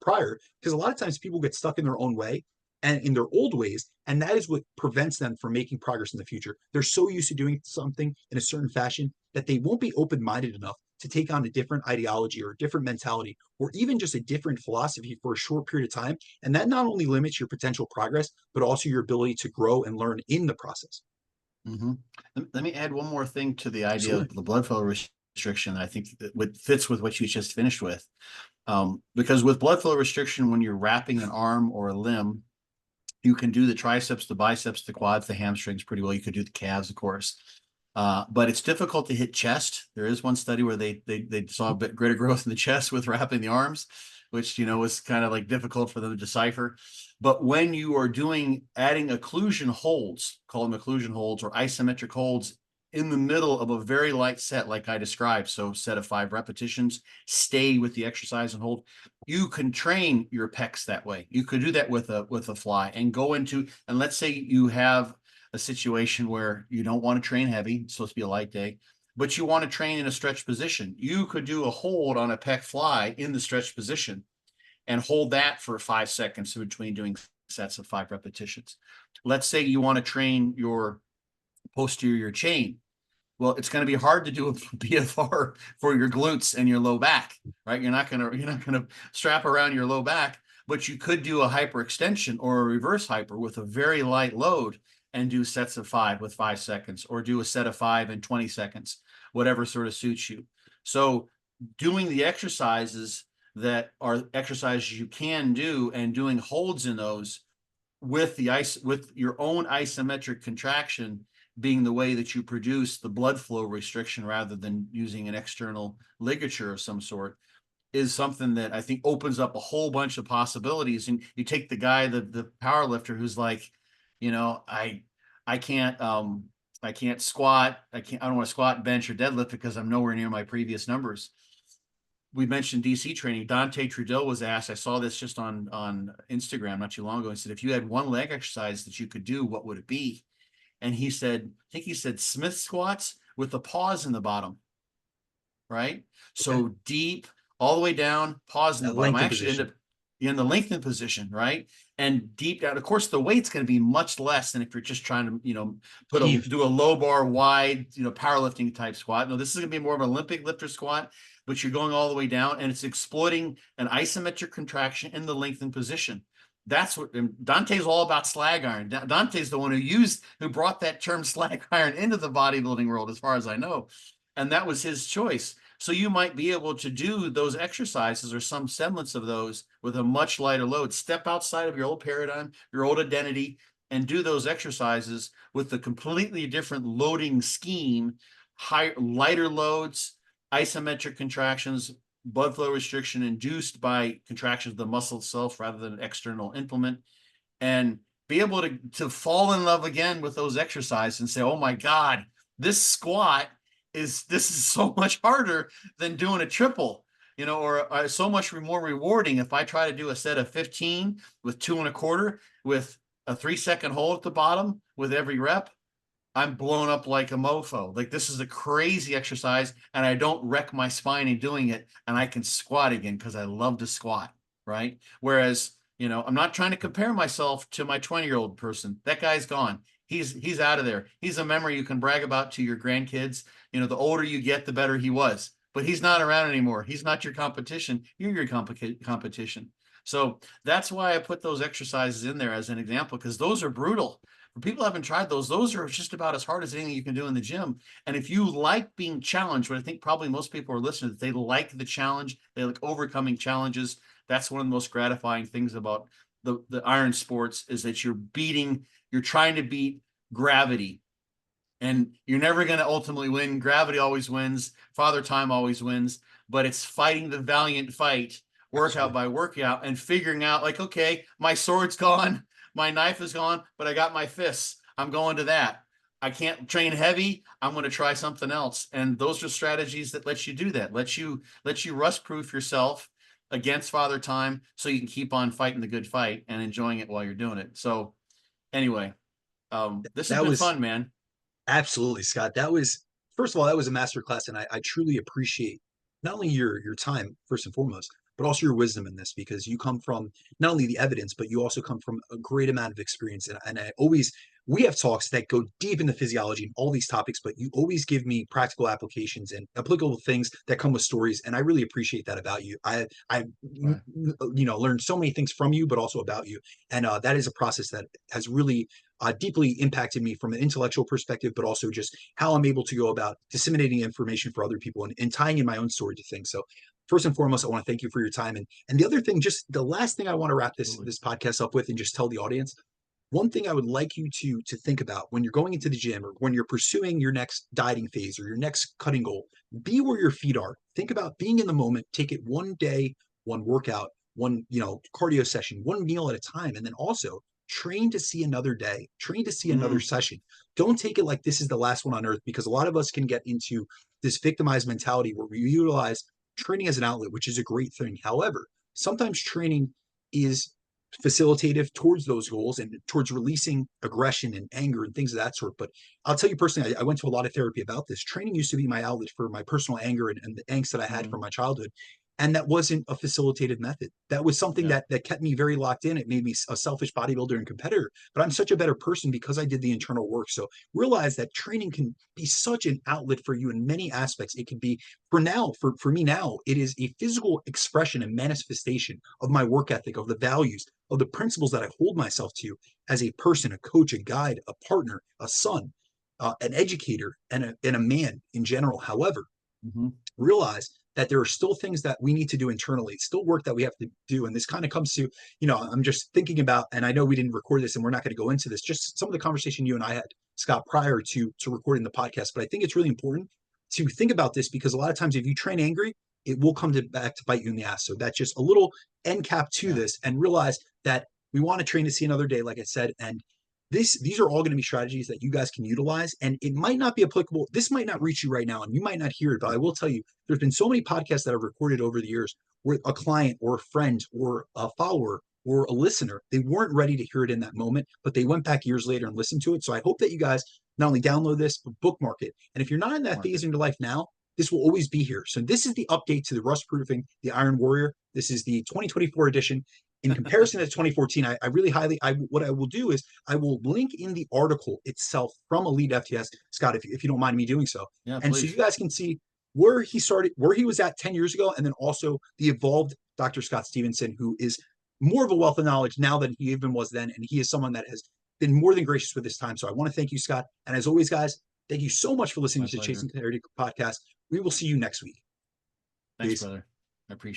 prior. Because a lot of times people get stuck in their own way and in their old ways, and that is what prevents them from making progress in the future. They're so used to doing something in a certain fashion that they won't be open-minded enough to take on a different ideology or a different mentality or even just a different philosophy for a short period of time. And that not only limits your potential progress, but also your ability to grow and learn in the process. Hmm. Let me add one more thing to the idea Absolutely. of the blood flow restriction. I think that fits with what you just finished with. Because with blood flow restriction, when you're wrapping an arm or a limb, you can do the triceps, the biceps, the quads, the hamstrings pretty well. You could do the calves, of course. But it's difficult to hit chest. There is one study where they saw a bit greater growth in the chest with wrapping the arms, which was kind of like difficult for them to decipher. But when you are adding occlusion holds, call them occlusion holds or isometric holds in the middle of a very light set, like I described, so set of 5 repetitions, stay with the exercise and hold. You can train your pecs that way. You could do that with a fly and go into, and let's say you have a situation where you don't want to train heavy, it's supposed to be a light day, but you want to train in a stretch position. You could do a hold on a pec fly in the stretch position and hold that for 5 seconds in between doing sets of 5 repetitions. Let's say you want to train your posterior chain. Well, it's going to be hard to do a BFR for your glutes and your low back, right? You're not going to strap around your low back, but you could do a hyperextension or a reverse hyper with a very light load and do sets of 5 with 5 seconds, or do a set of 5 in 20 seconds, whatever sort of suits you. So doing the exercises that are exercises you can do and doing holds in those with your own isometric contraction being the way that you produce the blood flow restriction rather than using an external ligature of some sort is something that I think opens up a whole bunch of possibilities. And you take the guy, the power lifter who's like, I can't squat. I don't want to squat, bench, or deadlift because I'm nowhere near my previous numbers. We mentioned DC training. Dante Trudeau was asked, I saw this just on Instagram not too long ago. He said, if you had one leg exercise that you could do, what would it be? And he said, I think he said Smith squats with the pause in the bottom, right? Okay. So deep, all the way down, pause in the That bottom. I lengthened actually end position. up in the lengthened position, right? And deep down. Of course, the weight's going to be much less than if you're just trying to, Heave. do a low bar wide, powerlifting type squat. No, this is going to be more of an Olympic lifter squat, but you're going all the way down and it's exploiting an isometric contraction in the lengthened position. That's what Dante's all about. Slag iron. Dante's the one who brought that term slag iron into the bodybuilding world, as far as I know. And that was his choice. So you might be able to do those exercises or some semblance of those with a much lighter load. Step outside of your old paradigm, your old identity, and do those exercises with a completely different loading scheme, lighter loads, isometric contractions, blood flow restriction induced by contractions of the muscle itself rather than an external implement, and be able to fall in love again with those exercises and say, oh my God, this is so much harder than doing a triple. you know, or so much more rewarding if I try to do a set of 15 with 2.25 with a 3-second hold at the bottom with every rep. I'm blown up like a mofo. Like, this is a crazy exercise, and I don't wreck my spine in doing it, and I can squat again because I love to squat, right? Whereas, you know, I'm not trying to compare myself to my 20-year-old person. That guy's gone. He's out of there. He's a memory you can brag about to your grandkids. You know, the older you get, the better he was. But he's not around anymore. He's not your competition. You're your competition. So that's why I put those exercises in there as an example, because those are brutal. For people who haven't tried those are just about as hard as anything you can do in the gym. And if you like being challenged, what I think probably most people are listening, they like the challenge, they like overcoming challenges. That's one of the most gratifying things about the iron sports, is that you're trying to beat gravity. And you're never going to ultimately win. Gravity always wins. Father Time always wins. But it's fighting the valiant fight, workout by workout, and figuring out, like, okay, my sword's gone, my knife is gone, but I got my fists. I'm going to that. I can't train heavy. I'm going to try something else. And those are strategies that let you do that. Let you rust proof yourself against Father Time, so you can keep on fighting the good fight and enjoying it while you're doing it. So anyway, this has That been was fun, man. absolutely, Scott. That was, first of all, that was a masterclass, and I truly appreciate not only your time first and foremost, but also your wisdom in this, because you come from not only the evidence, but you also come from a great amount of experience. And I always, we have talks that go deep into physiology and all these topics, but you always give me practical applications and applicable things that come with stories, and I really appreciate that about you. I Right. you know, learned so many things from you, but also about you, and that is a process that has really deeply impacted me from an intellectual perspective, but also just how I'm able to go about disseminating information for other people, and tying in my own story to things. So first and foremost, I want to thank you for your time. And the other thing, just the last thing I want to wrap this podcast up with and just tell the audience, one thing I would like you to think about when you're going into the gym, or when you're pursuing your next dieting phase or your next cutting goal, be where your feet are. Think about being in the moment. Take it one day, one workout, one, you know, cardio session, one meal at a time. And then also train to see another day, train to see another session. Don't take it like this is the last one on earth, because a lot of us can get into this victimized mentality where we utilize training as an outlet, which is a great thing. However, sometimes training is facilitative towards those goals and towards releasing aggression and anger and things of that sort. But I'll tell you personally, I went to a lot of therapy about this. Training used to be my outlet for my personal anger and the angst that I had from my childhood. And that wasn't a facilitated method. That was something Yeah. that kept me very locked in. It made me a selfish bodybuilder and competitor, but I'm such a better person because I did the internal work. So realize that training can be such an outlet for you in many aspects. It can be, for me now, it is a physical expression and manifestation of my work ethic, of the values, of the principles that I hold myself to as a person, a coach, a guide, a partner, a son, an educator, and a man in general. However, realize that there are still things that we need to do internally. It's still work that we have to do. And this kind of comes to, you know, I'm just thinking about, and I know we didn't record this and we're not going to go into this, just some of the conversation you and I had, Scott, prior to recording the podcast. But I think it's really important to think about this, because a lot of times if you train angry, it will come back to bite you in the ass. So that's just a little end cap to this, and realize that we want to train to see another day, like I said. And these are all going to be strategies that you guys can utilize, and it might not be applicable. This might not reach you right now, and you might not hear it, but I will tell you, there's been so many podcasts that I've recorded over the years where a client or a friend or a follower or a listener, they weren't ready to hear it in that moment, but they went back years later and listened to it. So I hope that you guys not only download this, but bookmark it. And if you're not in that phase in your life now, this will always be here. So this is the update to the Rust Proofing the Iron Warrior. This is the 2024 edition. In comparison to 2014, I really highly, what I will do is I will link in the article itself from Elite FTS, Scott, if you don't mind me doing so. Yeah, And so you guys can see where he started, where he was at 10 years ago, and then also the evolved Dr. Scott Stevenson, who is more of a wealth of knowledge now than he even was then. And he is someone that has been more than gracious with his time. So I want to thank you, Scott. And as always, guys, thank you so much for listening to the Chasing Clarity podcast. We will see you next week. Thanks, Peace. brother. I appreciate it.